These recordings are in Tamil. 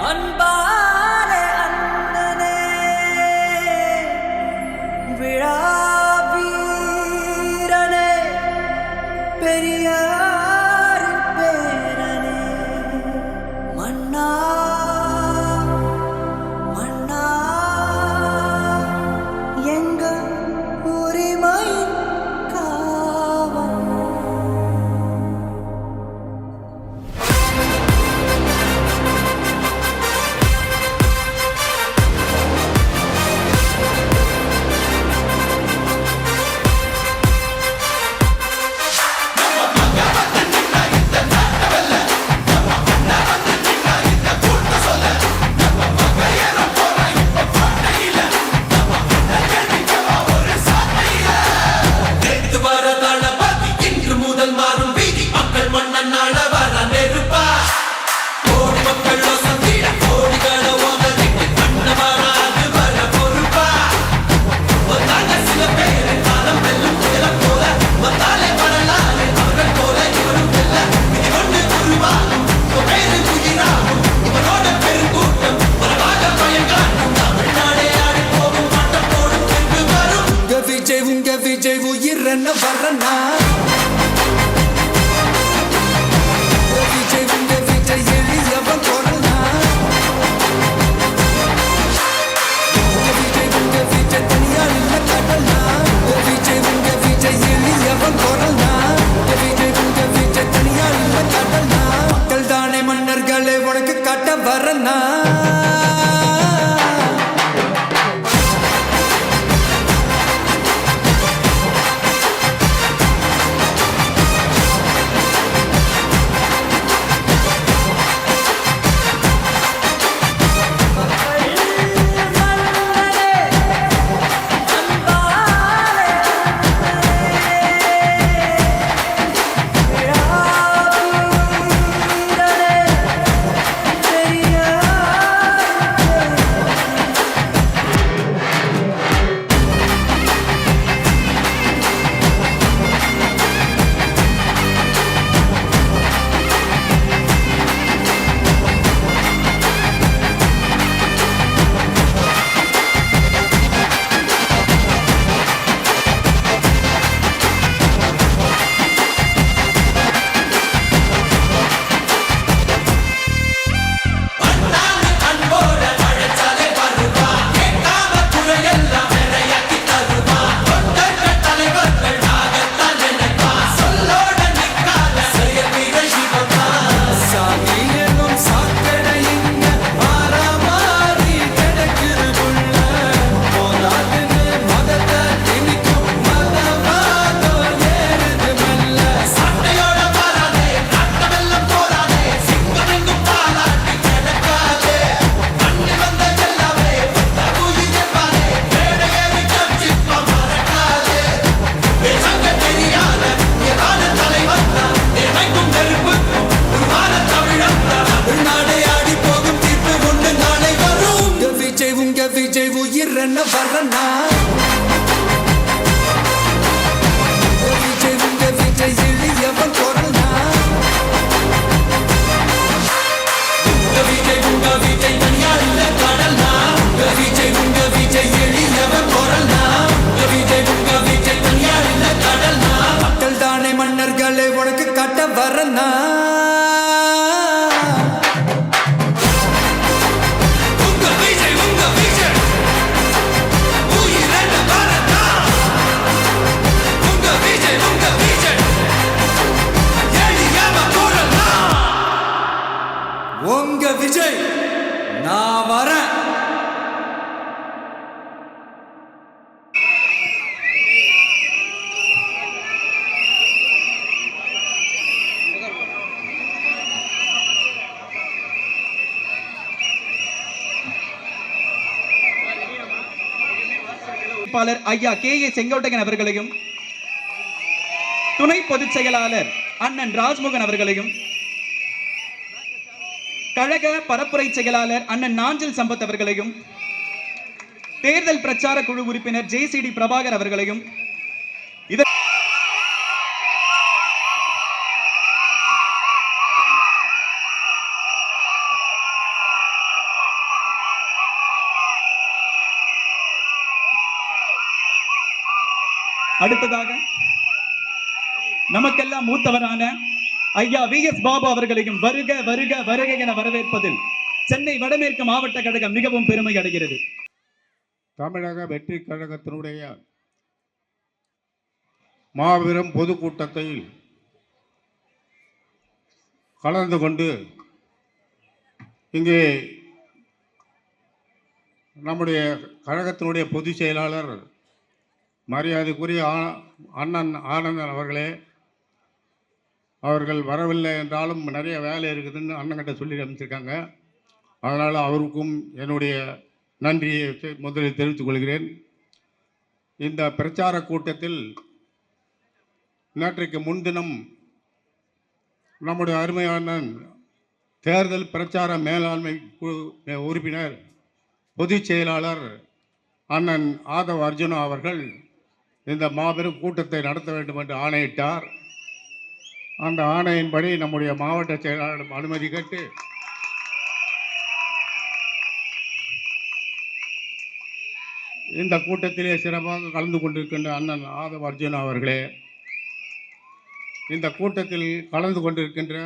அன்பாலே அண்ணனே விழாவீரனே பெரியார் பேரனே மன்னா மன்னா எங்க உரிமை காவல் விஜய் உயிரன வரனா விஜய் உங்க விஜய் எளியவன் கொரனா விஜய் உங்க விஜய் தனியார் இல்ல கடனா விஜய் உங்க விஜய் எளியவன் கொரனா விஜய் உங்க விஜய் தனியார் இல்ல கடனா மக்கள் தானே மன்னர்களே உனக்கு காட்ட வரனா விஜய் உயிரன வரனா விஜய் உங்க விஜய் எளியவன் கொரனா விஜய் உங்க விஜய் தனியார் இல்ல கடனா விஜய் உங்க விஜய் எளியவன் கொரனா விஜய் உங்க விஜய் தனியார் இல்ல கடனா மக்கள் தானே மன்னர்களே உனக்கு காட்ட வரனா உங்க விஜய் நான் வரேன். ஐயா கே ஏ செங்கோட்டையன் அவர்களையும் துணை பொதுச் செயலாளர் அண்ணன் ராஜ்மோகன் அவர்களையும் கழக பரப்புரை செயலாளர் அண்ணன் நாஞ்சில் சம்பத் அவர்களையும் தேர்தல் பிரச்சார குழு உறுப்பினர் ஜே.சி.டி. பிரபாகர் அவர்களையும் அடுத்ததாக நமக்கெல்லாம் மூத்தவரான ஐயா வி.எஸ். பாபு அவர்களையும் வருக வருக வருக என வரவேற்பதில் சென்னை வடமேற்கு மாவட்ட கழகம் மிகவும் பெருமை அடைகிறது. தமிழக வெற்றி கழகத்தினுடைய மாபெரும் பொதுக்கூட்டத்தில் கலந்து கொண்டு இங்கே நம்முடைய கழகத்தினுடைய பொதுச் செயலாளர் மரியாதைக்குரிய அண்ணன் ஆனந்தன் அவர்கள் வரவில்லை என்றாலும் நிறைய வேலை இருக்குதுன்னு அண்ணன்கிட்ட சொல்லி அமைச்சிருக்காங்க. அதனால் அவருக்கும் என்னுடைய நன்றியை முதலில் தெரிவித்துக் கொள்கிறேன். இந்த பிரச்சார கூட்டத்தில் நேற்றைக்கு முன்தினம் நம்முடைய அருமையான தேர்தல் பிரச்சார மேலாண்மை குழு உறுப்பினர் பொதுச் செயலாளர் அண்ணன் ஆதவ் அர்ஜுனா அவர்கள் இந்த மாபெரும் கூட்டத்தை நடத்த வேண்டும் என்று ஆணையிட்டார். அந்த ஆணையின்படி நம்முடைய மாவட்ட செயலாளர் அனுமதி கேட்டு இந்த கூட்டத்திலே சிறப்பாக கலந்து கொண்டிருக்கின்ற அண்ணன் ஆதவ் அர்ஜுனா அவர்களே, இந்த கூட்டத்தில் கலந்து கொண்டிருக்கின்ற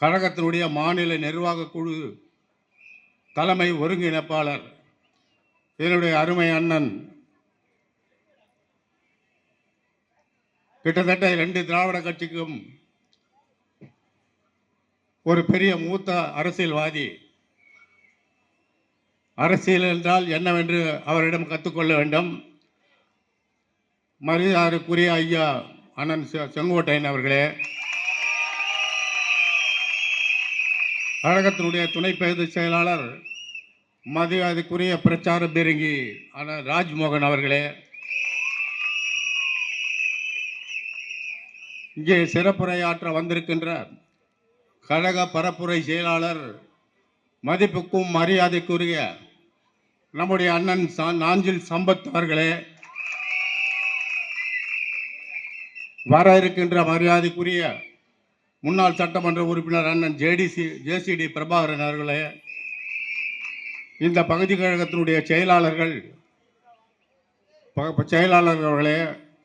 கழகத்தினுடைய மாநில நிர்வாக குழு தலைமை ஒருங்கிணைப்பாளர் என்னுடைய அருமை அண்ணன், கிட்டத்தட்ட 2 திராவிட கட்சிக்கும் ஒரு பெரிய மூத்த அரசியல்வாதி, அரசியல் என்றால் என்னவென்று அவரிடம் கற்றுக்கொள்ள வேண்டும். மரியாதைக்குரிய ஐயா அண்ணன் செங்கோட்டையன் அவர்களே, கழகத்தினுடைய துணை பொதுச் செயலாளர் மரியாதைக்குரிய பிரச்சார பீரங்கி அண்ணன் ராஜ்மோகன் அவர்களே, இங்கே சிறப்புரையாற்ற வந்திருக்கின்ற கழக பரப்புரை செயலாளர் மதிப்புக்கும் மரியாதைக்குரிய நம்முடைய அண்ணன் நாஞ்சில் சம்பத் அவர்களே, வர இருக்கின்ற மரியாதைக்குரிய முன்னாள் சட்டமன்ற உறுப்பினர் அண்ணன் ஜேசிடி பிரபாகரன் அவர்களே, இந்த பகுதி கழகத்தினுடைய செயலாளர்களே,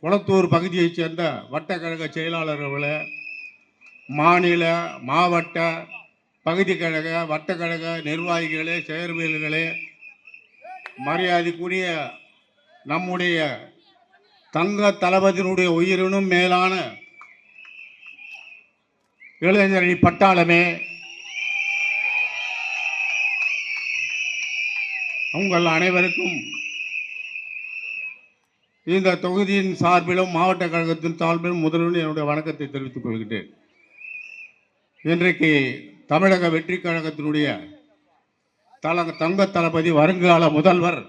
குளத்தூர் பகுதியைச் சேர்ந்த வட்டக்கழக செயலாளர்களே, மாநில மாவட்ட பகுதி கழக வட்டக்கழக நிர்வாகிகளே, செயற்பியல்களே, மரியாதைக்குரிய நம்முடைய தங்க தளபதியினுடைய உயிரினும் மேலான இளைஞரணி பட்டாளமே, உங்கள் அனைவருக்கும் இந்த தொகுதியின் சார்பிலும் மாவட்ட கழகத்தின் சார்பிலும் முதலில் என்னுடைய வணக்கத்தை தெரிவித்துக் கொள்கிறேன். இன்றைக்கு தமிழக வெற்றி கழகத்தினுடைய தங்க தளபதி வருங்கால முதல்வர்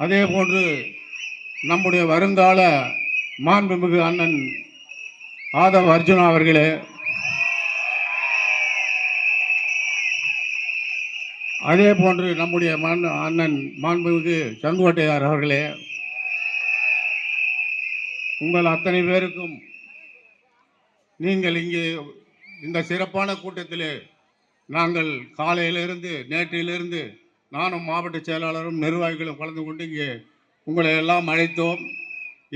அதே போன்று நம்முடைய வருங்கால மாண்புமிகு அண்ணன் ஆதவ் அர்ஜுனா அவர்களே, அதே போன்று நம்முடைய அண்ணன் மாண்புமிகு செங்கோட்டையார் அவர்களே, உங்கள் அத்தனை பேருக்கும் நீங்கள் இங்கே இந்த சிறப்பான கூட்டத்திலே நாங்கள் காலையிலிருந்து நேற்றிலிருந்து நானும் மாவட்ட செயலாளரும் நிர்வாகிகளும் கலந்து கொண்டு இங்கே உங்களை எல்லாம் அழைத்தோம்.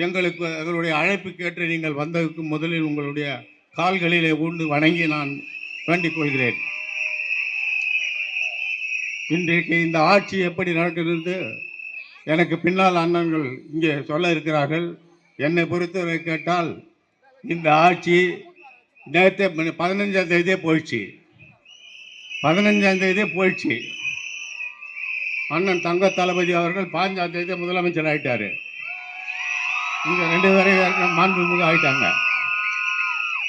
எங்களுடைய அழைப்புக்கேற்று நீங்கள் வந்ததற்கு முதலில் உங்களுடைய கால்களிலே ஊண்டு வணங்கி நான் வேண்டிக் கொள்கிறேன். இன்றைக்கு இந்த ஆட்சி எப்படி நடக்கிறது எனக்கு பின்னால் அண்ணன்கள் இங்கே சொல்ல இருக்கிறார்கள். என்னை பொறுத்தவரை கேட்டால் இந்த ஆட்சி நேற்று 15ஆம் தேதியே போயிடுச்சு. 15ஆம் தேதியே போயிடுச்சு. அண்ணன் தங்க தளபதி அவர்கள் 15ஆம் தேதி முதலமைச்சர் ஆகிட்டார். இங்கே 2 பேரையும் மாண்புமிகு ஆகிட்டாங்க.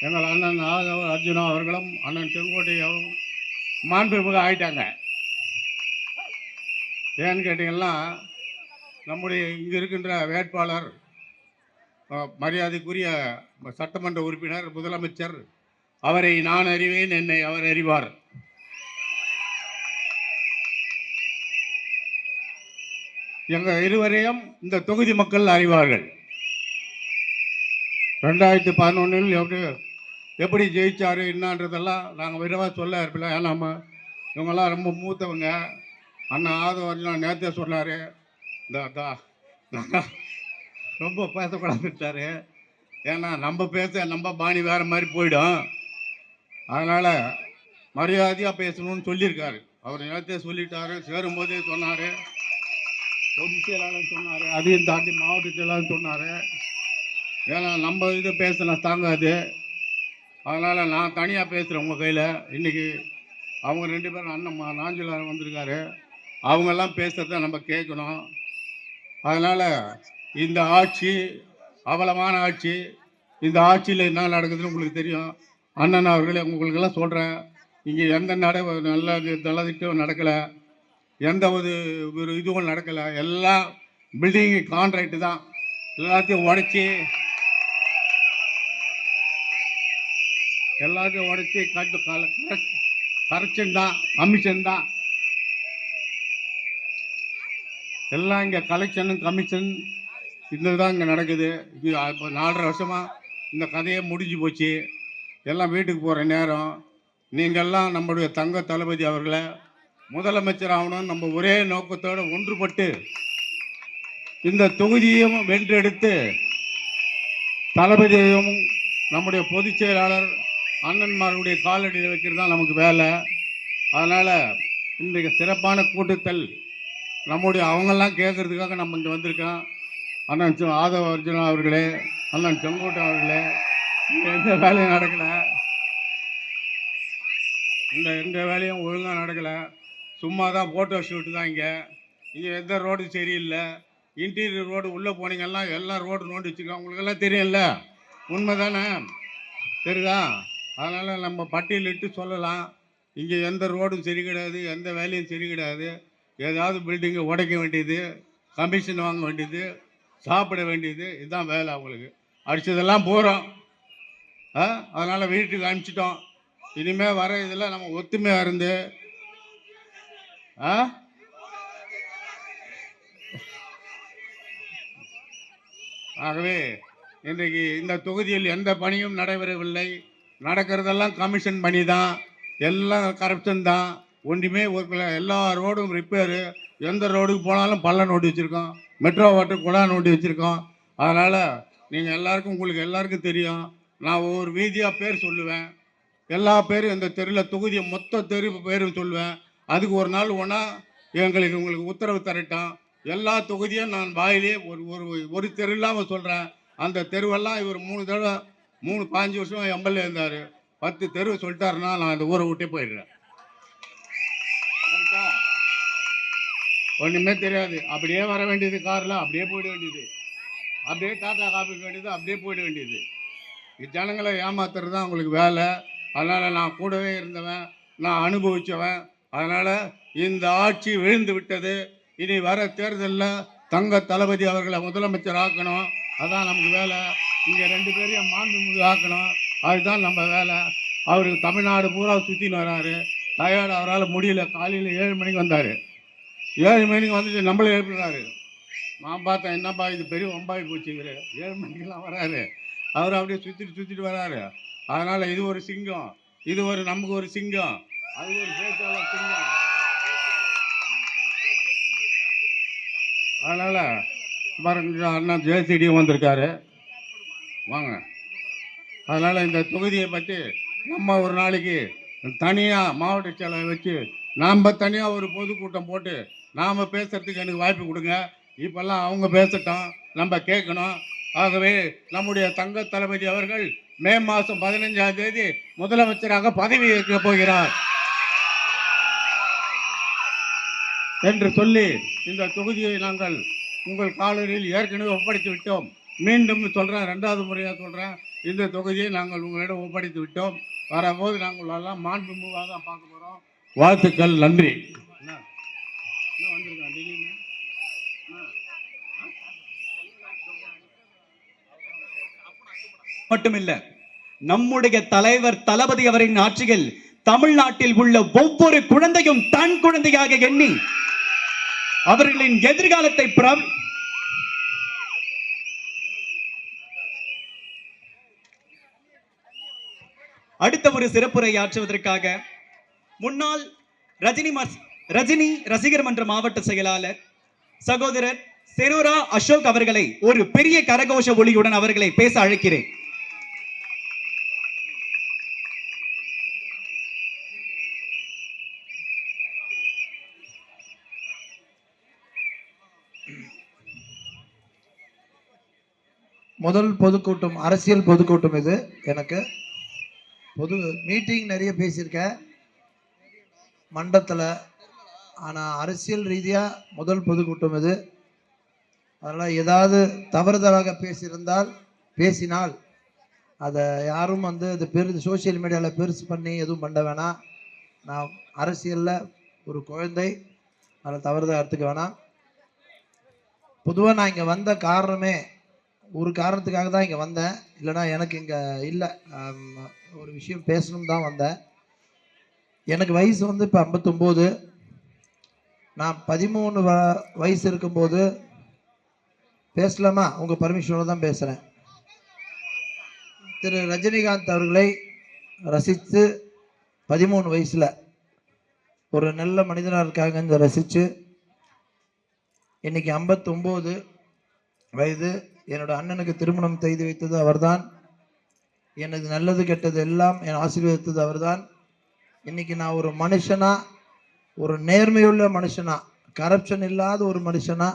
எங்கள் அண்ணன் ஆதவ அர்ஜுனா அவர்களும் அண்ணன் செங்கோட்டையும் மாண்புமிகு ஆகிட்டாங்க. ஏன்னு கேட்டிங்கன்னா நம்முடைய இங்கே இருக்கின்ற வேட்பாளர் மரியாதைக்குரிய சட்டமன்ற உறுப்பினர் முதலமைச்சர், அவரை நான் அறிவேன், என்னை அவர் அறிவார். எங்கள் இருவரையும் இந்த தொகுதி மக்கள் அறிவார்கள். 2011 எப்படி ஜெயிச்சாரு என்னன்றதெல்லாம் நாங்கள் விரைவாக சொல்ல இருப்பில்ல. நம்ம இவங்கெல்லாம் ரொம்ப மூத்தவங்க. அண்ணன் ஆதவர்லாம் நேற்றே சொன்னார், இந்த ரொம்ப பேசக்கூடாதுட்டாரு. ஏன்னா நம்ம பாணி வேறு மாதிரி போயிடும். அதனால் மரியாதையாக பேசணும்னு சொல்லியிருக்காரு. அவர் நேரத்தையே சொல்லிட்டாரு. சேரும்போதே சொன்னார், பொதுச் செயலாளர் சொன்னார், அதையும் தாண்டி மாவட்ட செயலாளர் சொன்னார். ஏன்னா நம்ம இது பேசினா தாங்காது. அதனால் நான் தனியாக பேசுகிறேன் உங்கள் கையில். இன்றைக்கி அவங்க 2 பேரும் அண்ணன் நாஞ்சிலார் வந்திருக்காரு. அவங்கெல்லாம் பேசுகிறத நம்ம கேட்கணும். அதனால் இந்த ஆட்சி அவலமான ஆட்சி. இந்த ஆட்சியில் என்ன நடக்குதுன்னு உங்களுக்கு தெரியும். அண்ணன் அவர்களே, உங்களுக்கெல்லாம் சொல்கிறேன், இங்கே எந்த நல்லதிட்டம் நடக்கலை, எந்த ஒரு இதுவும் நடக்கலை. எல்லாம் பில்டிங்கு கான்ட்ராக்டு தான். எல்லாத்தையும் உடச்சி கரெக்ஷன் தான், கமிஷன் தான். எல்லாம் இங்கே கலெக்ஷனும் கமிஷன் இதுதான் இங்கே நடக்குது. இது இப்போ 4.5 வருஷமாக இந்த கதையே முடிஞ்சு போச்சு. எல்லாம் வீட்டுக்கு போகிற நேரம். நீங்கள்லாம் நம்முடைய தங்க தளபதி அவர்களை முதலமைச்சர் ஆகணும்னு நம்ம ஒரே நோக்கத்தோடு ஒன்றுபட்டு இந்த தொகுதியையும் வென்றெடுத்து தளபதியையும் நம்முடைய பொதுச் செயலாளர் அண்ணன்மார்களுடைய காலடியில் வைக்கிறது தான் நமக்கு வேலை. அதனால் இன்றைக்கு சிறப்பான கூட்டத்தில் நம்முடைய அவங்கெல்லாம் கேட்குறதுக்காக நம்ம இங்கே வந்திருக்கோம். அண்ணன் ஆதவ அர்ஜுனா அவர்களே, அண்ணன் செங்கோட்டன் அவர்களே, இங்கே எந்த வேலையும் நடக்கலை. எந்த வேலையும் ஒழுங்காக நடக்கலை. சும்மா தான் ஃபோட்டோ ஷூட்டு தான். இங்கே எந்த ரோடு சரியில்லை. இன்டீரியர் ரோடு உள்ளே போனீங்கன்னா எல்லாம் ரோடு நோண்டி வச்சுருக்காங்க. உங்களுக்கெல்லாம் தெரியும்ல, உண்மை தானே? தெரியுதா? அதனால் நம்ம பட்டியலிட்டு சொல்லலாம். இங்கே எந்த ரோடும் சரி கிடையாது, எந்த வேலையும் சரி கிடையாது. ஏதாவது பில்டிங்கை உடைக்க வேண்டியது, கமிஷன் வாங்க வேண்டியது, சாப்பிட வேண்டியது, இதுதான் வேலை அவங்களுக்கு. அடித்ததெல்லாம் போகிறோம். அதனால் வீட்டுக்கு அனுப்பிச்சிட்டோம். இனிமேல் வர இதில் நம்ம ஒத்துமையாக இருந்து ஆகவே இன்றைக்கு இந்த தொகுதியில் எந்த பணியும் நடைபெறவில்லை. நடக்கிறதெல்லாம் கமிஷன் பண்ணி தான், எல்லாம் கரப்ஷன் தான். ஒன்றுமே எல்லா ரோடும் ரிப்பேரு. எந்த ரோடுக்கு போனாலும் பள்ளம் நோண்டி வச்சுருக்கோம். மெட்ரோ வாட்டர் குழா நோண்டி வச்சுருக்கோம். அதனால் நீங்கள் உங்களுக்கு எல்லாருக்கும் தெரியும். நான் ஒவ்வொரு வீதியாக பேர் சொல்லுவேன். எல்லா பேரும் இந்த தெருவில் தொகுதியை மொத்த தெரு பேரும் சொல்லுவேன். அதுக்கு ஒரு நாள் ஒன்றா உங்களுக்கு உத்தரவு தரட்டும். எல்லா தொகுதியும் நான் வாயிலே ஒரு தெரு இல்லாமல் சொல்கிறேன். அந்த தெருவெல்லாம் இவர் 3 தடவை 5 வருஷம் எம்எல்ஏ இருந்தார். 10 தெருவை சொல்லிட்டாருன்னா நான் அந்த ஊரை விட்டே போயிடுறேன். ஒன்றுமே தெரியாது. அப்படியே வர வேண்டியது, காரில் அப்படியே போயிட வேண்டியது, அப்படியே டாட்டா காப்பிக்க வேண்டியது, அப்படியே போயிட வேண்டியது. ஜனங்களை ஏமாத்துறது தான் உங்களுக்கு வேலை. அதனால் நான் கூடவே இருந்தவன், நான் அனுபவித்தவன். அதனால் இந்த ஆட்சி விழுந்து விட்டது. இனி வர தேர்தலில் தங்க தளபதி அவர்களை முதலமைச்சர் ஆக்கணும். அதான் நமக்கு வேலை. இங்கே 2 பேரையும் மாண்புமிகு ஆக்கணும். அதுதான் நம்ம வேலை. அவர் தமிழ்நாடு பூரா சுற்றின்னு வராரு. டயர்டு, அவரால் முடியல. காலையில் 7 மணிக்கு வந்தார். 7 மணிக்கு வந்துட்டு நம்மளே எழுப்புறாரு. நான் பார்த்தேன், என்னப்பா இது பெரிய ஒம்பாய் போச்சுங்கிற. 7 மணிக்கெல்லாம் வராரு. அவர் அப்படியே சுற்றிட்டு வராரு. அதனால் இது ஒரு சிங்கம், இது நமக்கு ஒரு சிங்கம், அது ஒரு பேச்சாளர் சிங்கம். அதனால் பாருங்க, அண்ணன் ஜெயசீடியும் வந்திருக்காரு, வாங்க. அதனால் இந்த தொகுதியை பற்றி நம்ம ஒரு நாளைக்கு தனியாக மாவட்ட செயலரை வச்சு நாம் தனியாக ஒரு பொதுக்கூட்டம் போட்டு நாம் பேசுகிறதுக்கு எனக்கு வாய்ப்பு கொடுங்க. இப்போல்லாம் அவங்க பேசட்டும், நம்ம கேட்கணும். ஆகவே நம்முடைய தங்க தளபதி அவர்கள் மே மாதம் 15ஆம் தேதி முதலமைச்சராக பதவி ஏற்க போகிறார் என்று சொல்லி இந்த தொகுதியை நாங்கள் உங்கள் காலடியில் ஏற்கனவே ஒப்படைத்து விட்டோம். மீண்டும் சொல்கிறேன், 2வது முறையாக சொல்கிறேன், இந்த தொகுதியை நாங்கள் உங்களிடம் ஒப்படைத்து விட்டோம். வரும்போது நாங்கள் எல்லாம் மாண்புமிகாக தான் பார்க்க போகிறோம். வாழ்த்துக்கள், நன்றி. மட்டுமில்ல, நம்முடைய தலைவர் தளபதி அவரின் ஆட்சியில் தமிழ்நாட்டில் உள்ள ஒவ்வொரு குழந்தையும் தன் குழந்தையாக எண்ணி அவர்களின் எதிர்காலத்தை அடுத்த ஒரு சிறப்புரை ஆற்றுவதற்காக முன்னாள் ரஜினி ரசிகர் மன்ற மாவட்ட செயலாளர் சகோதரர் செரோரா அசோக் அவர்களை ஒரு பெரிய கரகோஷ ஒலியுடன் அவர்களை பேச அழைக்கிறேன். முதல் பொதுக்கூட்டம், அரசியல் பொதுக்கூட்டம் இது. எனக்கு பொது மீட்டிங் நிறைய பேசியிருக்கேன் மண்டத்தில், ஆனால் அரசியல் ரீதியாக முதல் பொதுக்கூட்டம் இது. அதனால் ஏதாவது தவறுதலாக பேசினால் அதை யாரும் இது சோசியல் மீடியாவில் பெருசு பண்ணி எதுவும் பண்ண வேணாம். நான் அரசியலில் ஒரு குழந்தை, அதில் தவறுதல் எடுத்துக்க வேணாம். பொதுவாக நான் இங்கே வந்த காரணமே ஒரு காரணத்துக்காக தான் இங்கே வந்தேன். இல்லைனா எனக்கு இங்கே இல்லை, ஒரு விஷயம் பேசணும் தான் வந்தேன். எனக்கு வயசு இப்போ 59. நான் 13 வயசு இருக்கும்போது பேசலாமா? உங்கள் பர்மிஷனோடு தான் பேசுகிறேன். திரு ரஜினிகாந்த் அவர்களை ரசித்து 13 வயசில் ஒரு நல்ல மனிதனாக இருக்காங்கன்னு ரசித்து இன்னைக்கு 59 வயது. என்னோட அண்ணனுக்கு திருமணம் செய்து வைத்தது அவர்தான். எனது நல்லது கெட்டது எல்லாம் என் ஆசீர்வதித்தது அவர்தான். இன்னைக்கு நான் ஒரு மனுஷனா, ஒரு நேர்மையுள்ள மனுஷனா, கரப்ஷன் இல்லாத ஒரு மனுஷனா,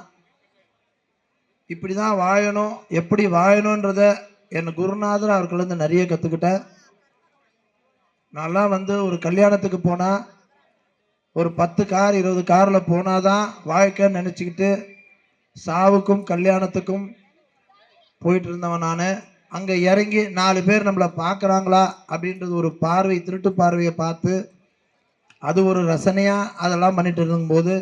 இப்படி தான் வாழணும், எப்படி வாழணுன்றத என் குருநாதர் அவர்களிருந்து நிறைய கற்றுக்கிட்டேன். நான்லாம் ஒரு கல்யாணத்துக்கு போனால் ஒரு 10 கார் 20 காரில் போனாதான் வாழ்க்கைன்னு நினச்சிக்கிட்டு சாவுக்கும் கல்யாணத்துக்கும் போயிட்டு இருந்தவன் நான். அங்கே இறங்கி 4 பேர் நம்மளை பார்க்குறாங்களா அப்படின்றது ஒரு பார்வை, திருட்டு பார்வையை பார்த்து அது ஒரு ரசனையாக அதெல்லாம் பண்ணிட்டு இருக்கும்போது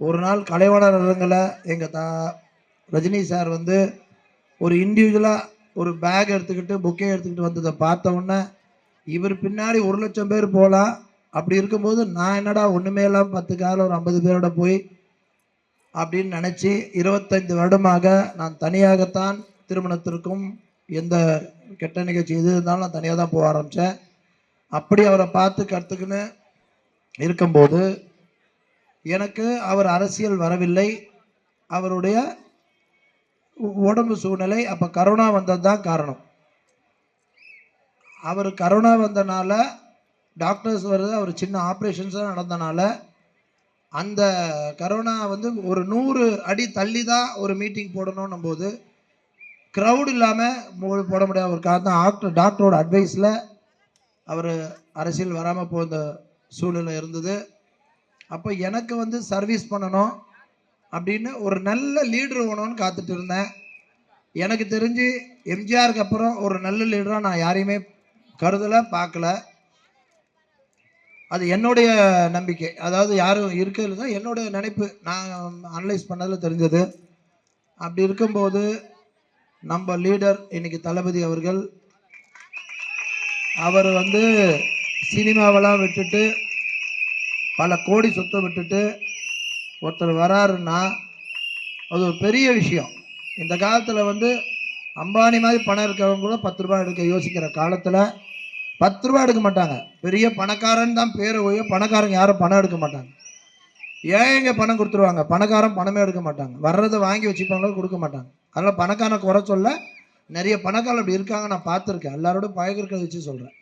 ஒரு நாள் கலைவாணர் அரங்கில் எங்கள் ரஜினி சார் ஒரு இண்டிவிஜுவலாக ஒரு பேக் எடுத்துக்கிட்டு புக்கே எடுத்துக்கிட்டு வந்ததை பார்த்த உடனே இவர் பின்னாடி 1 லட்சம் பேர் போகலாம். அப்படி இருக்கும்போது நான் என்னடா ஒன்றுமே இல்லாமல் 10 காரில் ஒரு 50 பேரோட போய் அப்படின்னு நினச்சி 25 வருடமாக நான் தனியாகத்தான் திருமணத்திற்கும் எந்த கெட்ட நிகழ்ச்சி எது இருந்தாலும் நான் தனியாக தான் போக ஆரம்பித்தேன். அப்படி அவரை பார்த்து கற்றுக்குன்னு இருக்கும்போது எனக்கு அவர் அரசியல் வரவில்லை. அவருடைய உடம்பு சூழ்நிலை, அப்போ கரோனா வந்தது தான் காரணம். அவர் கரோனா வந்தனால டாக்டர்ஸ் வருது, அவர் சின்ன ஆப்ரேஷன்ஸாக நடந்தனால அந்த கரோனா ஒரு 100 அடி தள்ளி தான் ஒரு மீட்டிங் போடணும் போது க்ரௌட் இல்லாமல் போட முடியாத ஒரு காரணம் டாக்டரோட அட்வைஸில் அவர் அரசியல் வராமல் போகிற சூழ்நிலை இருந்தது. அப்போ எனக்கு சர்வீஸ் பண்ணணும் அப்படின்னு ஒரு நல்ல லீடர் வேணும்னு காத்துட்டு இருந்தேன். எனக்கு தெரிஞ்சு எம்ஜிஆருக்கு அப்புறம் ஒரு நல்ல லீடராக நான் யாரையுமே கருதலை, பார்க்கல. அது என்னுடைய நம்பிக்கை, அதாவது யாரும் இருக்கிறது தான் என்னுடைய நினைப்பு. நான் அனலைஸ் பண்ணதில் தெரிஞ்சது. அப்படி இருக்கும்போது நம்ம லீடர் இன்னைக்கு தளபதி அவர்கள், அவர் சினிமாவெல்லாம் விட்டுட்டு பல கோடி சொத்தை விட்டுட்டு ஒருத்தர் வராருன்னா அது ஒரு பெரிய விஷயம். இந்த காலத்தில் அம்பானி மாதிரி பணம் இருக்கிறவங்க கூட 10 ரூபாய் எடுக்க யோசிக்கிற காலத்தில் 10 ரூபாய் எடுக்க மாட்டாங்க. பெரிய பணக்காரன் தான் பேரை ஒழிய பணக்காரங்க யாரும் பணம் எடுக்க மாட்டாங்க. ஏன் இங்கே பணம் கொடுத்துருவாங்க, பணக்காரன் பணமே எடுக்க மாட்டாங்க. வர்றதை வாங்கி வச்சுப்பாங்களோ கொடுக்க மாட்டாங்க. அதனால் பணக்காரனை குறை சொல்ல, நிறைய பணக்காரன் அப்படி இருக்காங்க, நான் பார்த்துருக்கேன். எல்லாரோட பழகிறத வச்சு சொல்கிறேன்.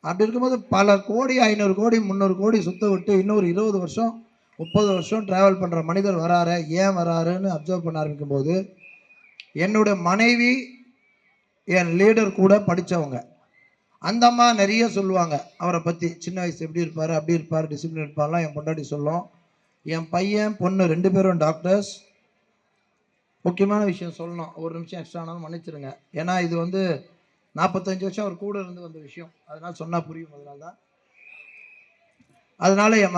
அப்படி இருக்கும்போது பல கோடி 500 கோடி 300 கோடி சுத்த விட்டு இன்னொரு 20 வருஷம் 30 வருஷம் ட்ராவல் பண்ணுற மனிதர் வராரு, ஏன் வராருன்னு அப்சர்வ் பண்ண ஆரம்பிக்கும்போது என்னுடைய மனைவி என் லீடர் கூட படித்தவங்க. அந்த அம்மா நிறைய சொல்லுவாங்க அவரை பற்றி. சின்ன வயசு எப்படி இருப்பார், அப்படி இருப்பார், டிசிப்ளின் இருப்பார்லாம் என் பொண்டாட்டி சொல்லும். என் பையன் பொண்ணு 2 பேரும் டாக்டர்ஸ். முக்கியமான விஷயம் சொல்லணும், ஒரு நிமிஷம் எக்ஸ்ட்ரா ஆனாலும் மன்னிச்சிருங்க. ஏன்னா இது 45 வருஷம் அவர் கூட இருந்து வந்த விஷயம், அதனால் சொன்னால் புரியும். அதனால என்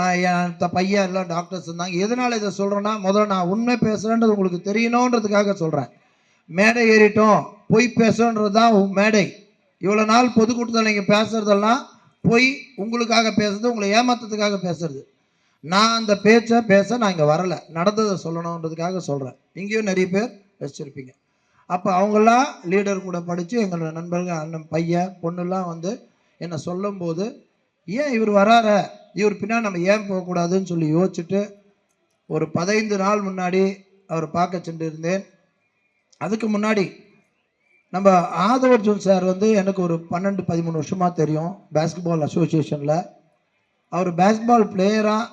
பையன் எல்லாம் டாக்டர்ஸ் இருந்தாங்க. எதனால் இதை சொல்கிறேன்னா, முதல்ல நான் உண்மை பேசுகிறேன்றது உங்களுக்கு தெரியணுன்றதுக்காக சொல்கிறேன். மேடை ஏறிட்டோம் பொய் பேசுன்றது தான் மேடை. இவ்வளோ நாள் பொதுக்கூட்டத்தில் நீங்கள் பேசுறதெல்லாம் பொய், உங்களுக்காக பேசுறது, உங்களை ஏமாத்துறதுக்காக பேசுறது. நான் அந்த பேச்சை பேச நான் இங்கே வரலை, நடந்ததை சொல்லணுன்றதுக்காக சொல்கிறேன். இங்கேயும் நிறைய பேர் வச்சிருப்பீங்க. அப்போ அவங்களாம் லீடர் கூட படித்து எங்களோட நண்பர்கள், அண்ணன் பையன் பொண்ணுலாம் என்னை சொல்லும்போது ஏன் இவர் வரார, இவர் பின்னாடி நம்ம ஏன் போகக்கூடாதுன்னு சொல்லி யோசிச்சுட்டு ஒரு 15 நாள் முன்னாடி அவர் பார்க்க சென்று இருந்தேன். அதுக்கு முன்னாடி நம்ம ஆதவர்ஜுன் சார் வந்து எனக்கு ஒரு 12-13 வருஷமாக தெரியும் பேஸ்கெட்பால் அசோசியேஷனில். அவர் பேஸ்கெட்பால் பிளேயராக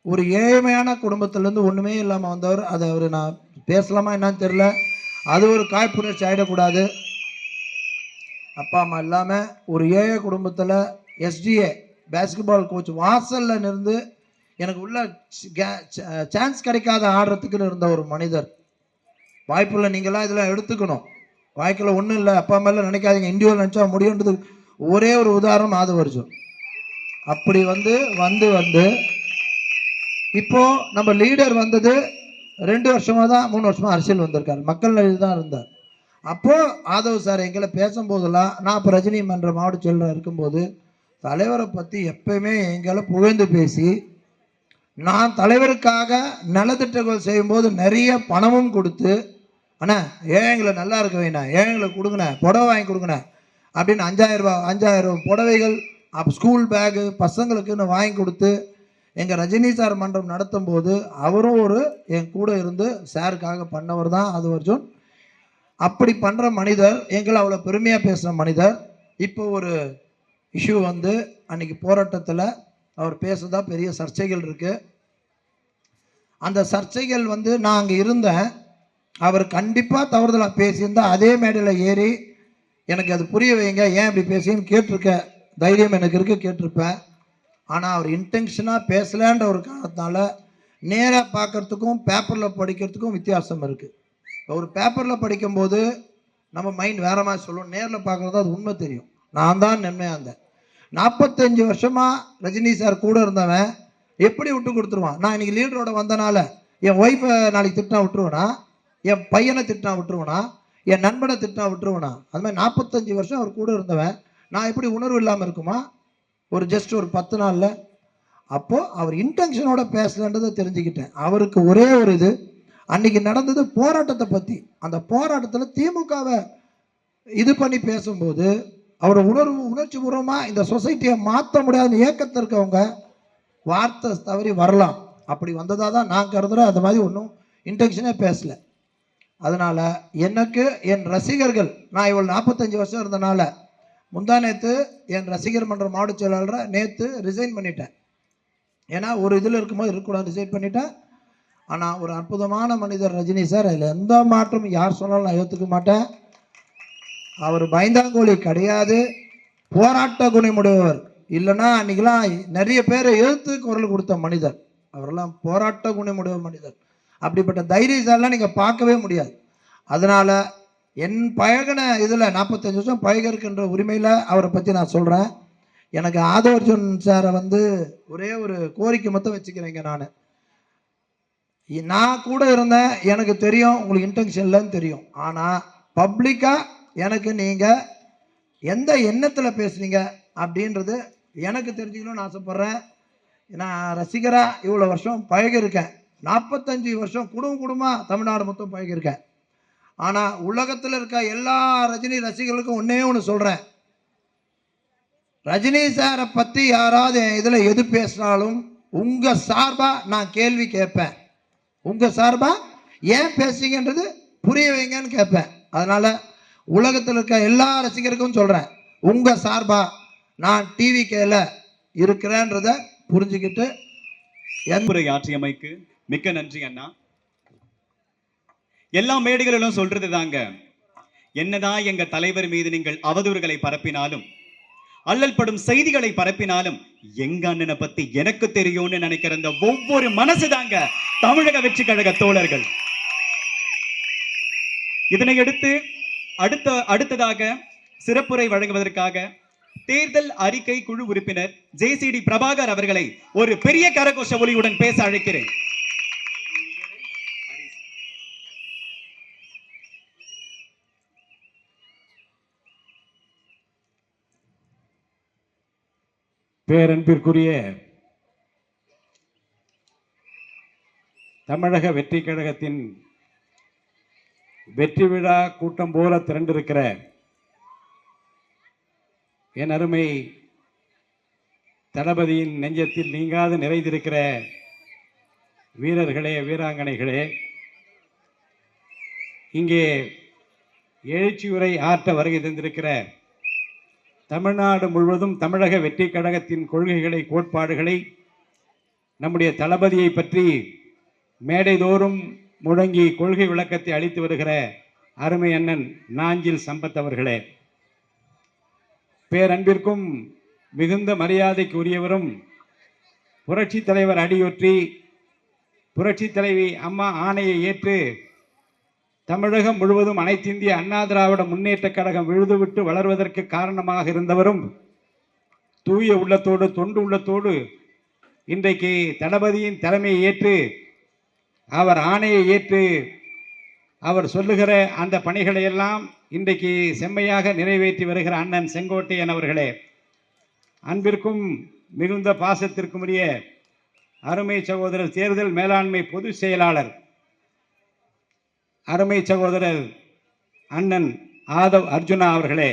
ஒரு ஏழ்மையான குடும்பத்திலேருந்து ஒன்றுமே இல்லாமல் வந்தவர். அதை அவர் நான் பேசலாமா என்னன்னு தெரில, அது ஒரு காழ்ப்புணர்ச்சி ஆகிடக்கூடாது. அப்பா அம்மா இல்லாமல் ஒரு ஏழை குடும்பத்தில் எஸ்டிஏ பேஸ்கெட்பால் கோச் வாசலில் இருந்து எனக்கு உள்ள சான்ஸ் கிடைக்காத ஆடுறதுக்குன்னு இருந்த ஒரு மனிதர். வாய்ப்புள்ள நீங்களாம் இதெல்லாம் எடுத்துக்கணும். வாழ்க்கையில் ஒன்றும் இல்லை, அப்பா அம்மா எல்லாம் நினைக்காதீங்க, இண்டிவிஜுவல் நினச்சா முடியுன்றது ஒரே ஒரு உதாரணம் ஆதவர்ஜுன். அப்படி வந்து வந்து வந்து இப்போ நம்ம லீடர் வந்தது 2 வருஷமா தான், 3 வருஷமா அரசியல் வந்திருக்காரு, மக்கள் நலன் தான் இருந்தார். அப்போ ஆதவ் சார் எங்களை பேசும்போதெல்லாம், நான் இப்போ ரஜினி மன்ற மாவட்ட செயலராக இருக்கும்போது தலைவரை பற்றி எப்பயுமே எங்களை புகழ்ந்து பேசி, நான் தலைவருக்காக நலத்திட்டங்கள் செய்யும்போது நிறைய பணமும் கொடுத்து, அண்ணா ஏழைங்களை நல்லா இருக்க வேணாம், ஏழைங்களை கொடுங்கண்ணே, புடவை வாங்கி கொடுங்கண்ணே அப்படின்னு 5000 புடவைகள், ஸ்கூல் பேகு பசங்களுக்குன்னு வாங்கி கொடுத்து எங்கள் ரஜினி சார் மன்றம் நடத்தும் போது அவரும் ஒரு என் கூட இருந்து சாருக்காக பண்ணவர் தான் ஆதவர்ஜுன். அப்படி பண்ணுற மனிதர், எங்களை அவ்வளோ பெருமையாக பேசுகிற மனிதர். இப்போ ஒரு இஷ்யூ வந்து அன்னைக்கு போராட்டத்தில் அவர் பேசுறதா பெரிய சர்ச்சைகள் இருக்குது. அந்த சர்ச்சைகள் வந்து நான் அங்கே இருந்தேன். அவர் கண்டிப்பாக தவறுதலாக பேசியிருந்தால் அதே மேடையில் ஏறி எனக்கு அது புரிய வைங்க, ஏன் இப்படி பேசின்னு கேட்டிருக்க தைரியம் எனக்கு இருக்குது, கேட்டிருப்பேன். ஆனால் அவர் இன்டென்ஷனாக பேசலான்ற ஒரு காரணத்தினால நேராக பார்க்குறதுக்கும் பேப்பரில் படிக்கிறதுக்கும் வித்தியாசம் இருக்குது. ஒரு பேப்பரில் படிக்கும்போது நம்ம மைண்ட் வேற மாதிரி சொல்லுவோம், நேரில் பார்க்குறது அது உண்மை தெரியும். நான் தான் நன்மையாக இருந்தேன். 45 வருஷமாக ரஜினி சார் கூட இருந்தவன் எப்படி விட்டு கொடுத்துருவான்? நான் இன்னைக்கு லீடரோட வந்தனால என் ஒய்ஃபை நாளைக்கு திட்டினா விட்டுருவேனா, என் பையனை திட்டினா விட்டுருவேனா, என் நண்பனை திட்டினா விட்டுருவேனா? அது மாதிரி 45 வருஷம் அவர் கூட இருந்தவன் நான் எப்படி உணர்வு இல்லாமல் இருக்குமா ஒரு ஜஸ்ட் ஒரு 10 நாளில்? அப்போது அவர் இன்டென்ஷனோட பேசலன்றதை தெரிஞ்சுக்கிட்டேன். அவருக்கு ஒரே ஒரு இது, அன்னைக்கு நடந்தது போராட்டத்தை பற்றி. அந்த போராட்டத்தில் திமுகவை இது பண்ணி பேசும்போது அவரை உணர்ச்சி பூர்வமாக இந்த சொசைட்டியை மாற்ற முடியாத இயக்கத்தில் இருக்கவங்க வார்த்தை தவறி வரலாம். அப்படி வந்ததாக தான் நான் கருதுகிறேன். அது மாதிரி ஒன்றும் இன்டென்ஷனே பேசலை. அதனால் எனக்கு என் ரசிகர்கள், நான் இவ்வளோ 45 வருஷம் இருந்தனால முந்தா நேற்று என் ரசிகர் மன்ற மாவட்ட செயலாளரை நேற்று ரிசைன் பண்ணிட்டேன். ஏன்னா ஒரு இதில் இருக்கும்போது இருக்கக்கூடாது, ரிசைன் பண்ணிட்டேன். ஆனால் ஒரு அற்புதமான மனிதர் ரஜினி சார், அதில் எந்த மாற்றமும் யார் சொன்னாலும் நான் ஏற்றுக்க மாட்டேன். அவர் பயந்தாங்கோலி கிடையாது, போராட்ட குணமுடையவர். இல்லைன்னா அன்றைக்கெல்லாம் நிறைய பேரை எழுத்து குரல் கொடுத்த மனிதர். அவரெல்லாம் போராட்ட குணமுடைய மனிதர். அப்படிப்பட்ட தைரியசாலாம் நீங்கள் பார்க்கவே முடியாது. அதனால் என் பழகின இதில் 45 வருஷம் பழகிருக்கின்ற உரிமையில் அவரை பற்றி நான் சொல்கிறேன். எனக்கு ஆதவர்ஜுன் சாரை வந்து ஒரே ஒரு கோரிக்கை மட்டும் வச்சுக்கிறேங்க. நான் கூட இருந்தேன், எனக்கு தெரியும் உங்களுக்கு இன்டென்ஷன் இல்லைன்னு தெரியும். ஆனால் பப்ளிக்காக எனக்கு நீங்கள் எந்த எண்ணத்தில் பேசுனீங்க அப்படின்றது எனக்கு தெரிஞ்சுக்கணும்னு ஆசைப்பட்றேன். நான் ரசிகராக இவ்வளோ வருஷம் பழகிருக்கேன். 45 வருஷம் குடும்பமாக தமிழ்நாடு மொத்தம் பழகிருக்கேன். ஆனால் உலகத்தில் இருக்க எல்லா ரஜினி ரசிகர்களுக்கும் ஒன்றே ஒன்று சொல்கிறேன், ரஜினி சாரை பற்றி யாராவது இதில் எது பேசினாலும் உங்கள் சார்பாக நான் கேள்வி கேட்பேன். உங்கள் சார்பாக ஏன் பேசுங்கன்றது புரிய வைங்கன்னு கேட்பேன். அதனால் உலகத்தில் இருக்க எல்லா ரசிகருக்கும் சொல்கிறேன், உங்கள் சார்பாக நான் டிவிகேல இருக்கிறேன்றதை புரிஞ்சுக்கிட்டு உரை ஆற்றியமைக்கு மிக்க நன்றி அண்ணா. எல்லா மேடைகளிலும் சொல்றது தாங்க, என்னதான் எங்க தலைவர் மீது நீங்கள் அவதூறுகளை பரப்பினாலும் அல்லல் படும் செய்திகளை பரப்பினாலும் எங்க அண்ணனை பத்தி எனக்கு தெரியும்னு நினைக்கிற இந்த ஒவ்வொரு மனசு தாங்க தமிழக வெற்றி கழக தோழர்கள். இதனை அடுத்ததாக சிறப்புரை வழங்குவதற்காக தேர்தல் அறிக்கை குழு உறுப்பினர் JCD பிரபாகர் அவர்களை ஒரு பெரிய கரகோஷ ஒலியுடன் பேச அழைக்கிறேன். பேரன்பிற்குரிய தமிழக வெற்றி கழகத்தின் வெற்றி விழா கூட்டம் போல திரண்டிருக்கிற என் அருமை தளபதியின் நெஞ்சத்தில் நீங்காது நிறைந்திருக்கிற வீரர்களே, வீராங்கனைகளே, இங்கே எழுச்சியுரை ஆற்ற வருகை தந்திருக்கிற தமிழ்நாடு முழுவதும் தமிழக வெற்றி கழகத்தின் கொள்கைகளை, கோட்பாடுகளை, நம்முடைய தளபதியை பற்றி மேடைதோறும் முழங்கி கொள்கை விளக்கத்தை அளித்து வருகிற அருமை அண்ணன் நாஞ்சில் சம்பத் அவர்களே, பேரன்பிற்கும் மிகுந்த மரியாதைக்கு உரியவரும், புரட்சி தலைவர் அடியொற்றி புரட்சி தலைவி அம்மா ஆணையை ஏற்று தமிழகம் முழுவதும் அனைத்திந்திய அண்ணா திராவிட முன்னேற்ற கழகம் விழுதுவிட்டு வளர்வதற்கு காரணமாக இருந்தவரும், தூய உள்ளத்தோடு, தொண்டு உள்ளத்தோடு இன்றைக்கு தளபதியின் தலைமையை ஏற்று, அவர் ஆணையை ஏற்று, அவர் சொல்லுகிற அந்த பணிகளை எல்லாம் இன்றைக்கு செம்மையாக நிறைவேற்றி வருகிற அண்ணன் செங்கோட்டையன் அவர்களே, அன்பிற்கும் மிகுந்த பாசத்திற்கும் உரிய அருமை சகோதரர் தேர்தல் மேலாண்மை பொதுச் செயலாளர் அருமை சகோதரர் அண்ணன் ஆதவ் அர்ஜுனா அவர்களே,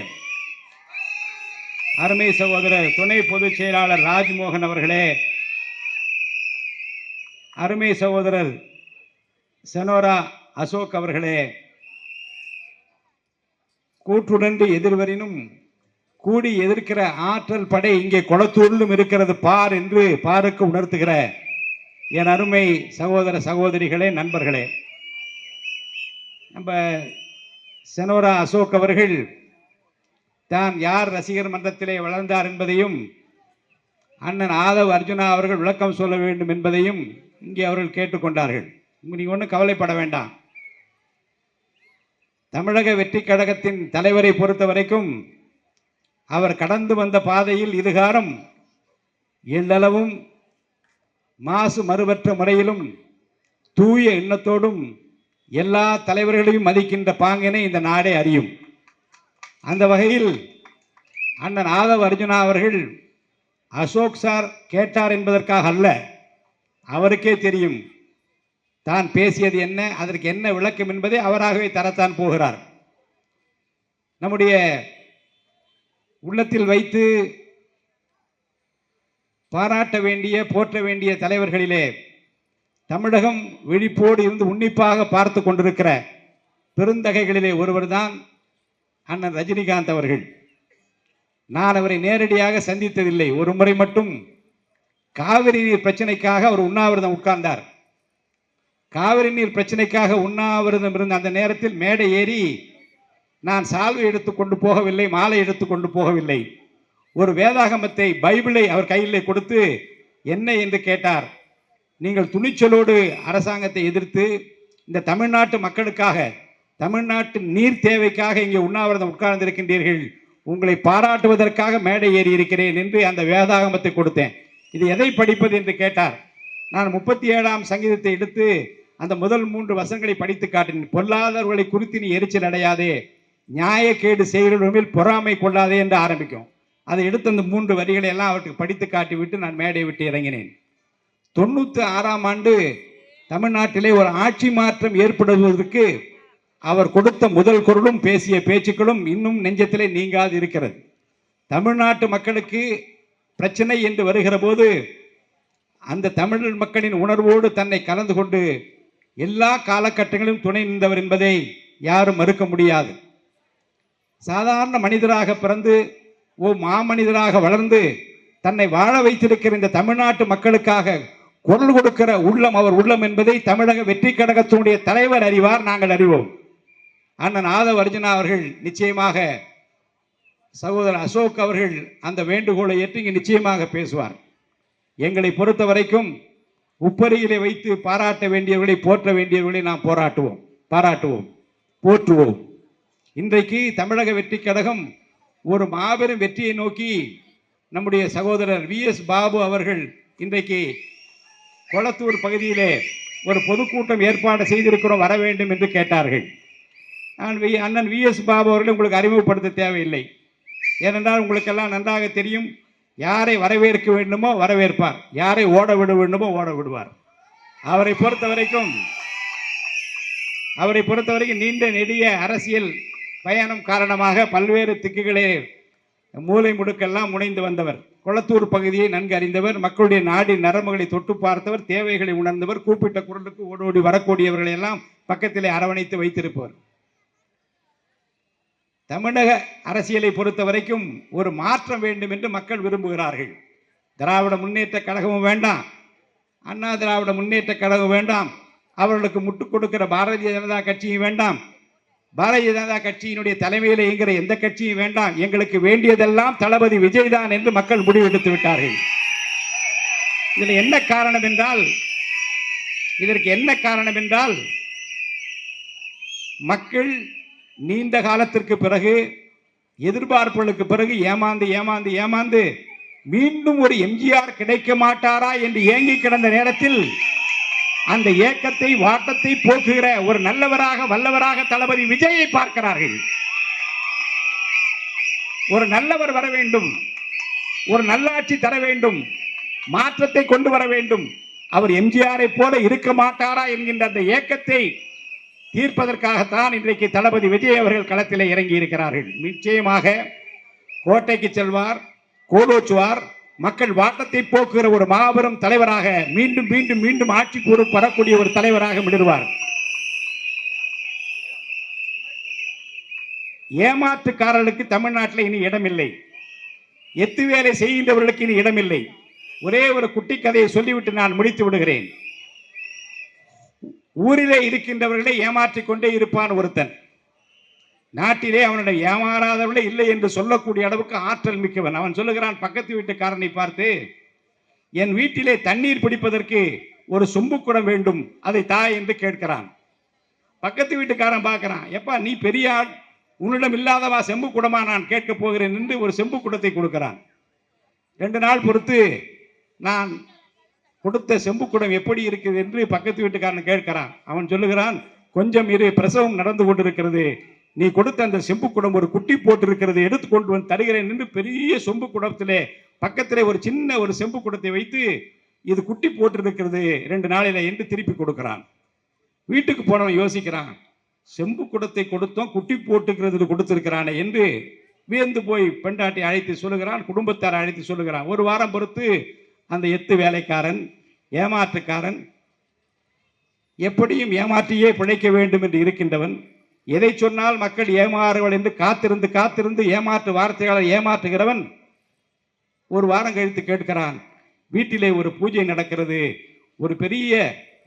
அருமை சகோதரர் துணை பொதுச் செயலாளர் ராஜ்மோகன் அவர்களே, அருமை சகோதரர் செனோரா அசோக் அவர்களே, கூற்றுடன்று எதிர்வரினும் கூடி எதிர்க்கிற ஆற்றல் படை இங்கே குளத்தூரிலும் இருக்கிறது பார் என்று பாருக்கு உணர்த்துகிற என் அருமை சகோதர சகோதரிகளே, நண்பர்களே, நம்ம செனோரா அசோக் அவர்கள் தான் யார் ரசிகர் மன்றத்திலே வளர்ந்தார் என்பதையும், அண்ணன் ஆதவ் அர்ஜுனா அவர்கள் விளக்கம் சொல்ல வேண்டும் என்பதையும் இங்கே அவர்கள் கேட்டுக்கொண்டார்கள். நீங்கள் ஒன்றும் கவலைப்பட வேண்டாம். தமிழக வெற்றி கழகத்தின் தலைவரை பொறுத்த வரைக்கும் அவர் கடந்து வந்த பாதையில் இதுகாரம் எல்லளவும் மாசு மறுவற்ற முறையிலும் தூய எண்ணத்தோடும் எல்லா தலைவர்களையும் மதிக்கின்ற பாங்கினை இந்த நாடே அறியும். அந்த வகையில் அண்ணன் ஆதவ் அர்ஜுனா அவர்கள் அசோக் சார் கேட்டார் என்பதற்காக அல்ல, அவருக்கே தெரியும் தான் பேசியது என்ன, அதற்கு என்ன விளக்கம் என்பதை அவராகவே தரத்தான் போகிறார். நம்முடைய உள்ளத்தில் வைத்து பாராட்ட வேண்டிய, போற்ற வேண்டிய தலைவர்களிலே தமிழகம் விழிப்போடு இருந்து உன்னிப்பாக பார்த்து கொண்டிருக்கிற பெருந்தகைகளிலே ஒருவர் தான் அண்ணன் ரஜினிகாந்த் அவர்கள். நான் அவரை நேரடியாக சந்தித்ததில்லை. ஒரு முறை மட்டும் காவிரி நீர் பிரச்சனைக்காக அவர் உண்ணாவிரதம் உட்கார்ந்தார். காவிரி நீர் பிரச்சனைக்காக உண்ணாவிரதம் இருந்த அந்த நேரத்தில் மேடை ஏறி நான் சால்வை எடுத்துக்கொண்டு போகவில்லை, மாலை எடுத்துக்கொண்டு போகவில்லை, ஒரு வேதாகமத்தை, பைபிளை அவர் கையிலே கொடுத்து என்ன என்று கேட்டார். நீங்கள் துணிச்சலோடு அரசாங்கத்தை எதிர்த்து இந்த தமிழ்நாட்டு மக்களுக்காக, தமிழ்நாட்டு நீர் தேவைக்காக இங்கே உண்ணாவிரதம் உட்கார்ந்திருக்கின்றீர்கள், உங்களை பாராட்டுவதற்காக மேடை ஏறி இருக்கிறேன் என்று அந்த வேதாகமத்தை கொடுத்தேன். இது எதை படிப்பது என்று கேட்டார். நான் 37ஆம் சங்கீதத்தை எடுத்து அந்த முதல் 3 வசனங்களை படித்து காட்டினேன். பொல்லாதவர்களை குறித்து நீ எரிச்சல் அடையாதே, நியாயக்கேடு செய்கிறவர்கள் பொறாமை கொள்ளாதே என்று ஆரம்பிக்கும். அதை எடுத்து அந்த 3 வரிகளை எல்லாம் அவருக்கு படித்து காட்டிவிட்டு நான் மேடை விட்டு இறங்கினேன். 96ஆம் ஆண்டு தமிழ்நாட்டிலே ஒரு ஆட்சி மாற்றம் ஏற்படுவதற்கு அவர் கொடுத்த முதல் குரலும் பேசிய பேச்சுக்களும் இன்னும் நெஞ்சத்திலே நீங்காது இருக்கிறது. தமிழ்நாட்டு மக்களுக்கு பிரச்சனை என்று வருகிற போது அந்த தமிழ் மக்களின் உணர்வோடு தன்னை கலந்து கொண்டு எல்லா காலகட்டங்களிலும் துணை நின்றவர் என்பதை யாரும் மறுக்க முடியாது. சாதாரண மனிதராக பிறந்து மாமனிதராக வளர்ந்து தன்னை வாழ வைத்திருக்கிற இந்த தமிழ்நாட்டு மக்களுக்காக குரல் கொடுக்கிற உள்ளம் அவர் உள்ளம் என்பதை தமிழக வெற்றி கழகத்தினுடைய தலைவர் அறிவார், நாங்கள் அறிவோம். அண்ணன் ஆதவ் அர்ஜுனா அவர்கள் நிச்சயமாக, சகோதரர் அசோக் அவர்கள் அந்த வேண்டுகோளை ஏற்று இங்கு நிச்சயமாக பேசுவார். எங்களை பொறுத்த வரைக்கும் உப்பரியிலே வைத்து பாராட்ட வேண்டியவர்களை, போற்ற வேண்டியவர்களை நாம் பாராட்டுவோம், போற்றுவோம். இன்றைக்கு தமிழக வெற்றி கழகம் ஒரு மாபெரும் வெற்றியை நோக்கி நம்முடைய சகோதரர் VS பாபு அவர்கள் இன்றைக்கு கொளத்தூர் பகுதியிலே ஒரு பொதுக்கூட்டம் ஏற்பாடு செய்திருக்கிறோம், வர வேண்டும் என்று கேட்டார்கள். நான் அண்ணன் VS பாபு அவர்களை உங்களுக்கு அறிமுகப்படுத்த தேவையில்லை. ஏனென்றால் உங்களுக்கெல்லாம் நன்றாக தெரியும், யாரை வரவேற்க வேண்டுமோ வரவேற்பார், யாரை ஓட விட வேண்டுமோ ஓட விடுவார். அவரை பொறுத்த வரைக்கும் நீண்ட நெடிய அரசியல் பயணம் காரணமாக பல்வேறு திக்குகளே மூலை முடுக்கெல்லாம் முனைந்து வந்தவர். கொளத்தூர் பகுதியை நன்கு அறிந்தவர். மக்களுடைய நாடி நரம்புகளை தொட்டு பார்த்தவர். தேவைகளை உணர்ந்தவர். கூப்பிட்ட குரலுக்கு ஓடோடி வரக்கூடியவர்களை எல்லாம் பக்கத்திலே அரவணைத்து வைத்திருப்பவர். தமிழக அரசியலை பொறுத்த வரைக்கும் ஒரு மாற்றம் வேண்டும் என்று மக்கள் விரும்புகிறார்கள். திராவிட முன்னேற்ற கழகமும் வேண்டாம், அண்ணா திராவிட முன்னேற்ற கழகம் வேண்டாம், அவர்களுக்கு முட்டுக் கொடுக்கிற பாரதிய ஜனதா கட்சியும் வேண்டாம், பாரதிய ஜனதா கட்சியினுடைய தலைமையில் இயங்குகிற எந்த கட்சியும் வேண்டாம். எங்களுக்கு வேண்டியதெல்லாம் தளபதி விஜய் தான் என்று மக்கள் முடிவெடுத்து விட்டார்கள். இதில் என்ன காரணம் என்றால், இதற்கு என்ன காரணம் என்றால், மக்கள் நீண்ட காலத்திற்கு பிறகு, எதிர்பார்ப்புகளுக்கு பிறகு ஏமாந்து ஏமாந்து ஏமாந்து மீண்டும் ஒரு எம்ஜிஆர் கிடைக்க மாட்டாரா என்று ஏங்கி கிடந்த நேரத்தில் அந்த ஏக்கத்தை வாட்டத்தை போக்குகிற ஒரு நல்லவராக வல்லவராக தளபதி விஜயை பார்க்கிறார்கள். ஒரு நல்லவர் வர வேண்டும், ஒரு நல்லாட்சி தர வேண்டும், மாற்றத்தை கொண்டு வர வேண்டும், அவர் எம்ஜிஆரை போல இருக்க மாட்டாரா என்கின்ற அந்த ஏக்கத்தை தீர்ப்பதற்காகத்தான் இன்றைக்கு தளபதி விஜய் அவர்கள் களத்தில் இறங்கி இருக்கிறார்கள். நிச்சயமாக கோட்டைக்கு செல்வார், கோலோச்சுவார், மக்கள் வாட்டத்தை போக்குகிற ஒரு மாபெரும் தலைவராக மீண்டும் மீண்டும் மீண்டும் ஆட்சி பொறுப்பு வரக்கூடிய ஒரு தலைவராக விடுவார். ஏமாற்றுக்காரர்களுக்கு தமிழ்நாட்டில் இனி இடமில்லை. எத்து வேலை செய்கின்றவர்களுக்கு இனி இடமில்லை. ஒரே ஒரு குட்டி கதையை சொல்லிவிட்டு நான் முடித்து விடுகிறேன். ஊரிலே இருக்கின்றவர்களை ஏமாற்றிக் கொண்டே இருப்பான் ஒருத்தன். நாட்டிலே அவனுடைய ஏமாறாதவர்களே இல்லை என்று சொல்லக்கூடிய அளவுக்கு ஆற்றல் மிக்கவன். அவன் சொல்லுகிறான் பக்கத்து வீட்டுக்காரனை பார்த்து, என் வீட்டிலே தண்ணீர் பிடிப்பதற்கு ஒரு சொம்பு குடம் வேண்டும், அதை தா என்று கேட்கிறான். பக்கத்து வீட்டுக்காரன் பார்க்கிறான், எப்பா நீ பெரிய ஆள், உன்னிடம் இல்லாதவா செம்பு குடமா நான் கேட்க போகிறேன் என்று ஒரு செம்பு குடத்தை கொடுக்கிறான். 2 நாள் பொறுத்து நான் கொடுத்த செம்பு குடம் எப்படி இருக்குது என்று பக்கத்து வீட்டுக்காரன் கேட்கிறான். அவன் சொல்லுகிறான், கொஞ்சம் இரு, பிரசவம் நடந்து கொண்டிருக்கிறது, நீ கொடுத்த அந்த செம்பு குடம் ஒரு குட்டி போட்டிருக்கிறது, எடுத்து கொண்டு வந்து தருகிறேன் என்று பெரிய செம்பு குடத்திலே பக்கத்திலே ஒரு சின்ன ஒரு செம்பு குடத்தை வைத்து, இது குட்டி போட்டிருக்கிறது 2 நாளில் என்று திருப்பி கொடுக்கிறான். வீட்டுக்கு போனவன் யோசிக்கிறான், செம்பு குடத்தை கொடுத்தோம், குட்டி போட்டுக்கிறது கொடுத்திருக்கிறானே என்று வியந்து போய் பெண்டாட்டி அழைத்து சொல்லுகிறான், குடும்பத்தாரை அழைத்து சொல்லுகிறான். ஒரு வாரம் பொறுத்து அந்த எத்து வேலைக்காரன், ஏமாற்றுக்காரன், எப்படியும் ஏமாற்றியே பிழைக்க வேண்டும் என்று இருக்கின்றவன், எதை சொன்னால் மக்கள் ஏமாறுகள் என்று காத்திருந்து காத்திருந்து ஏமாற்று வார்த்தைகளை ஏமாற்றுகிறவன் ஒரு வாரம் கழித்து கேட்கிறான், வீட்டிலே ஒரு பூஜை நடக்கிறது, ஒரு பெரிய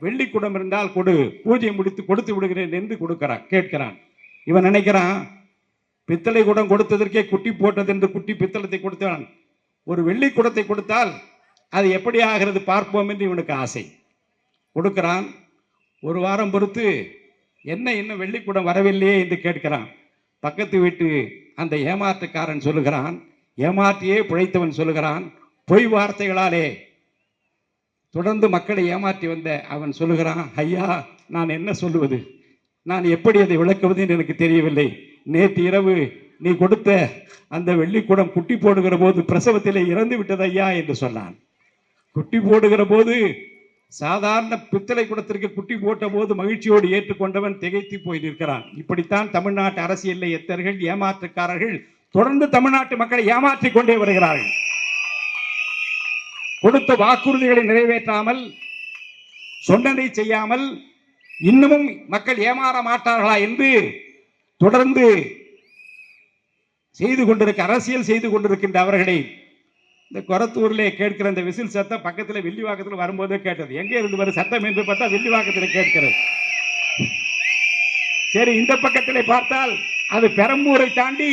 வெள்ளி குடம் இருந்தால் கொடு, பூஜை முடித்து கொடுத்து விடுகிறேன் என்று கேட்கிறான். இவன் நினைக்கிறான், பித்தளை குடம் கொடுத்ததற்கே குட்டி போட்டது என்று குட்டி பித்தளத்தை கொடுத்தான், ஒரு வெள்ளி குடத்தை கொடுத்தால் அது எப்படி ஆகிறது பார்ப்போம் என்று இவனுக்கு ஆசை. கொடுக்கிறான். ஒரு வாரம் பொறுத்து என்ன இன்னும் வெள்ளிக்கூடம் வரவில்லையே என்று கேட்கிறான். பக்கத்து வீட்டு அந்த ஏமாற்றுக்காரன் சொல்லுகிறான், ஏமாற்றியே பிழைத்தவன் சொல்லுகிறான், பொய் வார்த்தைகளாலே தொடர்ந்து மக்களை ஏமாற்றி வந்த அவன் சொல்லுகிறான், ஐயா நான் என்ன சொல்லுவது, நான் எப்படி அதை விளக்குவது என்று எனக்கு தெரியவில்லை. நேற்று இரவு நீ கொடுத்த அந்த வெள்ளிக்கூடம் குட்டி போடுகிற போது பிரசவத்திலே இறந்து விட்டது ஐயா என்று சொன்னான். குட்டி போடுகிற போது சாதாரண பித்தளை குடத்திற்கு குட்டி போட்ட போது மகிழ்ச்சியோடு ஏற்றுக்கொண்டவன் திகைத்து போய் நிற்கிறான். இப்படித்தான் தமிழ்நாட்டு அரசியலில் எத்தர்கள் ஏமாற்றுக்காரர்கள் தொடர்ந்து தமிழ்நாட்டு மக்களை ஏமாற்றிக் கொண்டே வருகிறார்கள். கொடுத்த வாக்குறுதிகளை நிறைவேற்றாமல், சொன்னதை செய்யாமல் இன்னமும் மக்கள் ஏமாற மாட்டார்களா என்று தொடர்ந்து செய்து கொண்டிருக்க அரசியல் செய்து கொண்டிருக்கின்ற அவர்களை இந்த கொரத்தூரிலே கேட்கிற இந்த விசில் சத்தம் பக்கத்தில் வில்லிவாக்கத்தில் வரும்போதே கேட்டது. எங்கே இருந்து வரும் சத்தம் என்று பார்த்தா வில்லிவாக்கத்தில் கேட்கிறது. சரி, இந்த பக்கத்திலே பார்த்தால் அது பெரம்பூரை தாண்டி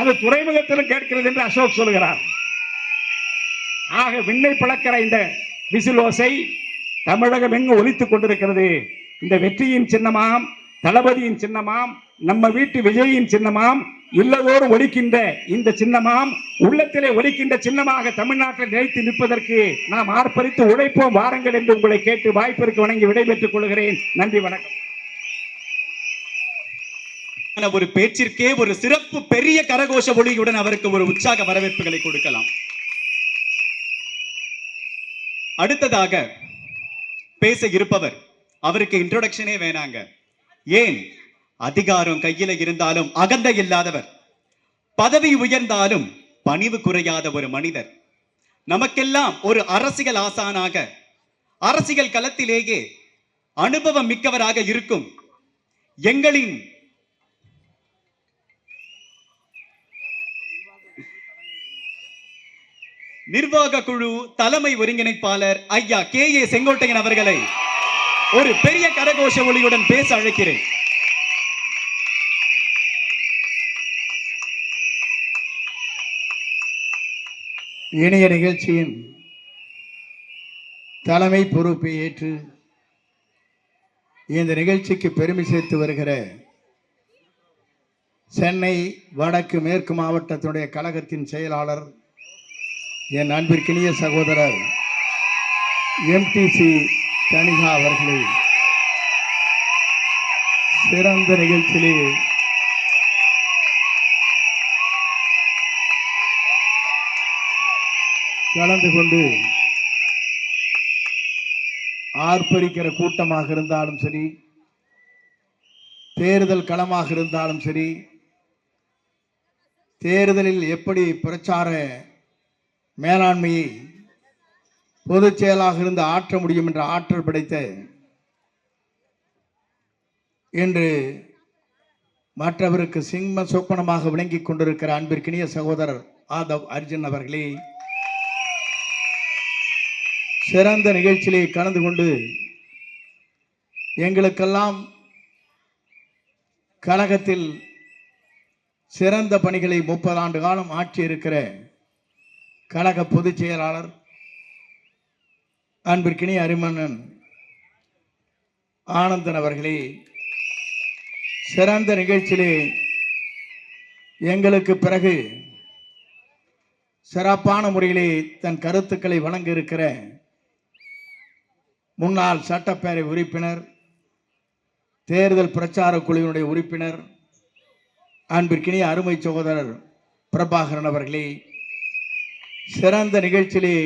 அது துறைமுகத்திலும் கேட்கிறது என்று அசோக் சொல்கிறார். ஆக விண்ணை பழக்கிற இந்த விசில் ஓசை தமிழகம் எங்கு ஒலித்துக் கொண்டிருக்கிறது. இந்த வெற்றியின் சின்னமாம், தளபதியின் சின்னமாம், நம்ம வீட்டு விஜயின் சின்னமாம், இல்லதோறும் ஒலிக்கின்ற இந்த சின்னமாம், உள்ளத்திலே ஒலிக்கின்ற சின்னமாக தமிழ்நாட்டில் நிலைத்து நிற்பதற்கு நாம் ஆர்ப்பரித்து உழைப்போம் வாருங்கள் என்று உங்களை கேட்டு வாய்ப்பிற்கு வணங்கி விடைபெற்றுக் கொள்கிறேன். நன்றி, வணக்கம். ஒரு பேச்சிற்கே ஒரு சிறப்பு பெரிய கரகோஷ ஒளியுடன் அவருக்கு ஒரு உற்சாக வரவேற்புகளை கொடுக்கலாம். அடுத்ததாக பேச இருப்பவர், அவருக்கு இன்ட்ரோடக்ஷனே வேணாங்க. ஏன், அதிகாரம் கையில இருந்தாலும் அகந்தை இல்லாதவர், பதவி உயர்ந்தாலும் பணிவு குறையாத ஒரு மனிதர், நமக்கெல்லாம் ஒரு அரசியல் ஆசானாக, அரசியல் களத்திலேயே அனுபவம் மிக்கவராக இருக்கும் எங்களின் நிர்வாக குழு தலைமை ஒருங்கிணைப்பாளர் ஐயா KA செங்கோட்டையன் அவர்களை ஒரு பெரிய கரகோஷ ஒலியுடன் பேச அழைக்கிறேன். இணைய நிகழ்ச்சியின் தலைமை பொறுப்பை ஏற்று இந்த நிகழ்ச்சிக்கு பெருமை சேர்த்து வருகிற சென்னை வடக்கு மேற்கு மாவட்டத்தினுடைய கழகத்தின் செயலாளர் என் அன்பிற்கினிய சகோதரர் MTC தனிகா அவர்களை சிறந்த நிகழ்ச்சியிலே கலந்து கொண்டு ஆர்ப்பரிக்கிற கூட்டமாக இருந்தாலும் சரி, தேர்தல் களமாக இருந்தாலும் சரி, தேர்தலில் எப்படி பிரச்சார மேலாண்மையை பொதுச் செயலாக இருந்து ஆற்ற முடியும் என்ற ஆற்றல் படைத்த என்று மற்றவருக்கு சிம்ம சொப்பனமாக விளங்கிக் கொண்டிருக்கிற அன்பிற்கினிய சகோதரர் ஆதவ் அர்ஜுன் அவர்களே சிறந்த நிகழ்ச்சியிலே கலந்து கொண்டு எங்களுக்கெல்லாம் கழகத்தில் சிறந்த பணிகளை 30 ஆண்டு காலம் ஆட்சி இருக்கிற கழக பொதுச் செயலாளர் அன்பிற்கினிய அரிமன்னன் ஆனந்தன் அவர்களே சிறந்த நிகழ்ச்சியிலே எங்களுக்கு பிறகு சிறப்பான முறையிலே தன் கருத்துக்களை வழங்க இருக்கிற முன்னாள் சட்டப்பேரவை உறுப்பினர், தேர்தல் பிரச்சார குழுவினுடைய உறுப்பினர் அன்பிற்கினிய அருமை சகோதரர் பிரபாகரன் அவர்களே சிறந்த நிகழ்ச்சியிலே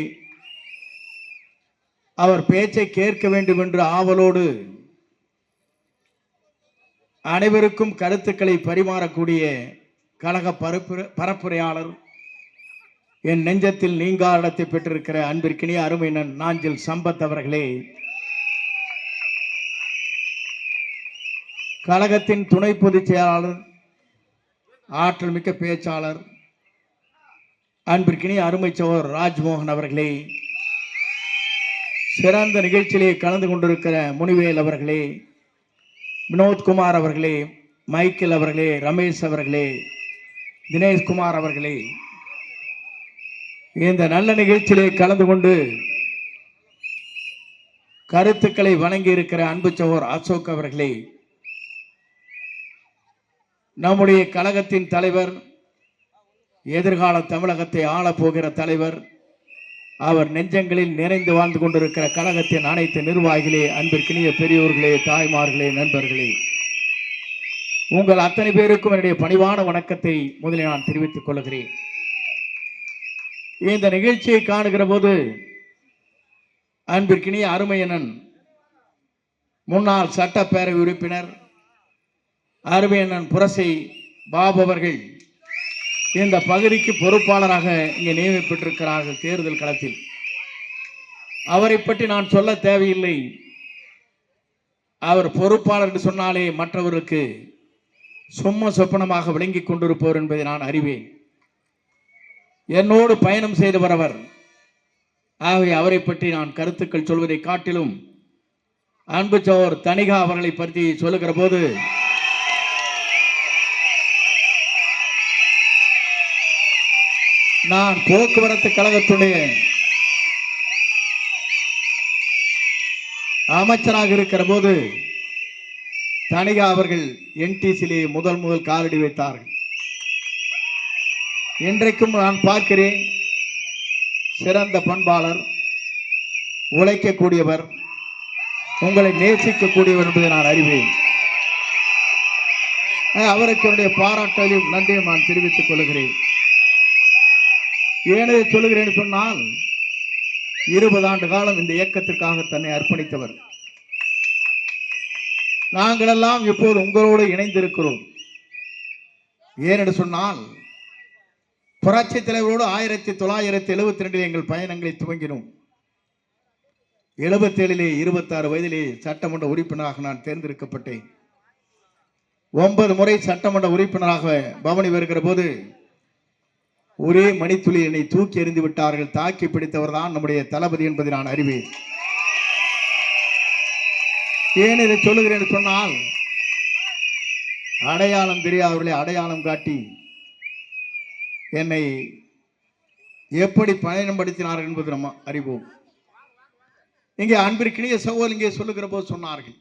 அவர் பேச்சை கேட்க வேண்டும் என்று ஆவலோடு அனைவருக்கும் கருத்துக்களை பரிமாறக்கூடிய கழக பரப்புரையாளர், என் நெஞ்சத்தில் நீங்கா இடத்தை பெற்றிருக்கிற அன்பிற்கினிய அருமையினன் நாஞ்சில் சம்பத் அவர்களே, கழகத்தின் துணை பொதுச் செயலாளர், ஆற்றல் மிக்க பேச்சாளர் அன்பிற்கினிய அருமை சகோதரர் ராஜ்மோகன் அவர்களே, சிறந்த நிகழ்ச்சியிலே கலந்து கொண்டிருக்கிற முனிவேல் அவர்களே, வினோத்குமார் அவர்களே, மைக்கேல் அவர்களே, ரமேஷ் அவர்களே, தினேஷ்குமார் அவர்களே, இந்த நல்ல நிகழ்ச்சியிலே கலந்து கொண்டு கருத்துக்களை வழங்கி இருக்கிற அன்பு சகோதரர் அசோக் அவர்களே, நம்முடைய கழகத்தின் தலைவர், எதிர்கால தமிழகத்தை ஆளப்போகிற தலைவர், அவர் நெஞ்சங்களில் நிறைந்து வாழ்ந்து கொண்டிருக்கிற கழகத்தின் அனைத்து நிர்வாகிகளே, அன்பிற்கினிய பெரியோர்களே, தாய்மார்களே, நண்பர்களே, உங்கள் அத்தனை பேருக்கும் என்னுடைய பணிவான வணக்கத்தை முதலில் நான் தெரிவித்துக் கொள்கிறேன். இந்த நிகழ்ச்சியை காணுகிற போது அன்பிற்கினிய அருமையனன் முன்னாள் சட்டப்பேரவை உறுப்பினர் அருமையனன் புரசை பாபு அவர்கள் இந்த பகுதிக்கு பொறுப்பாளராக இங்கே நியமிக்கப்பட்டிருக்கிறார்கள் தேர்தல் களத்தில். அவரை பற்றி நான் சொல்ல தேவையில்லை. அவர் பொறுப்பாளர் என்று சொன்னாலே மற்றவருக்கு சும்மா சொப்பனமாக விளங்கிக் கொண்டிருப்பவர் என்பதை நான் அறிவேன். என்னோடு பயணம் செய்தவர் அவர். ஆகவே அவரை பற்றி நான் கருத்துக்கள் சொல்வதை காட்டிலும் அன்பு சகோதரர் தனிகா அவர்களை பற்றி சொல்லுகிற போது நான் போக்குவரத்து கழகத்துடைய அமைச்சராக இருக்கிற போது தனிகா அவர்கள் NTCயிலே முதல் காலடி வைத்தார்கள். இன்றைக்கும் நான் பார்க்கிறேன், சிறந்த பண்பாளர், உழைக்கக்கூடியவர், உங்களை நேசிக்கக்கூடியவர் என்பதை நான் அறிவேன். அவருக்கு என்னுடைய பாராட்டலையும் நன்றியும் நான் தெரிவித்துக் கொள்கிறேன். ஏனே சொல்லுகிறேன் சொன்னால் 20 ஆண்டு காலம் இந்த இயக்கத்திற்காக தன்னை அர்ப்பணித்தவர். நாங்கள் எல்லாம் இப்போது உங்களோடு இணைந்திருக்கிறோம். ஏனென்று சொன்னால் புரட்சி தலைவரோடு 1972 எங்கள் பயணங்களை துவங்கினோம். 77 26 வயதிலே சட்டமன்ற உறுப்பினராக நான் தேர்ந்தெடுக்கப்பட்டேன். 9 முறை சட்டமன்ற உறுப்பினராக பவனி வருகிற போது ஒரே மணித்துளி என்னை தூக்கி எறிந்து விட்டார்கள். தாக்கி பிடித்தவர் தான் நம்முடைய தளபதி என்பதை நான் அறிவேன். ஏன் இதை சொல்லுகிறேன் சொன்னால், அடையாளம் தெரியாதவர்களை அடையாளம் காட்டி என்னை எப்படி பயணப்படுத்தினார்கள் என்பது நம்ம அறிவோம். இங்கே அன்பிற்கினிய சகோதரர் இங்கே சொல்லுகிற போது சொன்னார்கள்,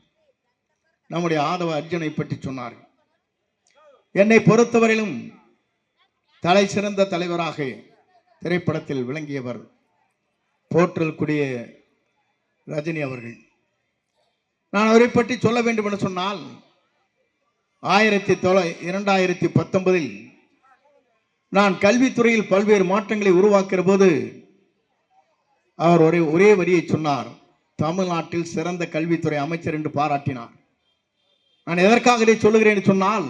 நம்முடைய ஆதவ அர்ஜுனை பற்றி சொன்னார்கள். என்னை பொறுத்தவரையிலும் தலை சிறந்த தலைவராக திரைப்படத்தில் விளங்கியவர் போற்றலுக்குரிய ரஜினி அவர்கள். நான் அவரை பற்றி சொல்ல வேண்டும் என்று சொன்னால், 2019 நான் கல்வித்துறையில் பல்வேறு மாற்றங்களை உருவாக்குற போது அவர் ஒரே வரியை சொன்னார், தமிழ்நாட்டில் சிறந்த கல்வித்துறை அமைச்சர் என்று பாராட்டினார். நான் எதற்காக இதை சொல்லுகிறேன் சொன்னால்,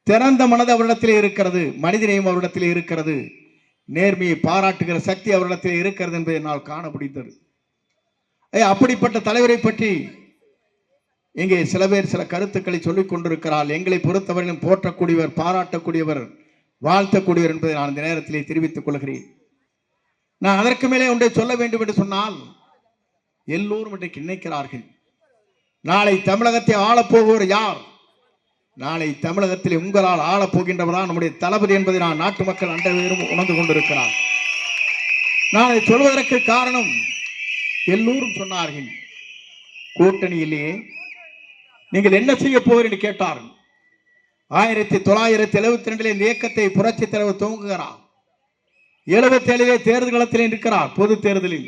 திறந்த மனது அவரிடத்திலே இருக்கிறது, மனிதநேயம் அவரிடத்திலே இருக்கிறது, நேர்மையை பாராட்டுகிற சக்தி அவரிடத்திலே இருக்கிறது என்பதை என்னால் காண முடிந்தது. அப்படிப்பட்ட தலைவரை பற்றி இங்கே சில பேர் சில கருத்துக்களை சொல்லிக் கொண்டிருக்கிறார். எங்களை பொறுத்தவரையிலும் போற்றக்கூடியவர், பாராட்டக்கூடியவர், வாழ்த்தக்கூடியவர் என்பதை நான் இந்த நேரத்திலே தெரிவித்துக் கொள்கிறேன். நான் அதற்கு மேலே ஒன்றை சொல்ல வேண்டும் என்று சொன்னால், எல்லோரும் இன்றைக்கு நினைக்கிறார்கள், நாளை தமிழகத்தை ஆளப்போவோர் யார்? நாளை தமிழகத்தில் உங்களால் ஆளப்போகின்றவர்தான் நம்முடைய தளபதி என்பதை நான் நாட்டு மக்கள் அனைவரும் உணர்ந்து கொண்டிருக்கிறார். நான் இதை சொல்வதற்கு காரணம், எல்லோரும் சொன்னார்கள், கூட்டணியிலேயே நீங்கள் என்ன செய்ய போகிறீர்கள் என்று கேட்டார்கள். 1972 இந்த இயக்கத்தை புரட்சி தலைவர் துவங்குகிறார். 77 தேர்தல் களத்தில் நிற்கிறார். பொது தேர்தலில்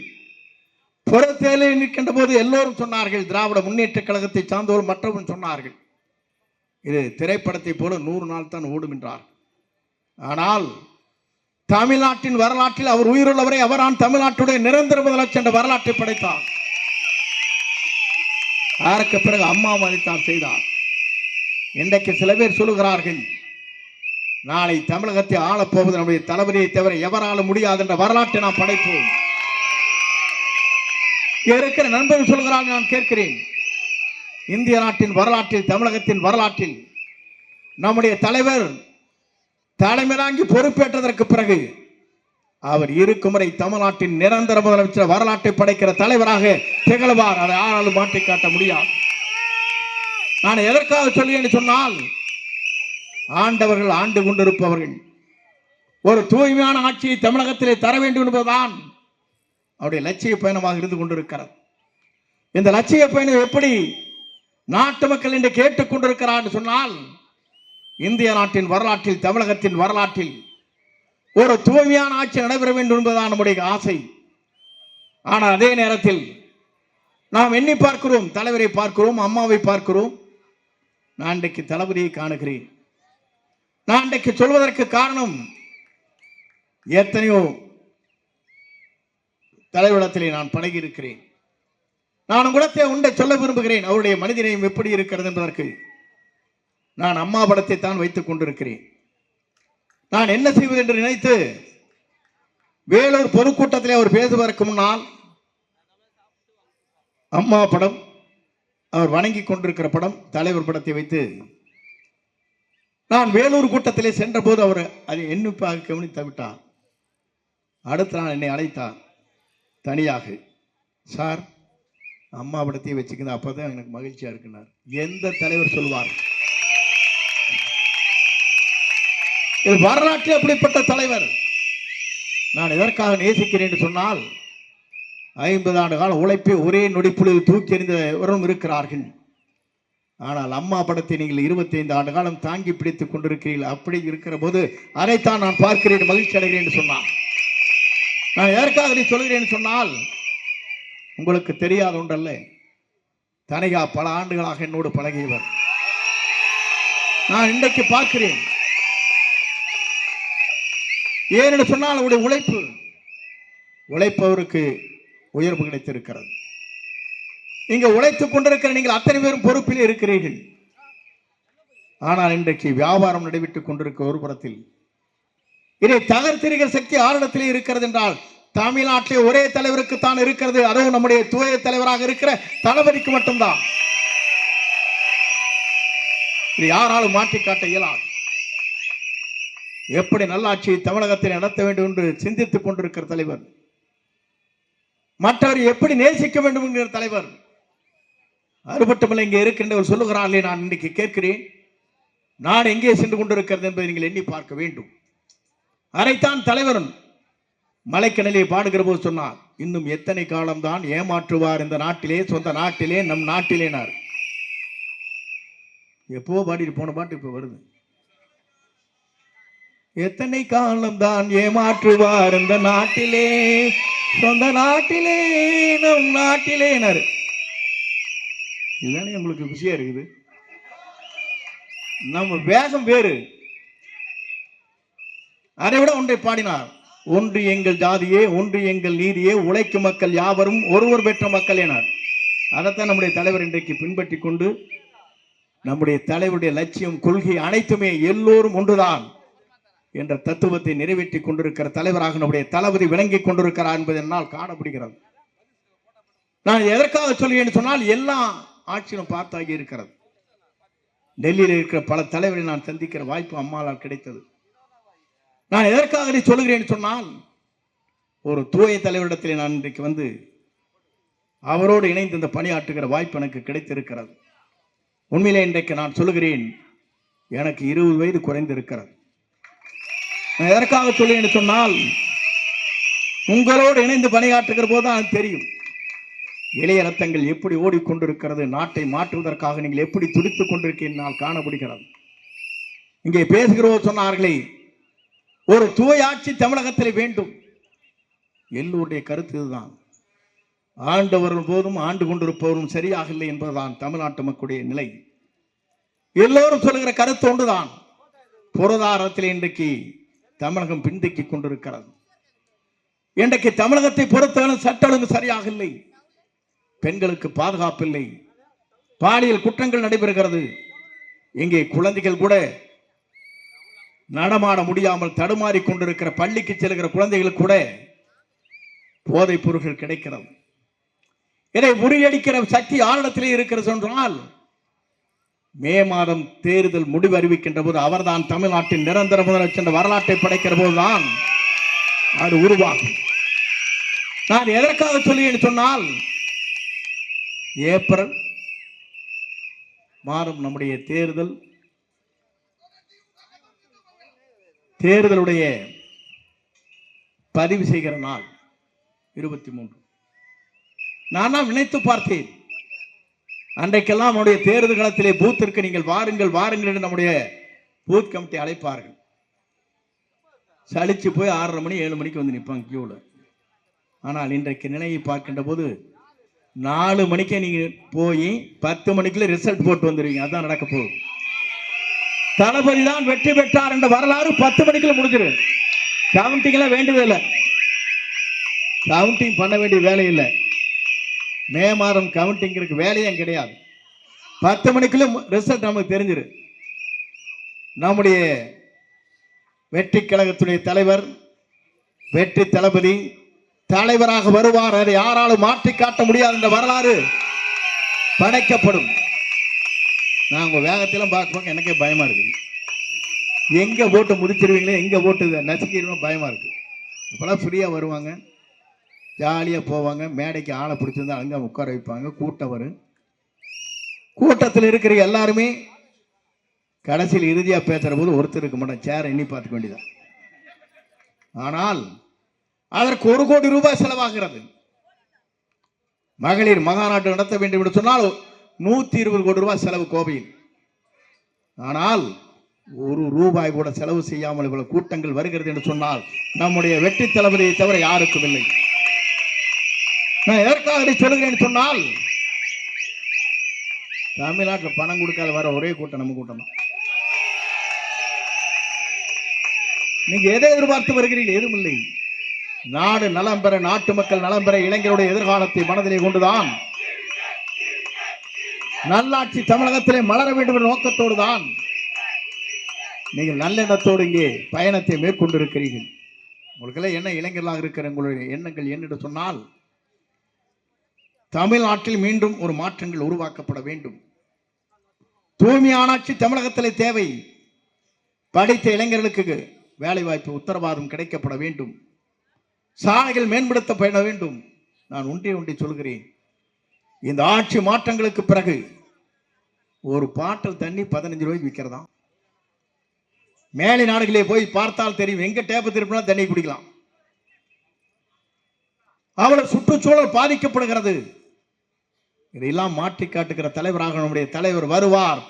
நிற்கின்ற போது எல்லோரும் சொன்னார்கள், திராவிட முன்னேற்ற கழகத்தை சார்ந்தோர் மற்றவரும் சொன்னார்கள், இது திரைப்படத்தை போல 100 நாள் தான் ஓடும் என்றார். ஆனால் தமிழ்நாட்டின் வரலாற்றில் அவர் உயிருள்ளவரை அவரான் தமிழ்நாட்டுடைய நிரந்தர முதலமைச்சர் என்ற வரலாற்றை படைத்தார். அதற்கு பிறகு அம்மா தான் செய்தார். இன்றைக்கு சில பேர் சொல்லுகிறார்கள், நாளை தமிழகத்தை ஆளப்போவது நம்முடைய தளபதியை தவிர எவராலும் முடியாது என்ற வரலாற்றை நாம் படைப்போம். இருக்கிற நண்பர்கள் சொல்கிறார்கள், நான் கேட்கிறேன், இந்திய நாட்டின் வரலாற்றில், தமிழகத்தின் வரலாற்றில் நம்முடைய தலைவர் தலைமையாங்கி பொறுப்பேற்றதற்கு பிறகு அவர் இருக்கும் வரை தமிழ்நாட்டின் நிரந்தர முதலமைச்சர் வரலாற்றை படைக்கிற தலைவராக திகழ்வார். அதை யாராலும் மாற்றி காட்ட முடியாது. நான் எதற்காக சொல்லுவேன் சொன்னால், ஆண்டவர்கள் ஆண்டு கொண்டிருப்பவர்கள் ஒரு தூய்மையான ஆட்சியை தமிழகத்திலே தர வேண்டும் என்பதுதான் அவருடைய லட்சிய பயணமாக இருந்து கொண்டிருக்கிறது. இந்த லட்சிய பயணம் எப்படி நாட்டு மக்கள் என்று கேட்டுக் கொண்டிருக்கிறார் சொன்னால், இந்திய நாட்டின் வரலாற்றில், தமிழகத்தின் வரலாற்றில் ஒரு தூய்மையான ஆட்சி நடைபெற வேண்டும் என்பதுதான் நம்முடைய ஆசை. ஆனால் அதே நேரத்தில் நாம் எண்ணி பார்க்கிறோம், தலைவரை பார்க்கிறோம், அம்மாவை பார்க்கிறோம். நான் இன்றைக்கு தளபதியை காணுகிறேன். நான் இன்றைக்கு சொல்வதற்கு காரணம், எத்தனையோ தலைவரிடத்திலே நான் பழகி இருக்கிறேன். நான் உங்களத்தை ஒன்றை சொல்ல விரும்புகிறேன், அவருடைய மனிதநேயம் எப்படி இருக்கிறது என்பதற்கு. நான் அம்மா படத்தை தான் வைத்துக் கொண்டிருக்கிறேன். நான் என்ன செய்வது என்று நினைத்து வேலூர் பொதுக்கூட்டத்திலே அவர் பேசுவதற்கு முன்னால் அம்மா படம், அவர் வணங்கி கொண்டிருக்கிற படம், தலைவர் படத்தை வைத்து நான் வேலூர் கூட்டத்திலே சென்ற போது அவர் அதை எண்ணிப்பாக கவனித்து விட்டார். அடுத்த நாள் என்னை அழைத்தார் தனியாக, சார் அம்மா படத்தை வச்சுக்கிறது, அப்பதான் எனக்கு மகிழ்ச்சியா இருக்குனார். எந்த தலைவர் சொல்வார்? வரலாற்று அப்படிப்பட்ட தலைவர். நான் எதற்காக நேசிக்கிறேன் என்று சொன்னால், 50 ஆண்டு கால உழைப்பை ஒரே நொடிப்புள்ளில் தூக்கி எறிந்தவரும் இருக்கிறார்கள். ஆனால் அம்மா படத்தை நீங்கள் 25 ஆண்டு காலம் தாங்கி பிடித்துக் கொண்டிருக்கிறீர்கள். அப்படி இருக்கிற போது அதைத்தான் நான் பார்க்கிறேன், மகிழ்ச்சி அடைகிறேன் என்று சொன்னார். நான் எதற்காக இதை சொல்கிறேன் சொன்னால், உங்களுக்கு தெரியாத ஒன்றல்ல, தனிகா பல ஆண்டுகளாக என்னோடு பழகியவர். நான் இன்றைக்கு பார்க்கிறேன். ஏனென்று சொன்னால், அவருடைய உழைப்பவருக்கு உயர்வு கிடைத்திருக்கிறது. இங்க உழைத்துக் கொண்டிருக்கிற நீங்கள் அத்தனை பேரும் பொறுப்பிலே இருக்கிறீர்கள். ஆனால் இன்றைக்கு வியாபாரம் நடைபெற்றுக் கொண்டிருக்க ஒரு புறத்தில் இதை தகர்த்தெறிகிற சக்தி ஆரிடத்திலே இருக்கிறது என்றால் தமிழ்நாட்டிலே ஒரே தலைவருக்கு தான் இருக்கிறது. அதுவும் நம்முடைய தூய தலைவராக இருக்கிற தளபதிக்கு மட்டும்தான். இது யாராலும் மாற்றி காட்ட இயலாது. எப்படி நல்லாட்சியை தமிழகத்தில் நடத்த வேண்டும் என்று சிந்தித்துக் கொண்டிருக்கிற தலைவர், மற்றவரை எப்படி நேசிக்க வேண்டும் என்கிற தலைவர். அது மட்டுமல்ல, இங்கே இருக்கின்றவர் சொல்லுகிறார்களே, நான் இன்றைக்கு கேட்கிறேன், நான் எங்கே சென்று கொண்டிருக்கிறது என்பதை நீங்கள் எண்ணி பார்க்க வேண்டும். அதைத்தான் தலைவர் மலைக்கணலே பாடுகிற போது சொன்னார், இன்னும் எத்தனை காலம்தான் ஏமாற்றுவார் இந்த நாட்டிலே, சொந்த நாட்டிலே, நம் நாட்டிலேனார். எப்போ பாடிட்டு போன பாட்டு இப்ப வருது. எத்தனை காலம்தான் ஏமாற்றுவார் இந்த நாட்டிலே, சொந்த நாட்டிலே, நம் நாட்டிலேனாரு. இதுதானே உங்களுக்கு குஷியா இருக்குது. நம்ம வேகம் வேறு. அதை விட ஒன்றை பாடினார், ஒன்று எங்கள் ஜாதியே, ஒன்று எங்கள் நீதியே, உழைக்கும் மக்கள் யாவரும் ஒருவர் பெற்ற மக்கள் எனார். அதைத்தான் நம்முடைய தலைவர் இன்றைக்கு பின்பற்றி கொண்டு, நம்முடைய தலைவருடைய லட்சியம், கொள்கை அனைத்துமே எல்லோரும் ஒன்றுதான் என்ற தத்துவத்தை நிறைவேற்றி கொண்டிருக்கிற தலைவராக நம்முடைய தளபதி விளங்கி கொண்டிருக்கிறார் என்பதை என்னால் காணப்படுகிறது. நான் எதற்காக சொல்கிறேன் சொன்னால், எல்லா ஆட்சியும் பார்த்தாகி இருக்கிறது. டெல்லியில் இருக்கிற பல தலைவரை நான் சந்திக்கிற வாய்ப்பு அம்மாளால் கிடைத்தது. நான் எதற்காக இதை சொல்லுகிறேன் சொன்னால், ஒரு தூய தலைவரிடத்தில் நான் இன்றைக்கு வந்து அவரோடு இணைந்து இந்த பணியாற்றுகிற வாய்ப்பு எனக்கு கிடைத்திருக்கிறது. உண்மையிலே இன்றைக்கு நான் சொல்லுகிறேன், எனக்கு 20 வயது குறைந்திருக்கிறது. நான் எதற்காக சொல்லுகிறேன் சொன்னால், உங்களோடு இணைந்து பணியாற்றுகிற போதுதான் தெரியும் இளைய ரத்தங்கள் எப்படி ஓடிக்கொண்டிருக்கிறது, நாட்டை மாற்றுவதற்காக நீங்கள் எப்படி துடித்துக் கொண்டிருக்கிறீர்கள் காணப்படுகிறது. இங்கே பேசுகிறோர் சொன்னார்களே, ஒரு தூய ஆட்சி தமிழகத்தில் வேண்டும். எல்லோருடைய கருத்து இதுதான். ஆண்டவர்கள் போதும் ஆண்டு கொண்டிருப்பவரும் சரியாக இல்லை என்பதுதான் தமிழ்நாட்டு மக்களுடைய நிலை. எல்லோரும் சொல்லுகிற கருத்து ஒன்றுதான். பொருளாதாரத்தில் இன்றைக்கு தமிழகம் பின்தங்கி கொண்டிருக்கிறது. இன்றைக்கு தமிழகத்தை பொறுத்தவரை சட்ட ஒழுங்கு சரியாக இல்லை. பெண்களுக்கு பாதுகாப்பு இல்லை. பாலியல் குற்றங்கள் நடைபெறுகிறது. இங்கே குழந்தைகள் கூட நடமாட முடியாமல் தடுமாறி கொண்டிருக்கிற, பள்ளிக்கு செல்கிற குழந்தைகளுக்கு கூட போதைப் பொருட்கள் கிடைக்கிறது. இதை முறியடிக்கிற சக்தி ஆரிடத்திலே இருக்கிறது என்றால், மே மாதம் தேர்தல் முடிவு அறிவிக்கின்ற போது அவர்தான் தமிழ்நாட்டின் நிரந்தர முதலமைச்சர் என்ற வரலாற்றை படைக்கிற போதுதான் அது உருவாகும். நான் எதற்காக சொல்லுகிறேன் சொன்னால், ஏப்ரல் மாதம் நம்முடைய தேர்தலுடைய பதிவு செய்கிற நாள் 23. நான் நினைத்து பார்த்தேன், அன்றைக்கெல்லாம் நம்முடைய தேர்தல் களத்திலே பூத்திற்கு நீங்கள் வாருங்கள் வாருங்கள் என்று நம்முடைய பூத் கமிட்டி அழைப்பார்கள். சலிச்சு போய் 6:30 மணி 7 மணிக்கு வந்து நிற்பாங்க கியூல. ஆனால் இன்றைக்கு நிலையை பார்க்கின்ற போது 4 மணிக்கே நீங்க போய் 10 மணிக்குள்ள ரிசல்ட் போட்டு வந்துருவீங்க. அதான் நடக்க போகுது. தளபதி தான் வெற்றி பெற்றார் என்ற வரலாறு 10 மணிக்குள்ள முடிஞ்சிடும். கவுண்டிங் எல்லாம் வேண்டியதில்லை, கவுண்டிங் பண்ண வேண்டிய வேலை இல்லை. மே மாதம் கவுண்டிங் இருக்கு, வேலையும் கிடையாது. 10 மணிக்குள்ள ரிசல்ட் நமக்கு தெரிஞ்சிரு. நம்முடைய வெற்றி கழகத்துடைய தலைவர், வெற்றி தளபதி தலைவராக வருவார். அதை யாராலும் மாற்றி காட்ட முடியாது என்ற வரலாறு படைக்கப்படும். நான் உங்க வேகத்திலும் பார்க்க எனக்கே பயமா இருக்கு. எங்க போட்டு முடிச்சிருவீங்களே, எங்க போட்டு நசுக்கிடுவோம் பயமா இருக்கு. இப்பெல்லாம் ஃப்ரீயா வருவாங்க, ஜாலியா போவாங்க. மேடைக்கு ஆளை பிடிச்சிருந்தா அங்க உட்கார வைப்பாங்க. கூட்டம் வரும். கூட்டத்தில் இருக்கிற எல்லாருமே கடைசியில் இறுதியா பேசுற போது ஒருத்தர் இருக்க மாட்டோம், சேரை எண்ணி பார்த்துக்க வேண்டியதான். ஆனால் அதற்கு 1 கோடி ரூபாய் செலவாகிறது. மகளிர் மகாநாட்டு நடத்த வேண்டும் என்று சொன்னால் 120 கோடி ரூபாய் செலவு கோவையில். ஆனால் 1 ரூபாய் கூட செலவு செய்யாமல் இவ்வளவு கூட்டங்கள் வருகிறது என்று சொன்னால் நம்முடைய வெற்றி தளபதியை தவிர யாருக்கும் இல்லை. நான் எதற்காக இதை சொல்லுகிறேன் சொன்னால், தமிழ்நாட்டில் பணம் கொடுக்காத வர ஒரே கூட்டம் நம்ம கூட்டம் தான். நீங்க எதை எதிர்பார்த்து வருகிறீர்கள்? எதுவும் இல்லை. நாடு நலம் பெற, நாட்டு மக்கள் நலம் பெற, இளைஞருடைய எதிர்காலத்தை மனதிலே கொண்டுதான் நல்லாட்சி தமிழகத்திலே மலர வேண்டும் என்ற நோக்கத்தோடு தான் நீங்கள் நல்லெண்ணத்தோடு இங்கே பயணத்தை மேற்கொண்டிருக்கிறீர்கள். உங்களுக்கெல்லாம் என்ன இளைஞர்களாக இருக்கிற உங்களுடைய எண்ணங்கள் என்னென்று சொன்னால், தமிழ்நாட்டில் மீண்டும் ஒரு மாற்றங்கள் உருவாக்கப்பட வேண்டும். தூய்மையான ஆட்சி தமிழகத்திலே தேவை. படித்த இளைஞர்களுக்கு வேலை வாய்ப்பு உத்தரவாதம் கிடைக்கப்பட வேண்டும். சாலைகள் மேம்படுத்தப்பட வேண்டும். நான் ஒன்றை சொல்கிறேன், இந்த ஆட்சி மாற்றங்களுக்கு பிறகு ஒரு பாட்டில் தண்ணி 15 ரூபாய்க்கு விற்கிறதா. மேலை நாடுகளே போய் பார்த்தால் தெரியும், எங்க டேப்பை திருப்பினா தண்ணி குடிக்கலாம். அவ்வளவு சுற்றுச்சூழல் பாதிக்கப்படுகிறது. இதையெல்லாம் மாற்றி காட்டுகிற தலைவராக நம்முடைய தலைவர் வருவார்.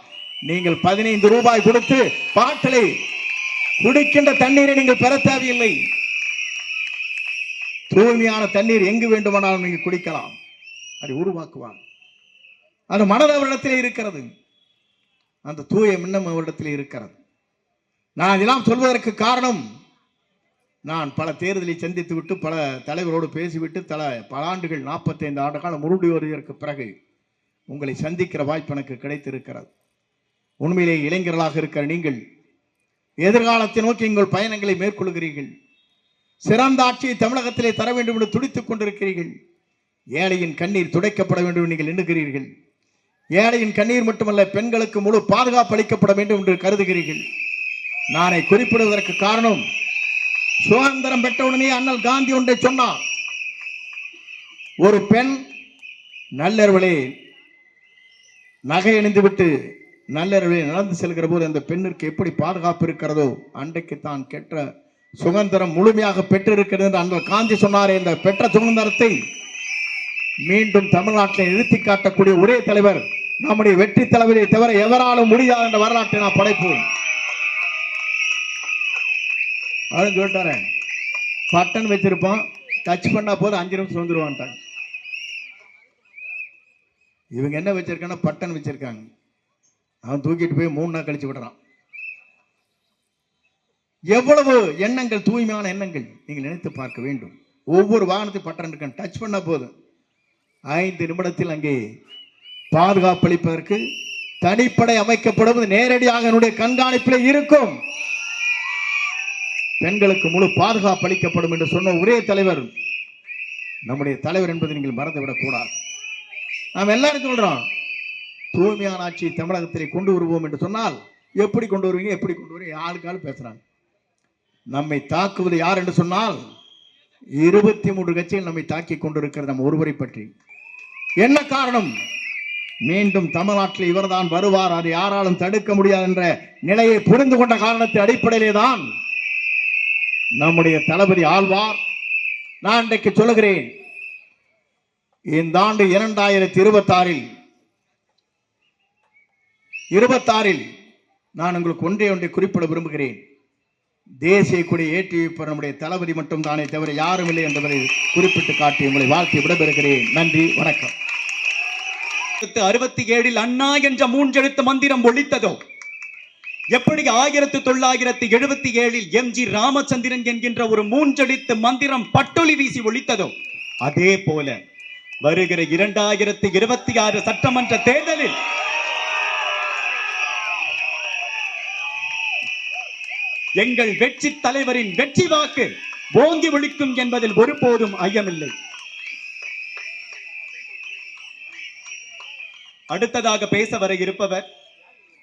நீங்கள் 15 ரூபாய் கொடுத்து பாட்டிலை குடிக்கின்ற தண்ணீரை நீங்கள் பெற தேவையில்லை. தூய்மையான தண்ணீர் எங்கு வேண்டுமானாலும் நீங்கள் குடிக்கலாம். அதை உருவாக்குவார். அந்த மனது அவரிடத்திலே இருக்கிறது. அந்த தூய மின்னம் அவரிடத்திலே இருக்கிறது. நான் இதெல்லாம் சொல்வதற்கு காரணம், நான் பல தேர்தலை சந்தித்து விட்டு பல தலைவரோடு பேசிவிட்டு பல ஆண்டுகள் 45 ஆண்டு காலம் முருடி வருவதற்கு பிறகு உங்களை சந்திக்கிற வாய்ப்பு எனக்கு கிடைத்திருக்கிறது. உண்மையிலே இளைஞர்களாக இருக்கிற நீங்கள் எதிர்காலத்தை நோக்கி உங்கள் பயணங்களை மேற்கொள்கிறீர்கள். சிறந்த ஆட்சியை தமிழகத்திலே தர வேண்டும் என்று துடித்துக் கொண்டிருக்கிறீர்கள். ஏழையின் கண்ணீர் துடைக்கப்பட வேண்டும் என்று நீங்கள் எண்ணுகிறீர்கள். ஏழையின் கண்ணீர் மட்டுமல்ல, பெண்களுக்கு முழு பாதுகாப்பு அளிக்கப்பட வேண்டும் என்று கருதுகிறீர்கள். நானை குறிப்பிடுவதற்கு காரணம், சுதந்திரம் பெற்றவுடனே அண்ணல் காந்தி ஒன்றை சொன்னார். ஒரு பெண் நல்லறவிலே நகை அணிந்து விட்டு நல்லறவிலே நடந்து செல்கிற போது அந்த பெண்ணிற்கு எப்படி பாதுகாப்பு இருக்கிறதோ, அன்றைக்கு தான் பெற்ற சுதந்திரம் முழுமையாக பெற்றிருக்கிறது என்று அண்ணல் காந்தி சொன்னாரே. இந்த பெற்ற சுதந்திரத்தை மீண்டும் தமிழ்நாட்டில் நிறுத்தி காட்டக்கூடிய ஒரே தலைவர் நம்முடைய வெற்றி தலைவரை தவிர எவராலும் முடியாது என்ற வரலாற்றை நான் படைப்போம். அவரும் சொல்லிட்டாரு, பட்டன் வச்சிருப்பான், டச் பண்ணா போது 5 நிமிஷம் வந்துருவான்ட்டாங்க. இவங்க என்ன வச்சிருக்காங்கன்னா பட்டன் வச்சிருக்காங்க. அவன் தூக்கிட்டு போய் 3 நாள் கழிச்சு விடுறான். எவ்வளவு எண்ணங்கள், தூய்மையான எண்ணங்கள் நீங்கள் நினைத்து பார்க்க வேண்டும். ஒவ்வொரு வாகனத்தை பட்டன் இருக்க டச் பண்ண போதும் 5 நிமிடத்தில் அங்கே பாதுகாப்பு அளிப்பதற்கு தனிப்படை அமைக்கப்படுவது நேரடியாக என்னுடைய கண்காணிப்பில் இருக்கும். பெண்களுக்கு முழு பாதுகாப்பு அளிக்கப்படும் என்று சொன்ன ஒரே தலைவர் நம்முடைய தலைவர் என்பதை நீங்கள் மறந்துவிடக் கூடாது. நாம் எல்லாரும் சொல்றோம், தூய்மையான ஆட்சியை தமிழகத்திலே கொண்டு வருவோம் என்று சொன்னால் எப்படி கொண்டு வருவீங்க, எப்படி கொண்டு வருவீங்க, ஆளுக்காலும் பேசுறாங்க. நம்மை தாக்குவது யார் என்று சொன்னால் 23 கட்சிகள் நம்மை தாக்கி கொண்டிருக்கிறது நம்ம ஒருவரை பற்றி. என்ன காரணம்? மீண்டும் தமிழ்நாட்டில் இவர்தான் வருவார், அதை யாராலும் தடுக்க முடியாது என்ற நிலையை புரிந்து கொண்ட காரணத்தை அடிப்படையிலே தான் நம்முடைய தளபதி ஆழ்வார். நான் இன்றைக்கு சொல்லுகிறேன், இந்த ஆண்டு 2026 நான் உங்களுக்கு ஒன்றை குறிப்பிட விரும்புகிறேன். தேசிய கொடியை ஏற்றி வைப்பவர் நம்முடைய தளபதி மட்டும் தானே தவிர யாரும் இல்லை என்பதை குறிப்பிட்டு காட்டி உங்களை வாழ்த்தி விடைபெறுகிறேன். நன்றி, வணக்கம். 1967 அண்ணா என்ற 3 எழுத்து மந்திரம் ஒலித்ததோ, எப்படி 1977 எம்ஜி ராமச்சந்திரன் என்கின்ற ஒரு 3 எழுத்து மந்திரம் பட்டொலி வீசி ஒலித்ததோ, அதே போல வருகிற 2026 சட்டமன்ற தேர்தலில் எங்கள் வெற்றி தலைவரின் வெற்றி வாக்கு ஓங்கி ஒலிக்கும் என்பதில் ஒருபோதும் ஐயமில்லை. அடுத்ததாக பேச வர இருப்பவர்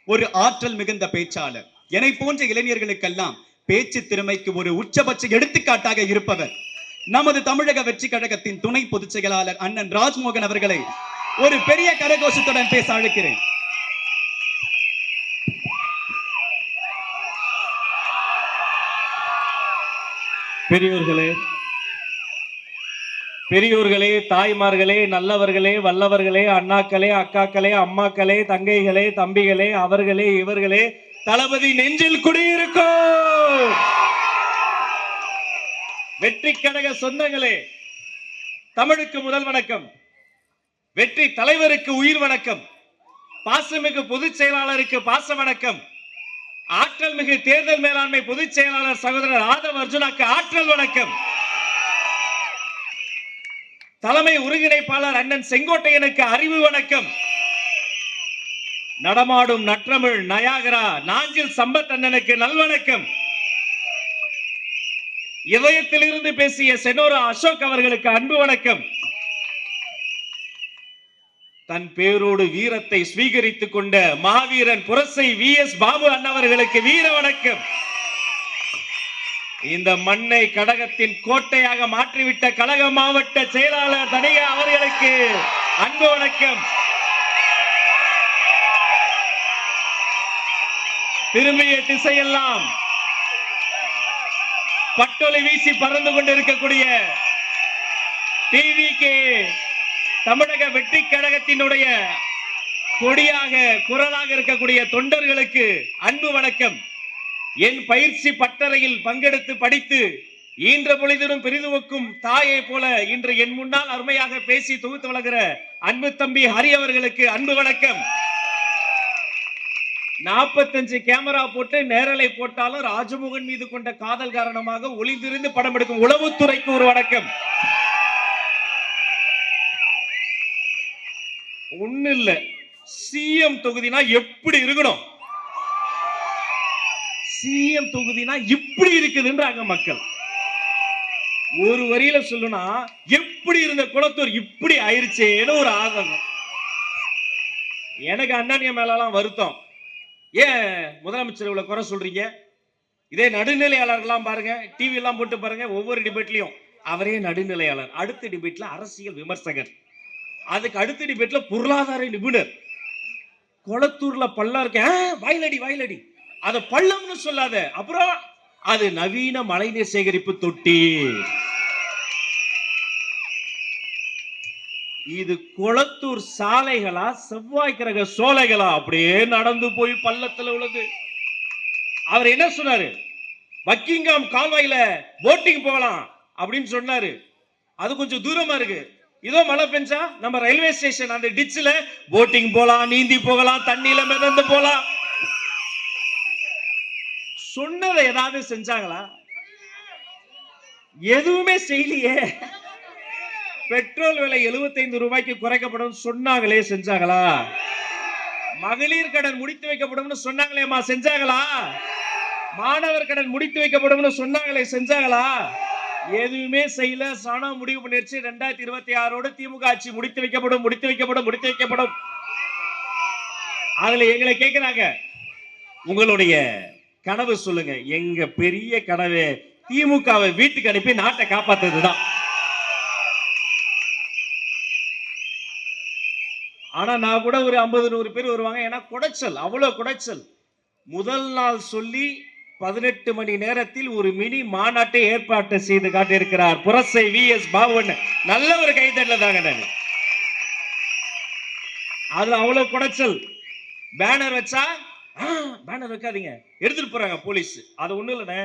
ஒரு ஆற்றல் மிகுந்த பேச்சாளர். என்னை போன்ற இளைஞர்களுக்கெல்லாம் பேச்சு திறமைக்கு ஒரு உச்சபட்ச எடுத்துக்காட்டாக இருப்பவர் நமது தமிழக வெற்றி கழகத்தின் துணை பொதுச் செயலாளர் அண்ணன் ராஜ்மோகன் அவர்களை ஒரு பெரிய கரகோஷத்துடன் பேச அழைக்கிறேன். பெரியோர்களே, தாய்மார்களே, நல்லவர்களே, வல்லவர்களே, அண்ணாக்களே, அக்காக்களே, அம்மாக்களே, தங்கைகளே, தம்பிகளே, அவர்களே, இவர்களே, தளபதி நெஞ்சில் குடியிருக்கும் வெற்றி கழக சொந்தங்களே, தமிழுக்கு முதல் வணக்கம், வெற்றி தலைவருக்கு உயிர் வணக்கம், பாசமிகு பொதுச் செயலாளருக்கு பாச வணக்கம், ஆற்றல் மிகு தேர்தல் மேலாண்மை பொதுச் செயலாளர் சகோதரர் ஆதவ் அர்ஜுனாக்கு ஆற்றல் வணக்கம், தலைமை ஒருங்கிணைப்பாளர் அண்ணன் செங்கோட்டையனுக்கு அறிவு வணக்கம், நடமாடும் நற்றமிழ் நயாகரா நாஞ்சில் சம்பத் அண்ணனுக்கு நல்வணக்கம். இதயத்திலிருந்து பேசிய செனோரா அசோக் அவர்களுக்கு அன்பு வணக்கம். தன் பேரோடு வீரத்தை ஸ்வீகரித்துக் கொண்ட மாவீரன் புரசை VS பாபு அண்ணவர்களுக்கு வீர வணக்கம். இந்த மண்ணை கடகத்தின் கோட்டையாக மாற்றிவிட்ட கழக மாவட்ட செயலாளர் தனிகா அவர்களுக்கு அன்பு வணக்கம். திரும்பிய திசையெல்லாம் பட்டொலி வீசி பறந்து கொண்டிருக்கக்கூடிய TVK தமிழக வெற்றி கழகத்தினுடைய கொடியாக குரலாக இருக்கக்கூடிய தொண்டர்களுக்கு அன்பு வணக்கம். என் பயிற்சி பட்டறையில் பங்கெடுத்து படித்து ஈன்ற பொழுதிலும் பெரிதுவக்கும் தாயை போல இன்று என் முன்னால் அருமையாக பேசி தொகுத்து வழங்குகிற அன்பு தம்பி ஹரி அவர்களுக்கு அன்பு வணக்கம். 45 கேமரா போட்டு நேரலை போட்டாலும் ராஜமோகன் மீது கொண்ட காதல் காரணமாக ஒளிந்திருந்து படம் எடுக்கும் உளவுத்துறைக்கு ஒரு வணக்கம். ஒண்ணு இல்ல, CM தொகுதினா எப்படி இருக்கணும், CM தொகுதினா இப்படி இருக்குதுன்றாங்க மக்கள். ஒரு வரியில சொல்லுனா எப்படி இருந்த குளத்தூர் இப்படி ஆயிருச்சேன்னு ஒரு ஆதங்கம். எனக்கு அண்ணாணிய மேலாம் வருத்தம். ஏன் முதலமைச்சர் இவ்வளவு குறை சொல்றீங்க? இதே நடுநிலையாளர்கள்லாம் பாருங்க, டிவி எல்லாம் போட்டு பாருங்க, ஒவ்வொரு டிபேட்லயும் அவரே நடுநிலையாளர், அடுத்த டிபேட்ல அரசியல் விமர்சகர், அதுக்கு அடுத்த டிபேட்ல பொருளாதார நிபுணர். குளத்தூர்ல பள்ளம் இருக்க வயலடி வயலடி, அத பள்ளம்னு சொல்லாத, அப்புறம் அது நவீன மழைநீர் சேகரிப்பு தொட்டி. இது குளத்தூர் சாலைகளா செவ்வாய் கிரக சோலைகளா? அப்படியே நடந்து போய் பள்ளத்துல உள்ளது. அவர் என்ன சொன்னாரு? பக்கிங்காம் கால்வாயில போட்டிங் போகலாம் அப்படின்னு சொன்னாரு. அது கொஞ்சம் தூரமா இருக்கு. இதோ மழை பெஞ்சா நம்ம ரயில்வே ஸ்டேஷன் அந்த டிச்சில போட்டிங் போலாம், நீந்தி போகலாம், தண்ணியில மிதந்து போலாம். சொன்னதை ஏதாவது செஞ்சாங்களா? எதுவுமே செய்யலையே. பெட்ரோல் விலை 75 ரூபாய்க்கு குறைக்கப்படும் சொன்னாங்களே, செஞ்சாங்களா? மகளிர் கடன் முடித்து வைக்கப்படும் சொன்னாங்களேமா, செஞ்சாங்களா? மாணவர் கடன் முடித்து வைக்கப்படும் சொன்னாங்களே, செஞ்சாங்களா? எதுவுமே செய்யல. சாணா முடிவு பண்ணிருச்சு 2026 திமுக ஆட்சி முடித்து வைக்கப்படும், முடித்து வைக்கப்படும், முடித்து வைக்கப்படும். அதுல எங்களை கேட்கிறாங்க, உங்களுடைய கனவு சொல்லுங்க. எங்க பெரிய கனவு திமுகவை வீட்டுக்கு அனுப்பி நாட்டை காப்பாத்துறதுதான். ஆனா நான் கூட ஒரு 50-100 பேர் வருவாங்க. ஏன்னா குடைச்சல், அவ்வளவு குடைச்சல். முதல் நாள் சொல்லி 18 மணி நேரத்தில் ஒரு மினி மாநாட்டை ஏற்பாடு செய்து காட்டியிருக்கிறார் புரசை VS பாபு. நல்ல ஒரு கைத்தட்டல தாங்க. நான் அதுல அவ்வளவு குடைச்சல். பேனர் வச்சா பேனர் வைக்காதீங்க, எடுத்துட்டு போறாங்க போலீஸ். அது ஒண்ணு இல்லைன்னு,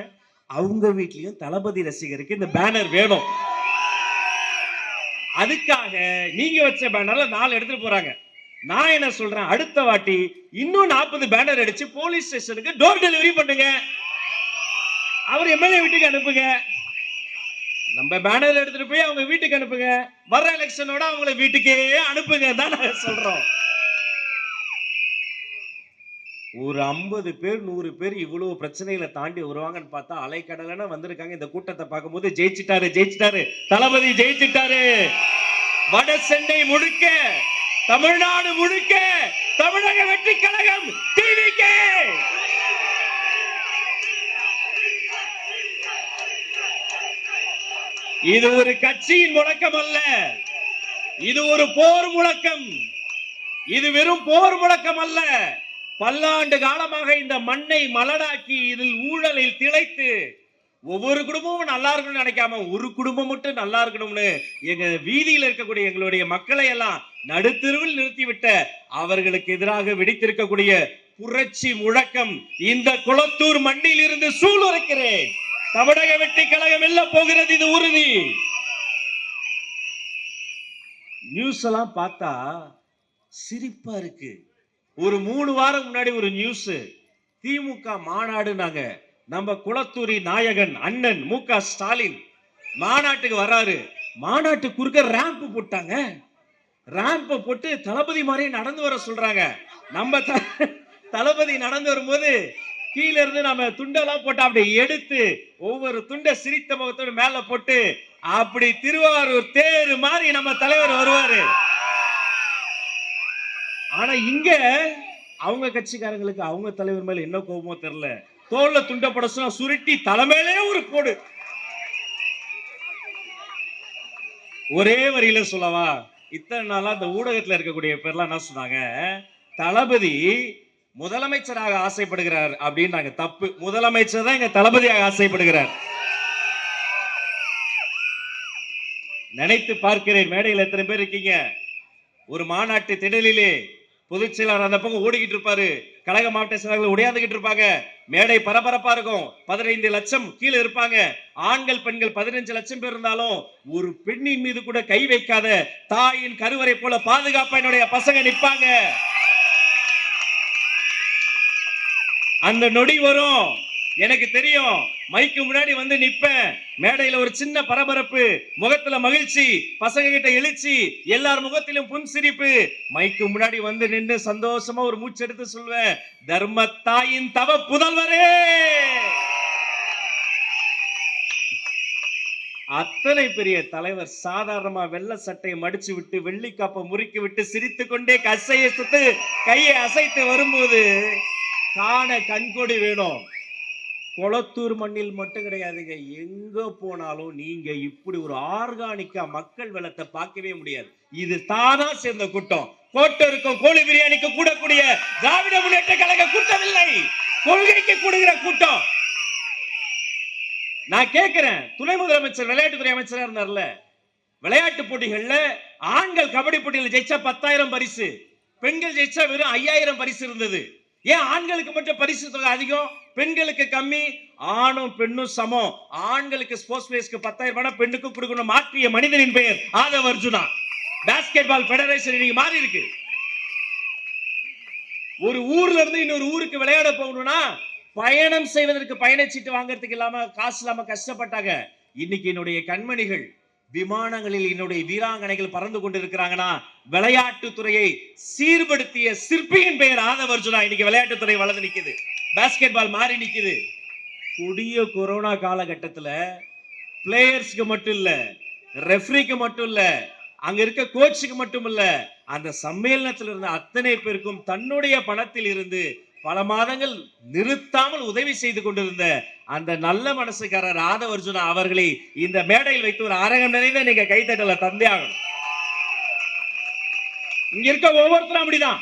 அவங்க வீட்லயும் தளபதி ரசிகருக்கு இந்த பேனர் வேணும். அதுக்காக நீங்க வச்ச பேனர்ல 4 எடுத்துட்டு போறாங்க. நான் என்ன சொல்றேன், அடுத்த வாட்டி இன்னும் 40 பேனர் அடிச்சு போலீஸ் ஸ்டேஷனுக்கு டோர் டெலிவரி பண்ணுங்க. அவர் MLA வீட்டுக்கு அனுப்புங்க. நம்ம பேனர் எடுத்துட்டு போய் அவங்க வீட்டுக்கு அனுப்புங்க. வர்ற எலெக்ஷனோட அவங்களை வீட்டுக்கே அனுப்புங்க தான் நாங்க சொல்றோம். ஒரு 50 பேர் 100 பேர் இவ்வளவு பிரச்சனைகளை தாண்டி வருவாங்கன்னு பார்த்தா அலைக்கடலான வந்திருக்காங்க. இந்த கூட்டத்தை பார்க்கும்போது ஜெயிச்சிட்டாரு, ஜெயிச்சிட்டாரு, தளபதி ஜெயிச்சிட்டாரு. வட சென்னை முழுக்க, தமிழ்நாடு முழுக்க தமிழக வெற்றி கழகம் TVK. இது ஒரு கட்சியின் முழக்கம் அல்ல, இது ஒரு போர் முழக்கம். இது வெறும் போர் முழக்கம் அல்ல. பல்லாண்டு காலமாக இந்த மண்ணை மலடாக்கி இதில் ஊழலில் திளைத்து ஒவ்வொரு குடும்பமும் நல்லா இருக்கணும்னு நினைக்காம ஒரு குடும்பம் மட்டும் நல்லா இருக்கணும்னு எங்க வீதியில் இருக்கக்கூடிய எங்களுடைய மக்களை எல்லாம் நடுத்தெருவில் நிறுத்திவிட்ட அவர்களுக்கு எதிராக வெடித்திருக்கக்கூடிய புரட்சி முழக்கம் இந்த குளத்தூர் மண்ணில் இருந்து சூளுரைக்கிறேன். தமிழக வெற்றி கழகம் வெல்ல போகிறது, இது உறுதி. நியூஸ் எல்லாம் பார்த்தா சிரிப்பா இருக்கு. ஒரு 3 வாரம் முன்னாடி ஒரு நியூஸ், திமுக மாநாடு, நாங்க நம்ம குளத்தூரி நாயகன் அண்ணன் MK ஸ்டாலின் மாநாட்டுக்கு வர்றாரு. மாநாட்டு குறுக்க ரேம்ப் போட்டாங்க. ராம்ப போட்டு தளபதி மாதிரி நடந்து வர சொல்றாங்க. நம்ம தளபதி நடந்து வரும்போது கீழ இருந்து நம்ம துண்டெல்லாம் போட்டு அப்படி எடுத்து ஒவ்வொரு துண்டை சிரித்த முகத்தோடு மேல போட்டு அப்படி திருவாரூர் தேர் மாதிரி நம்ம தலைவர் வருவாரு. ஆனா இங்க அவங்க கட்சிக்காரங்களுக்கு அவங்க தலைவர் மேல என்ன கோபமோ தெரியல, தோல்ல துண்ட போட சொன்னா சுருட்டி தலைமையிலே ஒரு போடு. ஒரே வரியில சொல்லவா, இத்தனை நாளா இந்த ஊடகத்துல இருக்கக்கூடிய பேர்லாம் என்ன சொன்னாங்க, தளபதி முதலமைச்சராக ஆசைப்படுகிறார் அப்படின்னு. தப்பு, முதலமைச்சர் தான் எங்க தளபதியாக ஆசைப்படுகிறார். நினைத்து பார்க்கிறேன், மேடையில் எத்தனை பேர் இருக்கீங்க. ஒரு மாநாட்டு திடலிலே பொதுச் செயலாளர் அந்த பக்கம் ஓடிக்கிட்டு இருப்பாரு, கழக மாவட்ட செயலாளர்கள் உடையாந்துகிட்டு இருப்பாங்க, மேடை பரபரப்பா இருக்கும், 15 லட்சம் கீழே இருப்பாங்க, ஆண்கள் பெண்கள் 15 லட்சம் பேர் இருந்தாலும் ஒரு பெண்ணின் மீது கூட கை வைக்காத தாயின் கருவறை போல பாதுகாப்பா என்னுடைய பசங்க நிப்பாங்க. அந்த நொடி வரும், எனக்கு தெரியும். மைக்கு முன்னாடி வந்து நிப்பேன், மேடையில ஒரு சின்ன பரபரப்பு, முகத்துல மகிழ்ச்சி, பசங்க கிட்ட எழுச்சி, எல்லார் முகத்திலும் புன்சிரிப்பு. மைக்கு முன்னாடி வந்து நின்று சந்தோஷமா ஒரு மூச்சு எடுத்து சொல்வேன், தர்மத்தாயின் தவ புதல்வரே. அத்தனை பெரிய தலைவர் சாதாரணமா வெள்ளை சட்டையை மடிச்சு விட்டு வெள்ளி காப்பை முறுக்கி விட்டு சிரித்து கொண்டே கசையை சுத்து கையை அசைத்து வரும்போது காண கண்கொடி வேணும். கொளத்தூர் மண்ணில் மட்டும் கிடையாதுங்க, எங்க போனாலும் நீங்க இப்படி ஒரு ஆர்கானிக்கா மக்கள் வெள்ளத்தை பார்க்கவே முடியாது. இது தானா சேர்ந்த கூட்டம். கோட்டருக்கும் கோழி பிரியாணிக்கு கூடக்கூடிய திராவிட முன்னேற்ற கழக கூட்டம் இல்லை, கொள்கைக்கு கூடுகிற கூட்டம். நான் கேட்கிறேன், துணை முதலமைச்சர் விளையாட்டுத்துறை அமைச்சரா இருந்தார்ல, விளையாட்டு போட்டிகள்ல ஆண்கள் கபடி போட்டியில் ஜெயிச்சா 10,000 பரிசு, பெண்கள் ஜெயிச்சா வெறும் 5,000 பரிசு இருந்தது. ஏன் ஆண்களுக்கு மட்டும் பரிசு தொகை அதிகம், பெண்களுக்கு கம்மி? ஆணும் பெண்ணும் சமம். ஆண்களுக்கு ஸ்போர்ட்ஸ் பிளேயர்ஸ்க்கு 10,000 பெண்ணுக்கு கொடுக்கணும். மாற்றிய மனிதனின் பெயர் Aadhav Arjuna. Basketball federation இன்னைக்கு மாறி இருக்கு. ஒரு ஊர்ல இருந்து இன்னொரு ஊருக்கு விளையாட போகணும்னா பயணம் செய்வதற்கு பயணச்சீட்டு வாங்குறதுக்கு இல்லாம காசு இல்லாம கஷ்டப்பட்டாங்க. இன்னைக்கு என்னுடைய கண்மணிகள் விமானங்களில் என்னுடைய வீராங்கனைகள் பறந்து கொண்டிருக்கிறாங்கன்னா விளையாட்டுத்துறையை சீர்படுத்திய சிற்பியின் பெயர் ஆதவ் அர்ஜுனா. இன்னைக்கு விளையாட்டுத்துறை வளர்ந்து நிக்குது, பாஸ்கெட் பால் மாறி நிக்குது. கொடிய கொரோனா காலகட்டத்துல பிளேயர்ஸ்க்கு மட்டும் இல்ல, ரெஃப்ரிக்கு மட்டும் இல்ல, அங்க இருக்க கோச்சுக்கு மட்டும் இல்ல, அந்த சம்மேளனத்தில் இருந்த அத்தனை பேருக்கும் தன்னுடைய பணத்தில் இருந்து பல மாதங்கள் நிறுத்தாமல் உதவி செய்து கொண்டிருந்த அந்த நல்ல மனசுக்காரர் ஆதவ் அர்ஜுனா அவர்களை இந்த மேடையில் வைத்து ஒரு அரங்கம் நிறைந்த நீங்க கைத்தட்டல தந்தே ஆகணும். இங்க இருக்க ஒவ்வொருத்தரும் அப்படிதான்.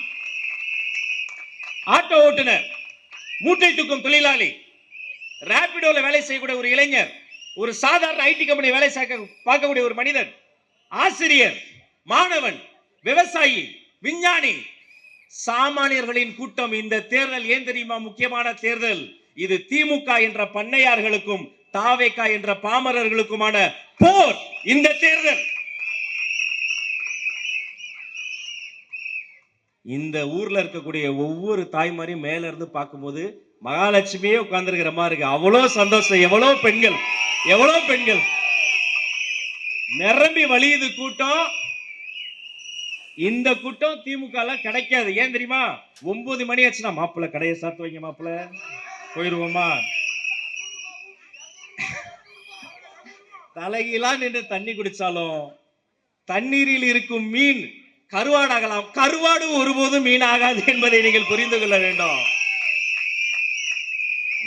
ஆட்டோ ஓட்டுநர், மூட்டை தூக்கும் தொழிலாளி, ராபிடோல வேலை செய்யக்கூடிய ஒரு இளைஞர், ஒரு சாதாரண ஐடி கம்பெனி வேலை பார்க்கக்கூடிய ஒரு மனிதன், ஆசிரியர், மாணவன், விவசாயி, விஞ்ஞானி, சாமானியர்களின் கூட்டம். இந்த தேர்தல் ஏன் தெரியுமா முக்கியமான தேர்தல்? இது திமுக என்ற பண்ணையார்களுக்கும் தாவேகா என்ற பாமரர்களுக்குமான போர். இந்த தேர்தல் இந்த ஊர்ல இருக்கக்கூடிய ஒவ்வொரு தாய்மாரையும் மேல இருந்து பார்க்கும்போது மகாலட்சுமியே உட்கார்ந்துருக்கிற மாதிரி இருக்கு. அவ்வளவு சந்தோஷம். எவ்வளவு பெண்கள், எவ்வளவு பெண்கள் நிரம்பி வழியுது கூட்டம். இந்த கூட்டம் திமுக கிடைக்காது. ஏன் தெரியுமா? 9 மணி ஆச்சுன்னா மாப்பிள்ள கடையை சாத்து வைங்க, மாப்பிள்ள போயிருவோமா, தலைகீழா நின்று தண்ணி குடிச்சாலும் தண்ணீரில் இருக்கும் மீன் கருவாடாகலாம், கருவாடு ஒருபோதும் மீன் ஆகாது என்பதை நீங்கள் புரிந்து கொள்ள வேண்டும்.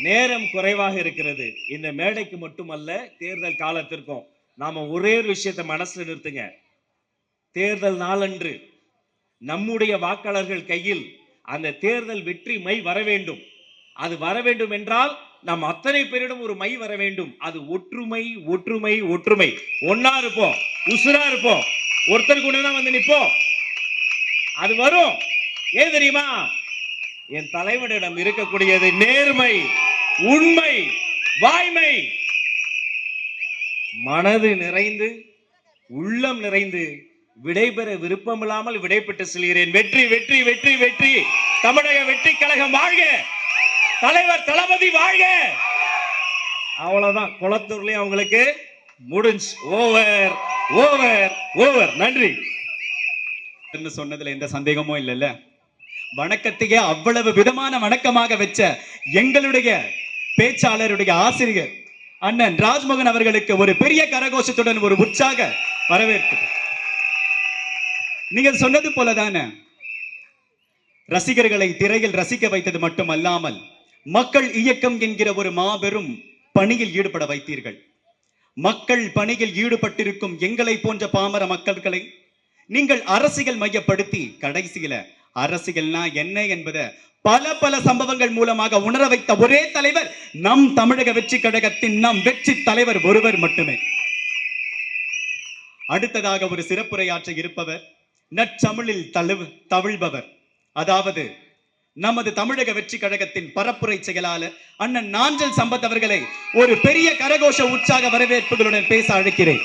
நேரம் குறைவாக இருக்கிறது. இந்த மேடைக்கு மட்டுமல்ல, தேர்தல் காலத்திற்கும் நாம ஒரே ஒரு விஷயத்தை மனசுல நிறுத்துங்க. தேர்தல் நாளன்று நம்முடைய வாக்காளர்கள் கையில் அந்த தேர்தல் வெற்றி மை வர வேண்டும். அது வர வேண்டும் என்றால் நம் அத்தனை பேரிடம் ஒரு மை வர வேண்டும். அது ஒற்றுமை, ஒற்றுமை, ஒற்றுமை. ஒன்னா இருப்போம், உசுரா இருப்போம், ஒருத்தருக்கு ஒண்ணுதான் வந்து நிப்போம். அது வரும். ஏன் தெரியுமா? என் தலைவனிடம் இருக்கக்கூடியது நேர்மை, உண்மை, வாய்மை. மனது நிறைந்து உள்ளம் நிறைந்து விடைபெற விருப்பமில்லாமல் விடைபெற்று செல்கிறேன். வெற்றி, வெற்றி, வெற்றி, வெற்றி. தமிழக வெற்றி கழகம் வாழ்க, தலைவர் தளபதி வாழ்க. அவ்வளவுதான். குளத்தூர்லயும் அவங்களுக்கு முடிஞ்சு. Over, over, over. நன்றி. சொன்னதுல எந்த சந்தேகமும் இல்லைல்ல. வணக்கத்தையே அவ்வளவு விதமான வணக்கமாக வச்ச எங்களுடைய பேச்சாளருடைய ஆசிரியர் அண்ணன் ராஜ்மோகன் அவர்களுக்கு ஒரு பெரிய கரகோஷத்துடன் ஒரு உற்சாக வரவேற்பு. நீங்கள் சொன்னது போலதான ரசிகர்களை திரையில் ரசிக்க வைத்தது மட்டுமல்லாமல் மக்கள் இயக்கம் என்கிற ஒரு மாபெரும் பணியில் ஈடுபட வைத்தீர்கள். மக்கள் பணியில் ஈடுபட்டிருக்கும் எங்களை போன்ற பாமர மக்கள்களை நீங்கள் அரசியல் மையப்படுத்தி கடைசியில அரசியல்னா என்ன என்பதை பல சம்பவங்கள் மூலமாக உணர வைத்த ஒரே தலைவர் நம் தமிழக வெற்றி கழகத்தின் நம் வெற்றி தலைவர் ஒருவர் மட்டுமே. அடுத்ததாக ஒரு சிறப்புரையாற்ற இருப்பவர் நற்சமிழில் தவிழ்பவர், அதாவது நமது தமிழக வெற்றி கழகத்தின் பரப்புரை செயலாளர் அண்ணன் நாஞ்சல் சம்பத் அவர்களை ஒரு பெரிய கரகோஷ உற்சாக வரவேற்புகளுடன் பேச அழைக்கிறேன்.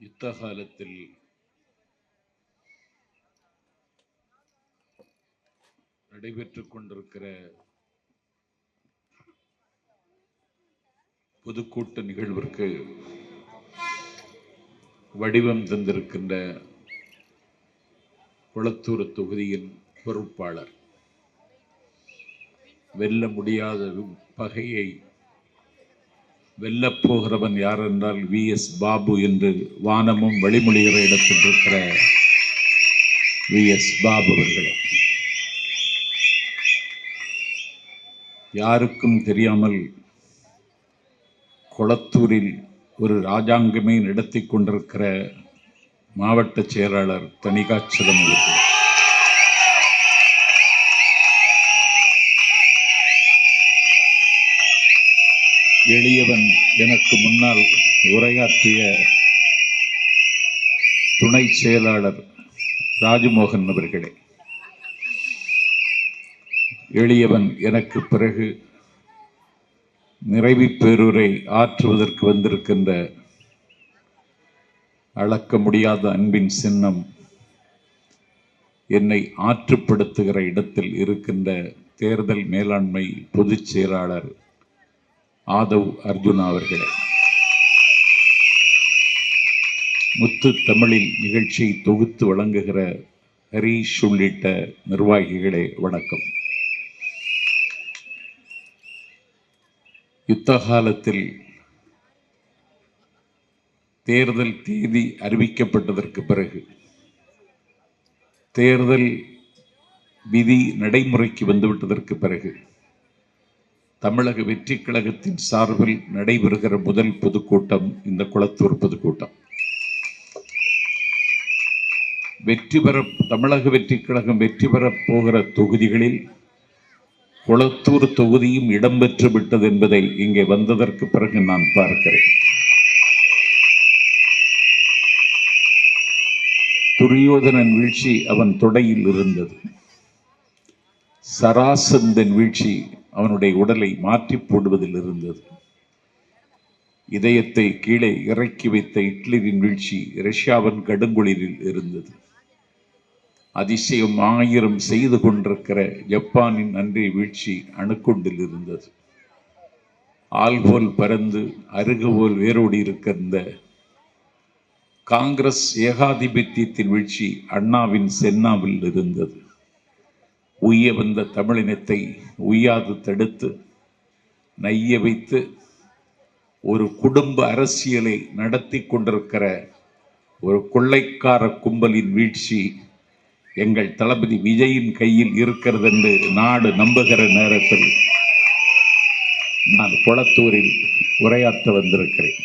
யுத்த காலத்தில் நடைபெற்றுக் கொண்டிருக்கிற பொதுக்கூட்ட நிகழ்விற்கு வடிவம் தந்திருக்கின்ற குளத்தூர் தொகுதியின் பொறுப்பாளர், வெல்ல முடியாத பகையை வெல்லப்போகிறவன் யார் என்றால் VS பாபு என்று வானமும் வழிமொழிகிற இடத்தில் இருக்கிற VS பாபு அவர்கள் யாருக்கும் தெரியாமல் கொளத்தூரில் ஒரு ராஜாங்கமே நடத்தி கொண்டிருக்கிற மாவட்ட செயலாளர் தணிகாச்சலம் அவர்கள், எளியவன் எனக்கு முன்னால் உரையாற்றிய துணை செயலாளர் ராஜ்மோகன் அவர்களே, எளியவன் எனக்கு பிறகு நிறைவு பேருரை ஆற்றுவதற்கு வந்திருக்கின்ற அளக்க முடியாத அன்பின் சின்னம், என்னை ஆற்றுப்படுத்துகிற இடத்தில் இருக்கின்ற தேர்தல் மேலாண்மை பொதுச் செயலாளர் ஆதவ் அர்ஜுனா அவர்களே, முத்து தமிழில் நிகழ்ச்சியை தொகுத்து வழங்குகிற ஹரீஷ் உள்ளிட்ட நிர்வாகிகளே வணக்கம். யுத்த காலத்தில் தேர்தல் தேதி அறிவிக்கப்பட்டதற்கு பிறகு தேர்தல் விதி நடைமுறைக்கு வந்துவிட்டதற்கு பிறகு தமிழக வெற்றி கழகத்தின் சார்பில் நடைபெறுகிற முதல் பொதுக்கூட்டம் இந்த குளத்தூர் பொதுக்கூட்டம். தமிழக வெற்றி கழகம் வெற்றி பெறப் போகிற தொகுதிகளில் குளத்தூர் தொகுதியும் இடம்பெற்று விட்டது என்பதை இங்கே வந்ததற்கு பிறகு நான் பார்க்கிறேன். துரியோதனன் வீழ்ச்சி அவன் தொடையில் இருந்தது. சராசந்தன் வீழ்ச்சி அவனுடைய உடலை மாற்றி போடுவதில் இருந்தது. இதயத்தை கீழே இறக்கி வைத்த ஹிட்லரின் வீழ்ச்சி ரஷ்யாவின் கடுங்குளிரில் இருந்தது. அதிசயம் 1000 செய்து கொண்டிருக்கிற ஜப்பானின் அன்றைய வீழ்ச்சி அணுக்குண்டில் இருந்தது. ஆள்போல் பறந்து அருகுபோல் வேரோடி இருக்கின்ற காங்கிரஸ் ஏகாதிபத்தியத்தின் வீழ்ச்சி அண்ணாவின் சென்னாவில் இருந்தது. உய்ய வந்த தமிழினத்தை உய்யாது தடுத்து நைய வைத்து ஒரு குடும்ப அரசியலை நடத்தி கொண்டிருக்கிற ஒரு கொள்ளைக்கார கும்பலின் வீழ்ச்சி எங்கள் தளபதி விஜயின் கையில் இருக்கிறது என்று நாடு நம்புகிற நேரத்தில் நான் குளத்தூரில் உரையாற்ற வந்திருக்கிறேன்.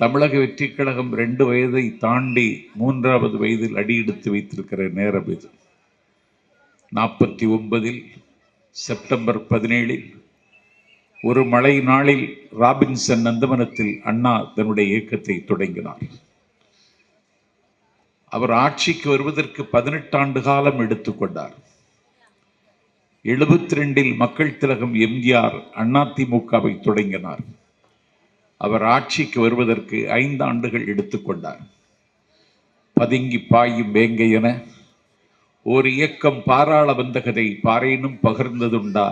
தமிழக வெற்றி கழகம் 2 வயதை தாண்டி 3வது வயதில் அடியெடுத்து வைத்திருக்கிற நேரம் இது. 49 செப்டம்பர் 17 ஒரு மழை நாளில் ராபின்சன் நந்தவனத்தில் அண்ணா தன்னுடைய இயக்கத்தை தொடங்கினார். அவர் ஆட்சிக்கு வருவதற்கு 18 ஆண்டு காலம் எடுத்துக்கொண்டார். 72 மக்கள் திலகம் எம்ஜிஆர் அதிமுகவை தொடங்கினார். அவர் ஆட்சிக்கு வருவதற்கு 5 ஆண்டுகள் எடுத்துக்கொண்டார். பதுங்கி பாயும் வேங்கையென ஓர் இயக்கம் பாராள வந்தகதை பாரேனும் பகிர்ந்ததுண்டா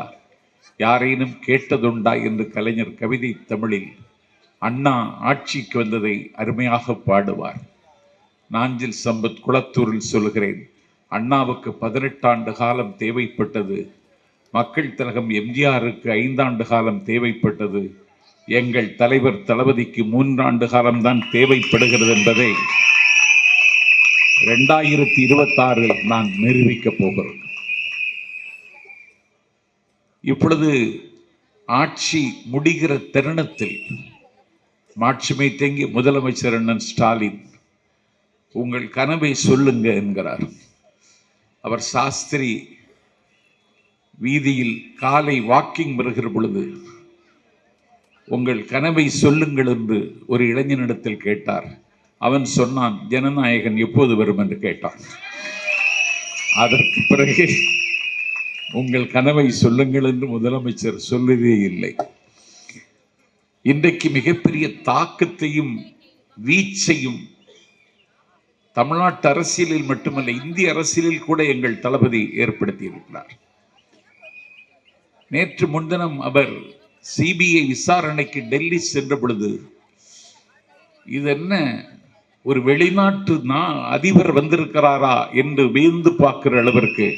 யாரேனும் கேட்டதுண்டா என்று கலைஞர் கவிதை தமிழில் அண்ணா ஆட்சிக்கு வந்ததை அருமையாக பாடுவார். நாஞ்சில் சம்பத் குளத்தூரில் சொல்கிறேன், அண்ணாவுக்கு 18 ஆண்டு காலம் தேவைப்பட்டது, மக்கள் திலகம் எம்ஜிஆருக்கு 5 ஆண்டு காலம் தேவைப்பட்டது, எங்கள் தலைவர் தளபதிக்கு 3 ஆண்டு காலம்தான் தேவைப்படுகிறது என்பதை 2026 நான் நிரூபிக்கப் போகிறேன். இப்பொழுது ஆட்சி முடிகிற தருணத்தில் மாட்சிமை தேங்கிய முதலமைச்சர் அண்ணன் ஸ்டாலின் உங்கள் கனவை சொல்லுங்க என்கிறார். அவர் சாஸ்திரி வீதியில் காலை வாக்கிங் வருகிற பொழுது உங்கள் கனவை சொல்லுங்கள் என்று ஒரு இளைஞனிடத்தில் கேட்டார். அவன் சொன்னான், ஜனநாயகன் எப்போது வரும் என்று கேட்டான். அதற்கு பிறகு உங்கள் கனவை சொல்லுங்கள் என்று முதலமைச்சர் சொல்வதே இல்லை. இன்றைக்கு மிகப்பெரிய தாக்கத்தையும் வீச்சையும் தமிழ்நாட்டு அரசியலில் மட்டுமல்ல, இந்திய அரசியலில் கூட எங்கள் தளபதி ஏற்படுத்தி இருக்கிறார். நேற்று முன்தினம் அவர் சிபிஐ விசாரணைக்கு டெல்லி சென்ற பொழுது, இது என்ன ஒரு வெளிநாட்டு அதிபர் வந்திருக்கிறாரா என்று வியந்து பார்க்கிற அளவிற்கு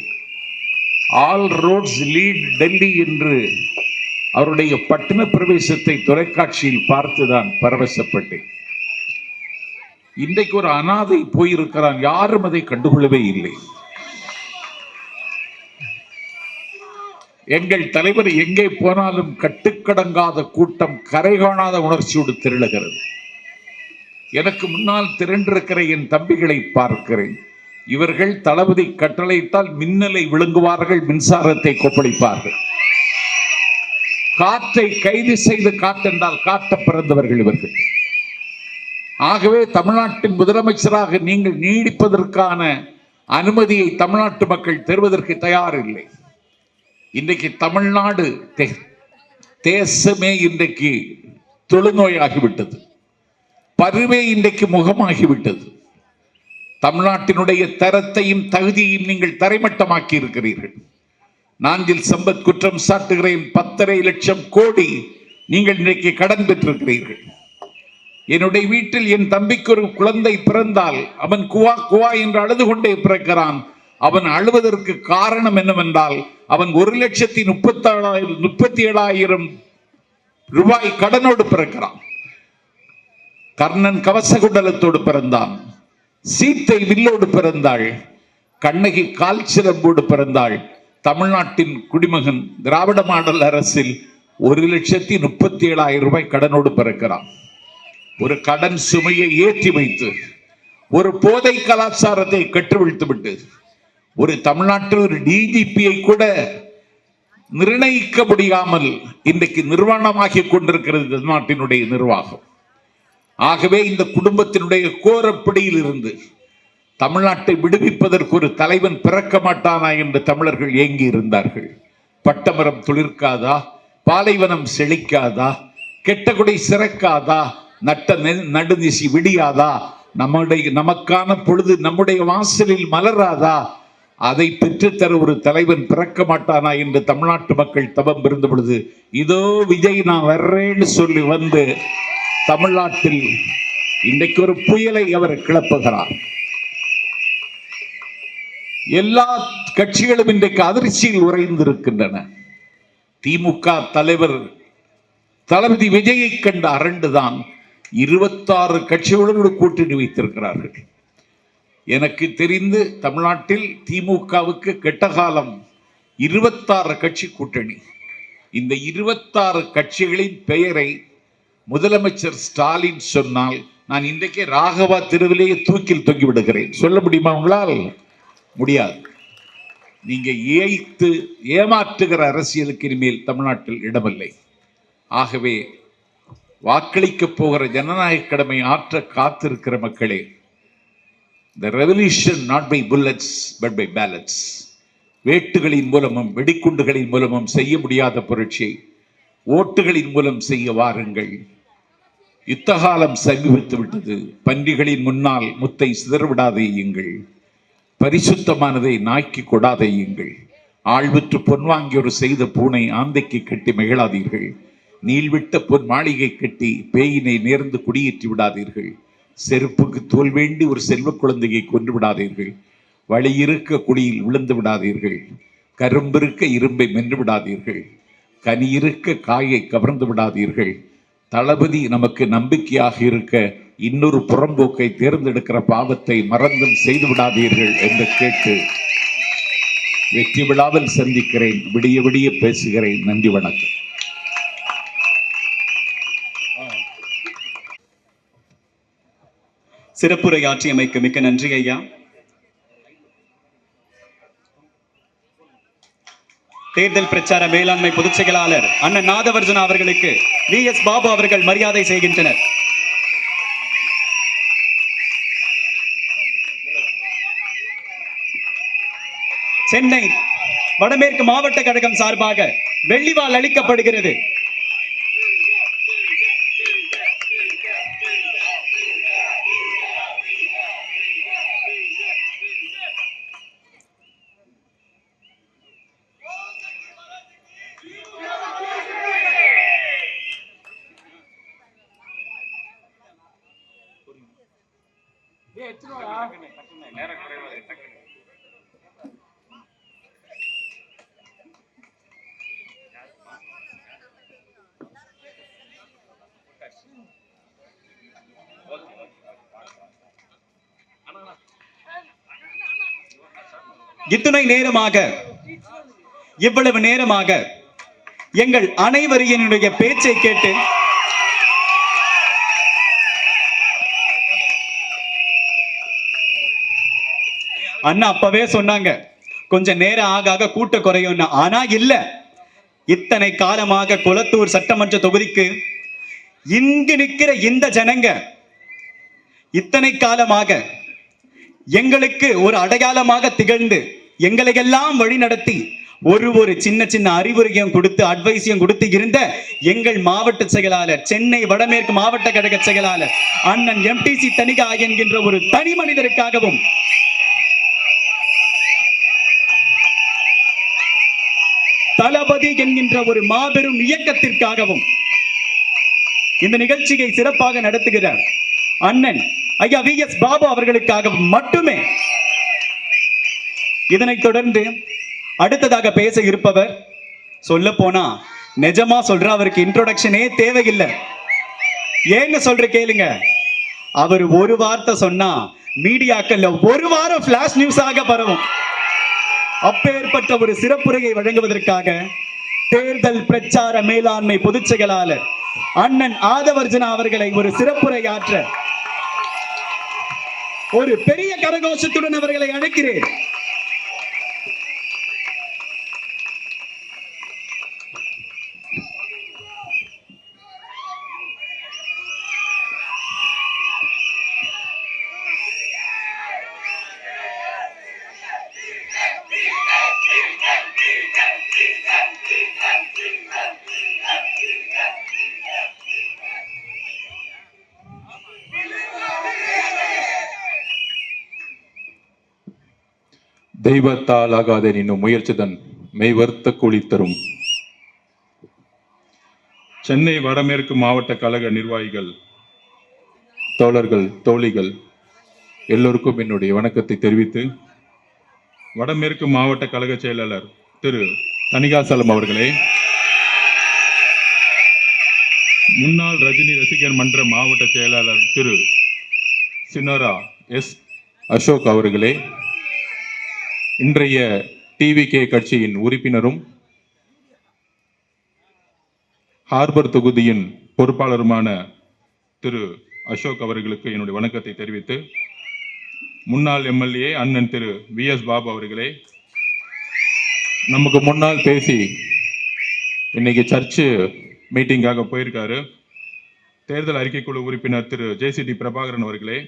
ஆல் ரோட்ஸ் லீட் டெல்லி என்று அவருடைய பட்டண பிரவேசத்தை தொலைக்காட்சியில் பார்த்துதான் பரவசப்பட்டேன். இன்றைக்கு ஒரு அனாதை போயிருக்கிறான், யாரும் அதை கண்டுகொள்ளவே இல்லை. எங்கள் தலைவர் எங்கே போனாலும் கட்டுக்கடங்காத கூட்டம், கரை காணாத உணர்ச்சியோடு திரளுகிறது. எனக்கு முன்னால் திரண்டிருக்கிற என் தம்பிகளை பார்க்கிறேன். இவர்கள் தளபதி கட்டளையிட்டால் மின்னலை விழுங்குவார்கள், மின்சாரத்தை கொப்பளிப்பார்கள். காற்றை கைது செய்து காட்டென்றால் காட்ட பிறந்தவர்கள் இவர்கள். ஆகவே தமிழ்நாட்டின் முதலமைச்சராக நீங்கள் நீடிப்பதற்கான அனுமதியை தமிழ்நாட்டு மக்கள் தருவதற்கு தயார் இல்லை. இன்றைக்கு தமிழ்நாடு தேசமே இன்றைக்கு தொழுநோயாகிவிட்டது, பருவே இன்றைக்கு முகமாகிவிட்டது. தமிழ்நாட்டினுடைய தரத்தையும் தகுதியையும் நீங்கள் தரைமட்டமாக்கி இருக்கிறீர்கள். நாஞ்சில் சம்பத் குற்றம் சாட்டுகிறேன், 10.5 லட்சம் கோடி நீங்கள் இன்றைக்கு கடன் பெற்றிருக்கிறீர்கள். என்னுடைய வீட்டில் என் தம்பிக்கு ஒரு குழந்தை பிறந்தால் அவன் குவா குவா என்று அழுது கொண்டே பிறக்கிறான். அவன் அழுவதற்கு காரணம் என்னவென்றால், அவன் 1,37,000 ரூபாய் கடனோடு பிறக்கிறான். கர்ணன் கவசகுண்டலத்தோடு பிறந்தான், சீத்தை வில்லோடு பிறந்தாள், கண்ணகி கால் சிலம்போடு பிறந்தாள். தமிழ்நாட்டின் குடிமகன் திராவிட மாடல் அரசில் 1,37,000 ரூபாய் கடனோடு பிறக்கிறான். ஒரு கடன் சுமையை ஏற்றி வைத்து, ஒரு போதை கலாச்சாரத்தை கற்றுவிழ்த்து விட்டு, ஒரு தமிழ்நாட்டில் ஒரு டிஜிபியை கூட நிர்ணயிக்க முடியாமல் இன்றைக்கு நிர்வாணமாகி கொண்டிருக்கிறது தமிழ்நாட்டினுடைய நிர்வாகம். ஆகவே இந்த குடும்பத்தினுடைய கோரப்பிடியில் இருந்து தமிழ்நாட்டை விடுவிப்பதற்கு ஒரு தலைவன் பிறக்க மாட்டானா என்று தமிழர்கள் ஏங்கி இருந்தார்கள். பட்டமரம் துளிர்க்காதா, பாலைவனம் செழிக்காதா, கெட்டகுடை சிறக்காதா, நட்ட நடுநிசி விடியாதா, நமக்கான பொழுது நம்முடைய வாசலில் மலராதா, அதை பெற்றுத்தர ஒரு தலைவன் பிறக்க மாட்டானா என்று தமிழ்நாட்டு மக்கள் தவம் இருந்த பொழுது, இதோ விஜய் நான் வர்றேன்னு சொல்லி வந்து தமிழ்நாட்டில் இன்றைக்கு ஒரு புயலை அவர் கிளப்புகிறார். எல்லா கட்சிகளும் இன்றைக்கு அதிர்ச்சியில் உறைந்திருக்கின்றன. திமுக தலைவர் தளபதி விஜயை கண்ட அரண்டுதான் 26 கட்சிகளோடு கூட்டணி வைத்திருக்கிறார்கள். எனக்கு தெரிந்து தமிழ்நாட்டில் திமுகவுக்கு கெட்ட காலம் 26 கட்சி கூட்டணி. இந்த 26 கட்சிகளின் பெயரை முதலமைச்சர் ஸ்டாலின் சொன்னால் நான் இன்றைக்கே ராகவா தெருவிலேயே தூக்கில் தொங்கி விடுகிறேன். சொல்ல முடியுமா உங்களால்? முடியாது. நீங்க ஏமாற்றுகிற அரசியலுக்கு இனிமேல் தமிழ்நாட்டில் இடமில்லை. ஆகவே வாக்களிக்க போகிற ஜனநாயக கடமை ஆற்ற காத்திருக்கிற மக்களே, the revolution not by bullets but by ballots. வேட்டுகளின் மூலமும் வெடிக்குண்டுகளின் மூலமும் செய்ய முடியாத புரட்சியை ஓட்டுகளின் மூலம் செய்ய வாருங்கள். யுத்தகாலம் சமீபித்து விட்டது. பன்றிகளின் முன்னால் முத்தை சிதறவிடாதேயுங்கள். பரிசுத்தமானதை நாய்க்கு கொடாதேயுங்கள். ஆழ்விற்று பொன் வாங்கியோர் செய்த பூனை ஆந்தைக்கு கட்டி மகிழாதீர்கள். நீள்விட்ட பொன் மாளிகை கட்டி பேயினை நேர்ந்து குடியேற்றி விடாதீர்கள். செருப்புக்கு தோல் வேண்டி ஒரு செல்வ குழந்தையை கொன்று விடாதீர்கள். வழியிருக்க குடியில் விழுந்து விடாதீர்கள். கரும்பிருக்க இரும்பை மென்று விடாதீர்கள். கனியிருக்க காயை கவர்ந்து விடாதீர்கள். தளபதி நமக்கு நம்பிக்கையாக இருக்க இன்னொரு புறம்போக்கை தேர்ந்தெடுக்கிற பாவத்தை மறந்தும் செய்து விடாதீர்கள் என்று கேட்டு வெற்றி விழாவில் சந்திக்கிறேன். விடிய விடிய பேசுகிறேன். நன்றி, வணக்கம். சிறப்புரையாற்றியமைக்கு மிக்க நன்றி ஐயா. தேர்தல் பிரச்சார மேலாண்மை பொதுச் செயலாளர் அண்ணன் நாதவர்ஜுனா அவர்களுக்கு VS பாபு அவர்கள் மரியாதை செய்கின்றனர். சென்னை வடமேற்கு மாவட்ட கழகம் சார்பாக வெள்ளிவாள் அளிக்கப்படுகிறது. இத்துணை நேரமாக, இவ்வளவு நேரமாக எங்கள் அனைவரினுடைய பேச்சை கேட்டு அண்ணா அப்பவே சொன்னாங்க கொஞ்சம் நேரம் ஆக ஆக கூட்ட குறையும். ஆனா இல்ல, இத்தனை காலமாக கொளத்தூர் சட்டமன்ற தொகுதிக்கு இங்கு நிற்கிற இந்த ஜனங்க இத்தனை காலமாக எங்களுக்கு ஒரு அடையாளமாக திகழ்ந்து எங்களை எல்லாம் வழி நடத்தி ஒரு சின்ன சின்ன அறிவுரையும் கொடுத்து அட்வைஸையும் கொடுத்து இருந்த எங்கள் மாவட்ட செயலாளர், சென்னை வடமேற்கு மாவட்ட கழக செயலாளர் அண்ணன் MTC தணிகா என்கின்ற ஒரு தனி மனிதருக்காகவும் தளபதி என்கின்ற ஒரு மாபெரும் இயக்கத்திற்காகவும் இந்த நிகழ்ச்சியை சிறப்பாக நடத்துகிறார் அண்ணன் ஐயா VS பாபு அவர்களுக்காக மட்டுமே. இதனைத் தொடர்ந்து அடுத்ததாக பேச இருப்பவர், சொல்ல போனா நிஜமா சொல்ற அவருக்கு இன்ட்ரோடக்ஷனே தேவையில்லை. ஏன்னு சொல்ற கேளுங்க, அவர் ஒரு வார்த்தை சொன்னா மீடியாக்கள்ல ஒரு வாரம் பிளாஷ் நியூஸாக பரவும். அப்பேற்பட்ட ஒரு சிறப்புரையை வழங்குவதற்காக தேர்தல் பிரச்சார மேலாண்மை பொதுச் செயலாளர் அண்ணன் ஆதவர்ஜுனா அவர்களை ஒரு சிறப்புரையாற்ற ஒரு பெரிய கரகோஷத்துடன் அவர்களை அழைக்கிறேன். தெய்வத்தால் ஆகாத நின்னும் முயற்சிதன் மெய்வர்த்த கூலி தரும். சென்னை வடமேற்கு மாவட்ட கழக நிர்வாகிகள், தோழர்கள், தோழிகள் எல்லோருக்கும் என்னுடைய வணக்கத்தை தெரிவித்து, வடமேற்கு மாவட்ட கழக செயலாளர் திரு தணிகாசலம் அவர்களே, முன்னாள் ரஜினி ரசிகர் மன்ற மாவட்ட செயலாளர் திரு சினோரா எஸ் அசோக் அவர்களே, இன்றைய TVK கட்சியின் உறுப்பினரும் ஹார்பர் தொகுதியின் பொறுப்பாளருமான திரு அசோக் அவர்களுக்கு என்னுடைய வணக்கத்தை தெரிவித்து, முன்னாள் MLA அண்ணன் திரு VS பாபு அவர்களே, நமக்கு முன்னால் பேசி இன்னைக்கு சர்ச்சு மீட்டிங்காக போயிருக்காரு தேர்தல் அறிக்கைக்குழு உறுப்பினர் திரு JCD பிரபாகரன் அவர்களே,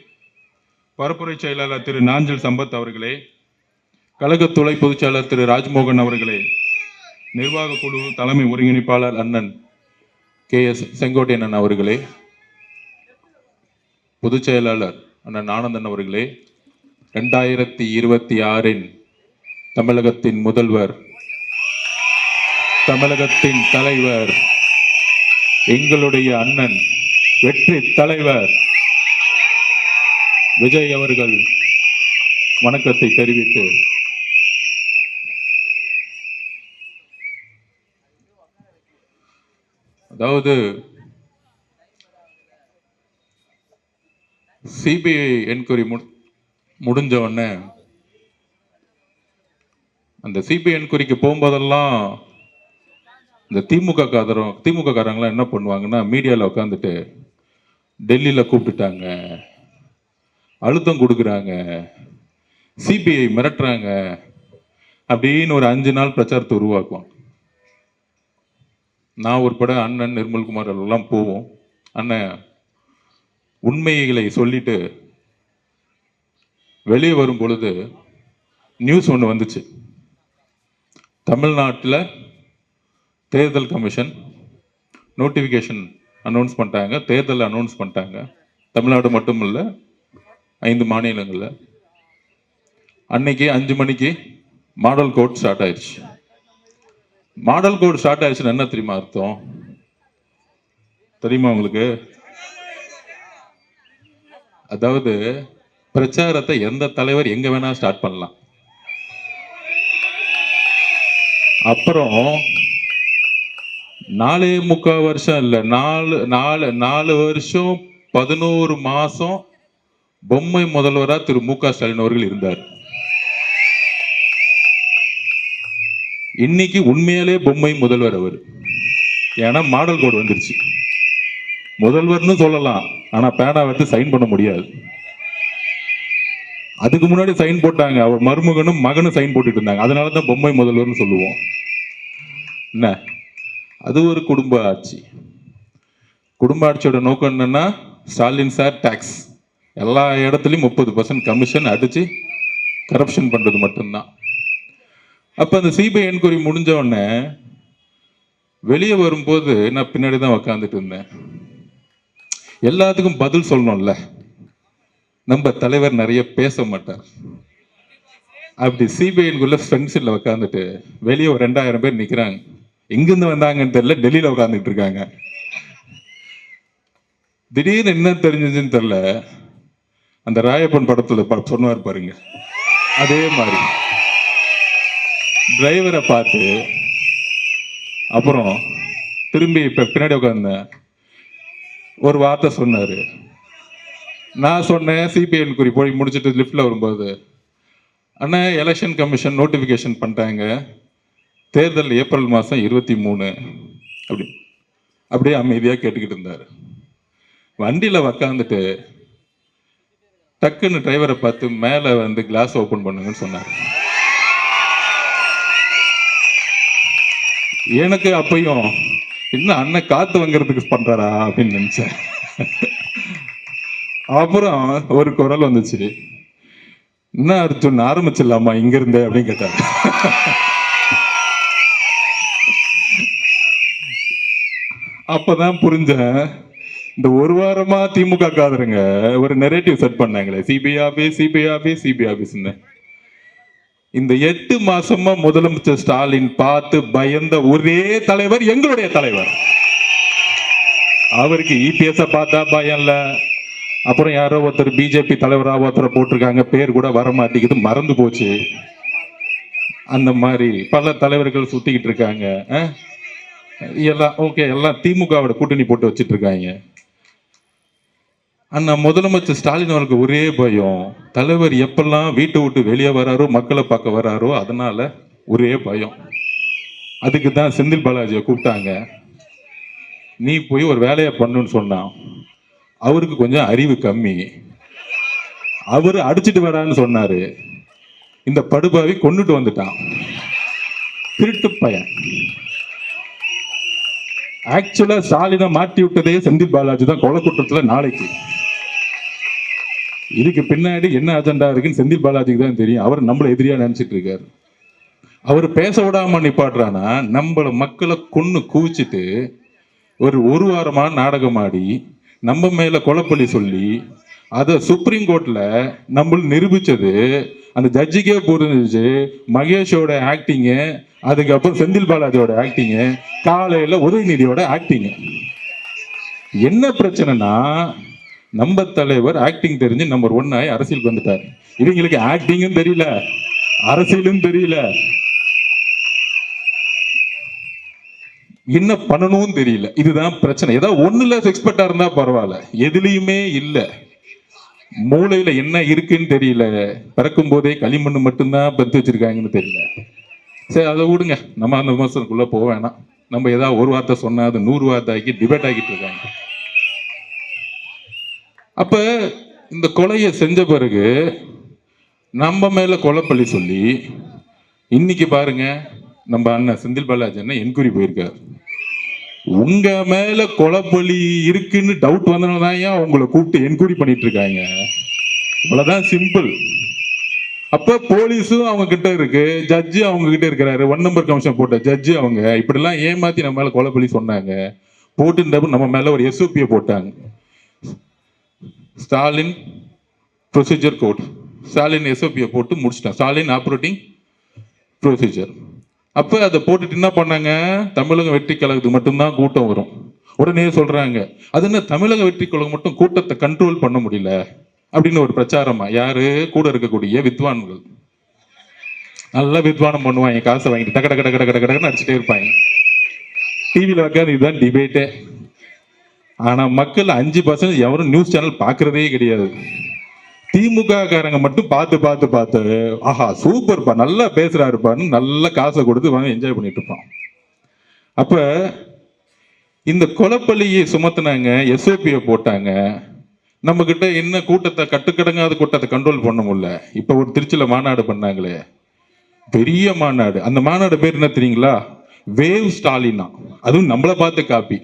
பரப்புரை செயலாளர் திரு நாஞ்சல் சம்பத் அவர்களே, கழக துணை பொதுச்செயலாளர் திரு ராஜ்மோகன் அவர்களே, நிர்வாக குழு தலைமை ஒருங்கிணைப்பாளர் அண்ணன் KS செங்கோட்டையன் அவர்களே, பொதுச் செயலாளர் அண்ணன் ஆனந்தன் அவர்களே, 2026 தமிழகத்தின் முதல்வர், தமிழகத்தின் தலைவர், எங்களுடைய அண்ணன் வெற்றி தலைவர் விஜய் அவர்கள் வணக்கத்தை தெரிவித்து அதாவது சிபிஐ என்கொயரி முடிஞ்ச உடனே அந்த சிபிஐ என்கொயரிக்கு போகும்போதெல்லாம் இந்த திமுக காரங்களாம் என்ன பண்ணுவாங்கன்னா, மீடியாவில் உட்காந்துட்டு டெல்லியில் கூப்பிட்டுட்டாங்க, அழுத்தம் கொடுக்குறாங்க, சிபிஐ மிரட்டுறாங்க அப்படின்னு ஒரு 5 நாள் பிரச்சாரத்தை உருவாக்குவான். நான் உட்பட அண்ணன் நிர்மல்குமார் எல்லாம் போவோம். அண்ணன் உண்மைகளை சொல்லிட்டு வெளியே வரும் பொழுது நியூஸ் ஒன்று வந்துச்சு. தமிழ்நாட்டில் தேர்தல் கமிஷன் நோட்டிஃபிகேஷன் அனௌன்ஸ் பண்ணிட்டாங்க, தேர்தல் அனௌன்ஸ் பண்ணிட்டாங்க. தமிழ்நாடு மட்டும் இல்லை, 5 மாநிலங்களில். அன்னைக்கு 5 மணிக்கு மாடல் கோட் ஸ்டார்ட் ஆயிடுச்சு. மாடல் கோட் ஸ்டார்ட் ஆயிடுச்சுன்னு என்ன தெரியுமா அர்த்தம்? தெரியுமா உங்களுக்கு? அதாவது பிரச்சாரத்தை எந்த தலைவர் எங்க வேணா ஸ்டார்ட் பண்ணலாம். அப்புறம் 4.25 வருஷம் இல்ல, 4 வருஷம் 11 மாசம் பொம்மை முதல்வரா திரு மு.க. ஸ்டாலின் அவர்கள் இருந்தார். இன்னைக்கு உண்மையாலே பொம்மை முதல்வர் அவர். ஏன்னா மாடல் கோட் வந்துருச்சு. முதல்வர்னு சொல்லலாம், ஆனா பேனா வச்சு சைன் பண்ண முடியாது. அதுக்கு முன்னாடி சைன் போட்டாங்க, அவர் மருமகனும் மகனும் சைன் போட்டுட்டு இருந்தாங்க. அதனாலதான் பொம்மை முதல்வர்னு சொல்லுவோம். என்ன, அது ஒரு குடும்ப ஆட்சி. குடும்ப ஆட்சியோட நோக்கம் என்னன்னா, ஸ்டாலின் சார் டாக்ஸ் எல்லா இடத்துலையும் 30% கமிஷன் அடிச்சு கரப்ஷன் பண்றது மட்டும்தான். அப்ப அந்த சிபிஐ என்கொயரி முடிஞ்ச உடனே வெளியே வரும்போது நான் பின்னாடி தான் உக்காந்துட்டு இருந்தேன். எல்லாத்துக்கும் பதில் சொல்லணும்ல, நம்ம தலைவர் நிறைய பேச மாட்டார். அப்படி சிபிஐ என்கொயரில ஃப்ரெண்ட்ஸில் உக்காந்துட்டு வெளியே ஒரு 2000 பேர் நிக்கிறாங்க. எங்கிருந்து வந்தாங்கன்னு தெரியல, டெல்லியில உட்காந்துட்டு இருக்காங்க. திடீர்னு என்ன தெரிஞ்சதுன்னு தெரியல, அந்த ராயப்பன் படத்துல சொன்னார் பாருங்க, அதே மாதிரி டிரைவரை பார்த்து அப்புறம் திரும்பி இப்ப பின்னாடி உட்கார்ந்த ஒரு வார்த்தை சொன்னாரு. நான் சொன்னேன் சிபிஐ என்கொயரி போய் முடிச்சுட்டு லிஃப்ட்ல வரும்போது, அண்ணா எலெக்ஷன் கமிஷன் நோட்டிபிகேஷன் பண்ணிட்டாங்க, தேர்தல் ஏப்ரல் மாதம் 23 அப்படியே அமைதியாக கேட்டுக்கிட்டு இருந்தார். வண்டியில் உக்காந்துட்டு டக்குன்னு டிரைவரை பார்த்து மேலே வந்து கிளாஸ் ஓப்பன் பண்ணுங்கன்னு சொன்னார். எனக்கு அப்பையும் இன்னும் அண்ணன் காத்து வாங்கிறதுக்கு பண்றாரா அப்படின்னு நினைச்சேன். அப்புறம் ஒரு குரல் வந்துச்சு, என்ன அர்ஜுன் ஆரம்பிச்சிடலாமா இங்க இருந்தே அப்படின்னு கேட்டார். அப்பதான் புரிஞ்சேன், இந்த ஒரு வாரமா திமுக காதருங்க ஒரு நெரேட்டிவ் செட் பண்ணாங்களே, CBI office CBI office CBI ஆபீஸ்ன்னு. இந்த 8 மாசமா முதலமைச்சர் ஸ்டாலின் பார்த்து பயந்த ஒரே தலைவர் எங்களுடைய தலைவர். அவருக்கு இபிஎஸ் பார்த்தா பயம் இல்ல. அப்புறம் யாரோ ஒருத்தர் பிஜேபி தலைவராக ஒருத்தரை போட்டிருக்காங்க, பேர் கூட வர மாட்டேங்குது, மறந்து போச்சு. அந்த மாதிரி பல தலைவர்கள் சுத்திக்கிட்டு இருக்காங்க. எல்லாம் ஓகே, எல்லாம் திமுகவோட கூட்டணி போட்டு வச்சிட்டு இருக்காங்க. அண்ணா முதலமைச்சர் ஸ்டாலின் அவருக்கு ஒரே பயம், தலைவர் எப்பெல்லாம் வீட்டை விட்டு வெளியே வராரோ, மக்களை பார்க்க வராரோ, அதனால ஒரே பயம். அதுக்கு தான் செந்தில் பாலாஜியை கூப்பிட்டாங்க. நீ போய் ஒரு வேலையை பண்ணுன்னு சொன்னான். அவருக்கு கொஞ்சம் அறிவு கம்மி, அவரு அடிச்சுட்டு வரான்னு சொன்னாரு. இந்த படுபாவி கொண்டுட்டு வந்துட்டான், திருட்டு பையன். ஆக்சுவலா ஸ்டாலினை மாட்டி விட்டதே செந்தில் பாலாஜி தான் கொலை குற்றத்துல. நாளைக்கு இதுக்கு பின்னாடி என்ன அஜெண்டா இருக்குன்னு செந்தில் பாலாஜிக்கு தான் தெரியும். அவர் நம்மள எதிரியா நினைச்சிட்டு இருக்காரு. அவர் பேச விடாம நிப்பாட்டுறானா, நம்மள மக்களை கொன்னு குவிச்சிட்டு ஒரு வாரமா நாடகம் ஆடி நம்ம மேல கொலைப்பள்ளி சொல்லி அதை சுப்ரீம் கோர்ட்ல நம்ம நிரூபிச்சது அந்த ஜட்ஜிக்கே புரிஞ்சிச்சு. மகேஷோட ஆக்டிங்கு, அதுக்கப்புறம் செந்தில் பாலாஜியோட ஆக்டிங்கு, காலையில உதயநிதியோட ஆக்டிங்கு. என்ன பிரச்சனைனா நம்ம தலைவர் ஆக்டிங் தெரிஞ்சு நம்பர் 1 ஆகி அரசியலுக்கு வந்துட்டார். இவங்களுக்கு ஆக்டிங்கும் தெரியல, அரசியலும் தெரியல, என்ன பண்ணணும் தெரியல. இதுதான் பிரச்சனை. ஏதாவது ஒண்ணுல எக்ஸ்பர்ட்டா இருந்தா பரவாயில்ல, எதுலயுமே இல்ல. மூளையில என்ன இருக்குன்னு தெரியல. பிறக்கும் போதே களிமண்ணு மட்டும்தான் பத்து வச்சிருக்காங்கன்னு தெரியல. சரி, அதை விடுங்க, நம்ம அந்த விமர்சனத்துக்குள்ள போக வேணாம். நம்ம ஏதாவது ஒரு வார்த்தை சொன்னா அது 100 வார்த்தை ஆக்கி டிபேட் ஆக்கிட்டு இருக்காங்க. அப்ப இந்த கொலையை செஞ்ச பிறகு நம்ம மேல கொலைப்பள்ளி சொல்லி இன்னைக்கு பாருங்க, நம்ம அண்ணன் செந்தில் பாலாஜி அண்ணன் என்கொயரி போயிருக்காரு. உங்க மேல கொலைப்பள்ளி இருக்குன்னு டவுட் வந்தனாலதான் ஏன் உங்களை கூப்பிட்டு என்கொயரி பண்ணிட்டு இருக்காங்க. இவ்வளவுதான் சிம்பிள். அப்ப போலீஸும் அவங்க கிட்ட இருக்கு, ஜட்ஜு அவங்க கிட்ட இருக்கிறாரு. 1 நம்பர் கமிஷன் போட்ட ஜட்ஜு அவங்க இப்படி எல்லாம் ஏமாத்தி நம்ம மேல கொலைப்பள்ளி சொன்னாங்க. போட்டு நம்ம மேல ஒரு SOP போட்டாங்க, Stalin procedure code. Stalin SOP போட்டு முடிச்சிட்டான், ஸ்டாலின் ஆப்ரேட்டிங் ப்ரொசீஜர். அப்ப அதை போட்டுட்டு என்ன பண்ணாங்க, தமிழக வெற்றி கழகத்துக்கு மட்டும்தான் கூட்டம் வரும். உடனே சொல்றாங்க, அது என்ன தமிழக வெற்றி கழகம் மட்டும் கூட்டத்தை கண்ட்ரோல் பண்ண முடியல அப்படின்னு ஒரு பிரச்சாரமா. யாரு கூட இருக்கக்கூடிய வித்வான்கள், நல்லா வித்வானம் பண்ணுவாங்க, காசை வாங்கிட்டு டக்க டக்க டக்க டக்க டக்கன்னு அடிச்சுட்டே இருப்பாங்க. டிவியில வைக்காது, இதுதான் டிபேட்டே. ஆனா மக்கள் 5% எவரும் நியூஸ் சேனல் பாக்குறதே கிடையாது. திமுக காரங்க மட்டும் பார்த்து பார்த்து பார்த்து ஆஹா சூப்பர்ப்பா, நல்லா பேசுறாருப்பான்னு நல்ல காசை கொடுத்து வாங்க என்ஜாய் பண்ணிட்டு இருப்பான். அப்ப இந்த கொலைப்பள்ளியை சுமத்துனாங்க, SOP போட்டாங்க. நம்ம கிட்ட என்ன கூட்டத்தை, கட்டுக்கடங்காத கூட்டத்தை கண்ட்ரோல் பண்ண முடியல. இப்ப ஒரு திருச்சியில மாநாடு பண்ணாங்களே, பெரிய மாநாடு. அந்த மாநாடு பேர் என்ன தெரியுங்களா? வேவ் ஸ்டாலினா. அதுவும் நம்மளை பார்த்து காப்பி.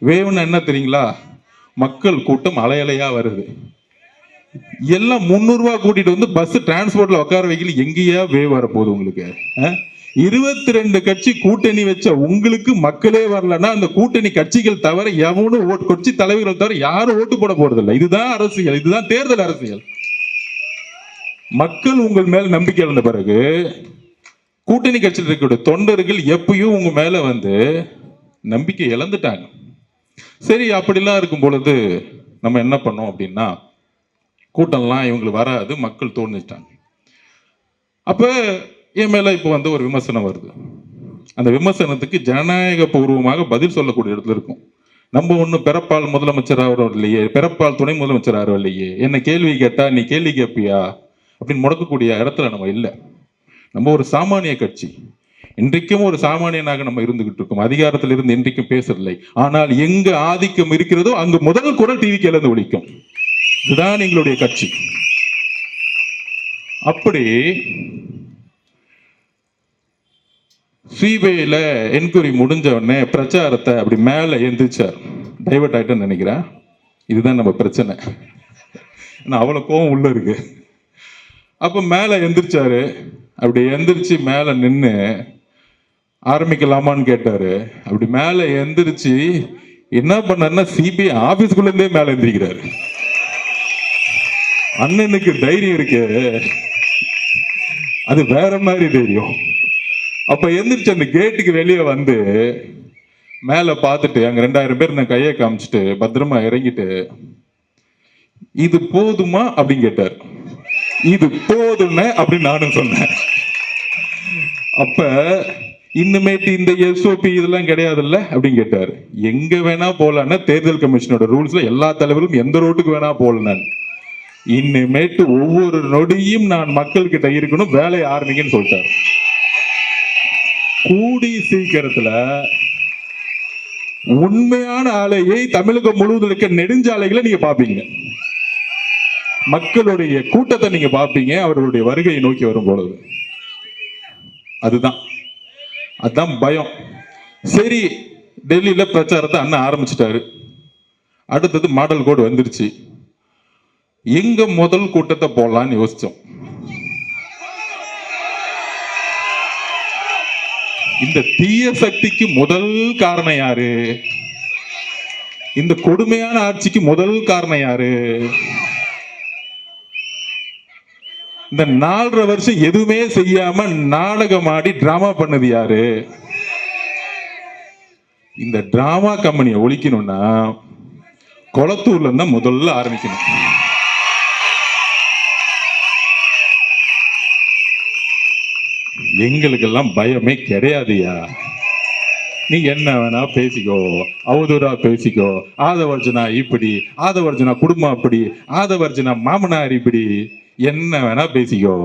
வேவ்னா என்ன தெரியுங்களா? மக்கள் கூட்டம் அலையலையா வருது. எல்லாம் 300 ரூபாய் கூட்டிட்டு வந்து பஸ் டிரான்ஸ்போர்ட்ல உட்கார வைக்கல. எங்கேயா வேவ் வரப்போகுது உங்களுக்கு? 22 கட்சி கூட்டணி வச்ச உங்களுக்கு மக்களே வரலன்னா அந்த கூட்டணி கட்சிகள் தவிர எவனும் கட்சி தலைவர்கள் தவிர யாரும் ஓட்டு போட போறதில்லை. இதுதான் அரசியல், இதுதான் தேர்தல் அரசியல். மக்கள் உங்கள் மேல் நம்பிக்கை இழந்த பிறகு கூட்டணி கட்சியில் இருக்கக்கூடிய தொண்டர்கள் எப்பயும் உங்க மேல வந்து நம்பிக்கை இழந்துட்டாங்க. சரி, அப்படிலாம் இருக்கும் பொழுது நம்ம என்ன பண்ணோம் அப்படின்னா, கூட்டம்லாம் இவங்களுக்கு வராது, மக்கள் தோணிட்டாங்க. அப்ப என் மேல இப்ப வந்து ஒரு விமர்சனம் வருது. அந்த விமர்சனத்துக்கு ஜனநாயக பூர்வமாக பதில் சொல்லக்கூடிய இடத்துல இருக்கும். நம்ம ஒன்றும் பிறப்பால் முதலமைச்சர் ஆகிறோம் இல்லையே, பிறப்பால் துணை முதலமைச்சர் ஆகிறோம் இல்லையே, என்ன கேள்வி கேட்டா நீ கேள்வி கேட்பியா அப்படின்னு முடக்கக்கூடிய இடத்துல நம்ம இல்லை. நம்ம ஒரு சாமானிய கட்சி, இன்றைக்கும் ஒரு சாமானியனாக நம்ம இருந்துகிட்டு இருக்கோம். அதிகாரத்தில் இருந்து இன்றைக்கும் பேசவில்லை. ஆனால் எங்க ஆதிக்கம் இருக்கிறதோ அங்கு முதல் குரல் டிவி இருந்து ஒலிக்கும். இதுதான் எங்களுடைய கட்சி. அப்படி சிபிஐல என்கொயரி முடிஞ்ச உடனே பிரச்சாரத்தை அப்படி மேல எந்திரிச்சார். டைவர்ட் ஆயிட்டேன்னு நினைக்கிறேன். இதுதான் நம்ம பிரச்சனை. அவ்வளவு கோவம் உள்ள இருக்கு. அப்ப மேல எந்திரிச்சாரு. அப்படி எந்திரிச்சு மேல நின்று ஆரம்பிக்கலாமான்னு கேட்டாரு. அப்படி மேல எந்திரிச்சு என்ன பண்ணாருன்னா சிபிஐ ஆபீஸ்குள்ள இருந்தே மேல எந்திரிக்கிறாரு. அண்ணனுக்கு தைரியம் இருக்கு, அது வேற மாதிரி தைரியம். அப்ப எந்திரிச்சு அந்த கேட்டுக்கு வெளியே வந்து மேல பார்த்துட்டு அங்க 2000 பேர் நான் கையை காமிச்சிட்டு பத்திரமா இறங்கிட்டு, இது போதுமா அப்படின்னு கேட்டார். இது போதும்னு அப்படின்னு நானும் சொன்னேன். அப்ப இன்னுமேட்டு இந்த SOP இதெல்லாம் கிடையாதுல்ல அப்படின்னு கேட்டாரு. எங்க வேணா போலான்னா தேர்தல் கமிஷனோட ரூல்ஸ்ல எல்லா தலைவரும் எந்த ரோட்டுக்கு வேணா போலாம். இன்னுமேட்டு ஒவ்வொரு நொடியும் நான் மக்கள் கிட்ட இருக்கணும், வேலையை ஆரம்பிங்கன்னு சொல்லிட்டாரு. கூடி சீக்கிரத்துல உண்மையான ஆலையை தமிழகம் முழுவதும் இருக்க நெடுஞ்சாலைகளை நீங்க பாப்பீங்க, மக்களுடைய கூட்டத்தை நீங்க பாப்பீங்க அவர்களுடைய வருகையை நோக்கி வரும் பொழுது. அதுதான் பயம். சரி, டெல்லியில பிரச்சாரத்தை அண்ணன் ஆரம்பிச்சிட்டாரு. அடுத்தது மாடல் கோடு வந்துருச்சு. எங்க முதல் கூட்டத்தை போடலான்னு யோசிச்சோம். இந்த தீய சக்திக்கு முதல் காரணம் யாரு? இந்த கொடுமையான ஆட்சிக்கு முதல் காரணம் யாரு? இந்த 4.5 வருஷம் எதுவுமே செய்யாம நாடகம் ஆடி டிராமா பண்ணது யாரு? இந்த டிராமா கம்பெனியை ஒழிக்கணும்னா கொளத்தூர்ல இருந்தா முதல்ல ஆரம்பிக்கணும். எங்களுக்கெல்லாம் பயமே கிடையாதுயா. நீ என்ன வேணா பேசிக்கோ, அவதூறா பேசிக்கோ. ஆதவர்ஜனா இப்படி, ஆதவர்ஜனா குடும்பம் அப்படி, ஆதவர்ஜனா மாமனார் இப்படி, என்ன வேணா பேசிக்கோ.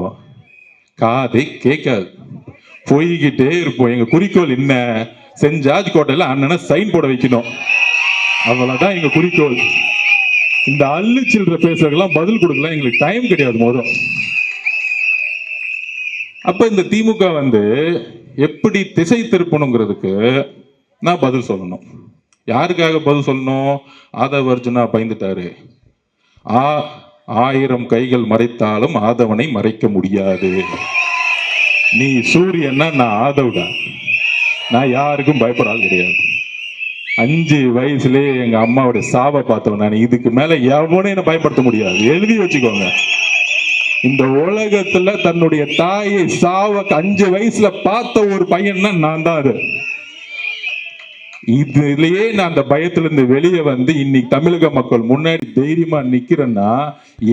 காதை கேட்காது, போய்கிட்டே இருப்போம். எங்க குறிக்கோள் என்ன? சென்ட் ஜார்ஜ் கோட்டையில அண்ணனை சைன் போட வைக்கணும். அவ்வளவுதான் எங்க குறிக்கோள். இந்த அள்ளு சில்லற பேசுறதுக்கெல்லாம் பதில் கொடுக்கலாம் எங்களுக்கு டைம் கிடையாது. மோதும் அப்ப இந்த திமுக எப்படி திசை திருப்பணுங்கிறதுக்கு நான் பதில் சொல்லணும். யாருக்காக பதில் சொல்லணும்? ஆதவர்ஜுனா பயந்துட்டாரு. 1000 கைகள் மறைத்தாலும் ஆதவனை மறைக்க முடியாது. நீ சூரியன்னா நான் ஆதவடா. நான் யாருக்கும் பயப்படாது கிடையாது. 5 வயசுலேயே எங்க அம்மாவுடைய சாவை பார்த்தவன் நான். இதுக்கு மேல எவனும் என்ன பயப்படுத்த முடியாது. எழுதி வச்சுக்கோங்க. இந்த உலகத்துல தன்னுடைய தாயை சாவ 5 வயசுல பார்த்த ஒரு பையன்னா நான் தான். அது இதுலயே நான் அந்த பயத்துல இருந்து வெளியே இன்னைக்கு தமிழக மக்கள் முன்னாடி தைரியமா நிக்கிறேன்னா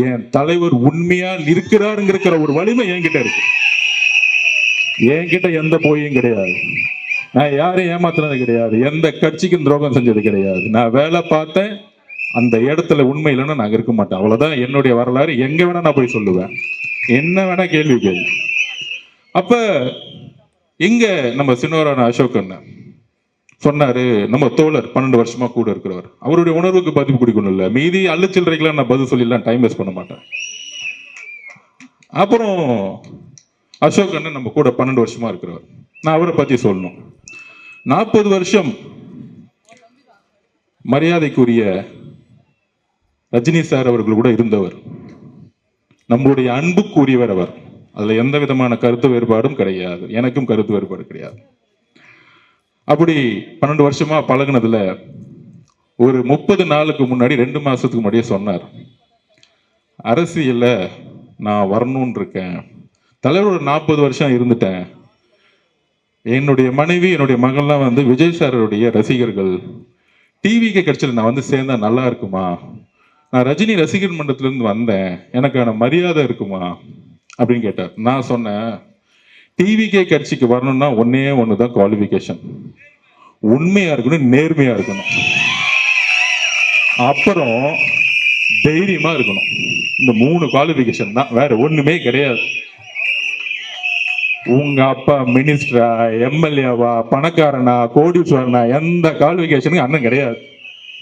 என் தலைவர் உண்மையா இருக்கிறாருங்கிற ஒரு வலிமை என்கிட்ட இருக்கு. என்கிட்ட எந்த போயும் கிடையாது. நான் யாரையும் ஏமாத்துனது கிடையாது. எந்த கட்சிக்கும் துரோகம் செஞ்சது கிடையாது. நான் வேலை பார்த்தேன். அந்த இடத்துல உண்மை இல்லைன்னா நாங்க இருக்க மாட்டேன். அவ்வளவுதான் என்னுடைய வரலாறு. எங்க வேணா நான் போய் சொல்லுவேன். என்ன வேணா கேள்வி கேள்வி. அப்ப எங்க நம்ம சின்னவரான அசோக் அண்ணன் சொன்னாரு, நம்ம தோழர் 12 வருஷமா கூட இருக்கிறவர், அவருடைய உணர்வுக்கு பதிவு கொடுக்கணும் இல்ல. மீதி அள்ளுச்சில்றைக்கெல்லாம் நான் பதில் சொல்லிடலாம், டைம் வேஸ்ட் பண்ண மாட்டேன். அப்புறம் அசோக் அண்ணன் நம்ம கூட 12 வருஷமா இருக்கிறவர். நான் அவரை பத்தி சொல்லணும். 40 வருஷம் மரியாதைக்குரிய ரஜினி சார் அவர்கள் கூட இருந்தவர். நம்முடைய அன்புக்குரியவர் அவர். அதுல எந்த விதமான கருத்து வேறுபாடும் கிடையாது. எனக்கும் கருத்து வேறுபாடு கிடையாது. அப்படி 12 வருஷமா பழகுனதுல ஒரு 30 நாளுக்கு முன்னாடி 2 மாசத்துக்கு முன்னாடியே சொன்னார், அரசியல்ல நான் வரணும்னு இருக்கேன். தலைவரோட 40 வருஷம் இருந்துட்டேன். என்னுடைய மனைவி என்னுடைய மகள்லாம் விஜய் சாருடைய ரசிகர்கள். டிவிக்கு கட்சியில் நான் சேர்ந்தா நல்லா இருக்குமா? நான் ரஜினி ரசிகர் மன்றத்திலிருந்து வந்தேன், எனக்கான மரியாதை இருக்குமா அப்படின்னு கேட்டார். நான் சொன்னேன், டிவிகே கட்சிக்கு வரணும்னா ஒன்னே ஒண்ணுதான் குவாலிஃபிகேஷன். உண்மையா இருக்கணும், நேர்மையா இருக்கணும், அப்புறம் தைரியமா இருக்கணும். இந்த 3 குவாலிஃபிகேஷன் தான், வேற ஒண்ணுமே கிடையாது. உங்க அப்பா மினிஸ்டரா, எம்எல்ஏவா, பணக்காரனா, கோடீஸ்வரனா, எந்த குவாலிஃபிகேஷனுக்கு அண்ணன் கிடையாது.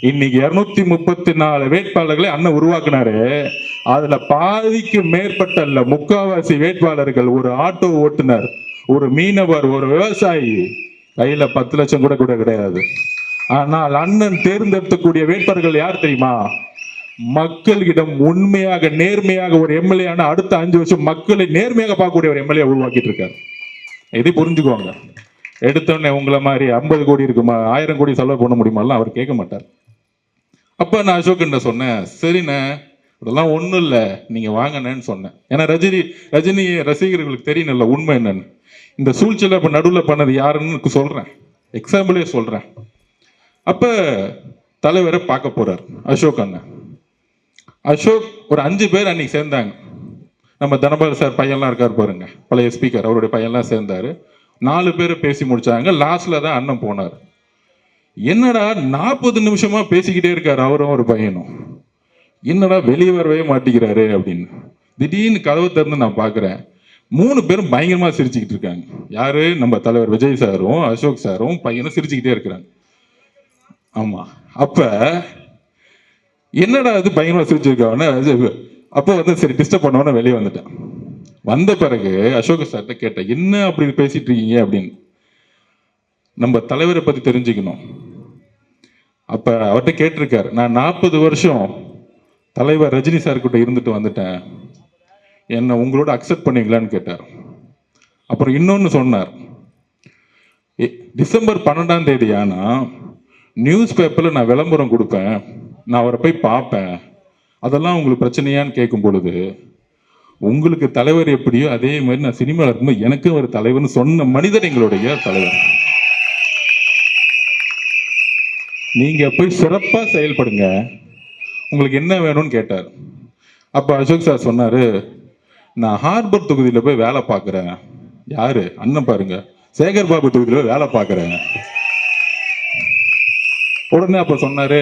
இன்னைக்கு 234 வேட்பாளர்களை அண்ணன் உருவாக்குனாரு. அதுல பாதிக்கு மேற்பட்ட இல்ல, 3/4 வேட்பாளர்கள் ஒரு ஆட்டோ ஓட்டுநர், ஒரு மீனவர், ஒரு விவசாயி. கையில 10 லட்சம் கூட கிடையாது. ஆனால் அண்ணன் தேர்ந்தெடுக்கக்கூடிய வேட்பாளர்கள் யார் தெரியுமா? மக்களிடம் உண்மையாக நேர்மையாக ஒரு எம்எல்ஏ ஆனா அடுத்த 5 வருஷம் மக்களை நேர்மையாக பார்க்கக்கூடிய ஒரு எம்எல்ஏ உருவாக்கிட்டு இருக்காரு. இதை புரிஞ்சுக்கோங்க. எடுத்தோடனே உங்களை மாதிரி 50 கோடி இருக்குமா, 1000 கோடி செலவு பண்ண முடியுமா அவர் கேட்க மாட்டார். அப்ப நான் அசோக் சொன்னேன், சரிண்ணே இதெல்லாம் ஒண்ணும் இல்லை, நீங்க வாங்கன்னு சொன்னேன். ஏன்னா ரஜினி ரசிகர்களுக்கு தெரியணும்ல உண்மை என்னன்னு. இந்த சூழ்ச்சியில இப்ப நடுவில் பண்ணது யாருன்னு சொல்றேன், எக்ஸாம்பிளே சொல்றேன். அப்ப தலைவரை பார்க்க போறார் அசோக் அண்ணன். அசோக் ஒரு 5 பேர் அன்னைக்கு சேர்ந்தாங்க. நம்ம தனபால் சார் பையன்லாம் இருக்காரு பாருங்க, பழைய ஸ்பீக்கர், அவருடைய பையன்லாம் சேர்ந்தாரு. 4 பேரை பேசி முடிச்சாங்க. லாஸ்ட்ல தான் அண்ணன் போனார். என்னடா 40 நிமிஷமா பேசிக்கிட்டே இருக்காரு அவரும் ஒரு பையனும், என்னடா வெளியே வரவே மாட்டேங்கிறாரு அப்படின்னு. திடீர்னு கதவை திறந்து நான் பாக்குறேன், 3 பேரும் பயங்கரமா சிரிச்சுக்கிட்டு இருக்காங்க. யாரு? நம்ம தலைவர் விஜய் சாரும் அசோக் சாரும் பையனும் சிரிச்சுக்கிட்டே இருக்கிறாங்க. ஆமா. அப்ப என்னடா அது பயங்கரமா சிரிச்சிருக்காங்க. அப்போ சரி டிஸ்டர்ப் பண்ணவன வெளியே வந்துட்டேன். வந்த பிறகு அசோக் சார்கிட்ட கேட்டேன், என்ன அப்படி பேசிட்டு இருக்கீங்க அப்படின்னு. நம்ம தலைவரை பத்தி தெரிஞ்சுக்கணும். அப்ப அவர்கிட்ட கேட்டிருக்காரு, நான் 40 வருஷம் தலைவர் ரஜினி சார் கிட்ட இருந்துட்டு வந்துட்டேன், என்ன உங்களோட அக்செப்ட் பண்ணீங்களான்னு கேட்டார். அப்புறம் இன்னொன்னு சொன்னார், டிசம்பர் 12ஆம் தேதி ஆனா நியூஸ் பேப்பர்ல நான் விளம்பரம் கொடுப்பேன், நான் அவரை போய் பார்ப்பேன், அதெல்லாம் உங்களுக்கு பிரச்சனையான்னு கேட்கும் பொழுது உங்களுக்கு தலைவர் எப்படியோ அதே மாதிரி நான் சினிமாவில் இருக்கும்போது எனக்கும் ஒரு தலைவர்னு சொன்ன மனிதர் எங்களுடைய தலைவர். நீங்க போய் சிறப்பா செயல்படுங்க, உங்களுக்கு என்ன வேணும்னு கேட்டார். அப்ப அசோக் சார் சொன்னாரு, நான் ஹார்பர் தொகுதியில போய் வேலை பார்க்குறேன். யாரு அண்ணன் பாருங்க, சேகர் பாபு தொகுதியில வேலை பார்க்குறேன். உடனே அப்ப சொன்னாரு,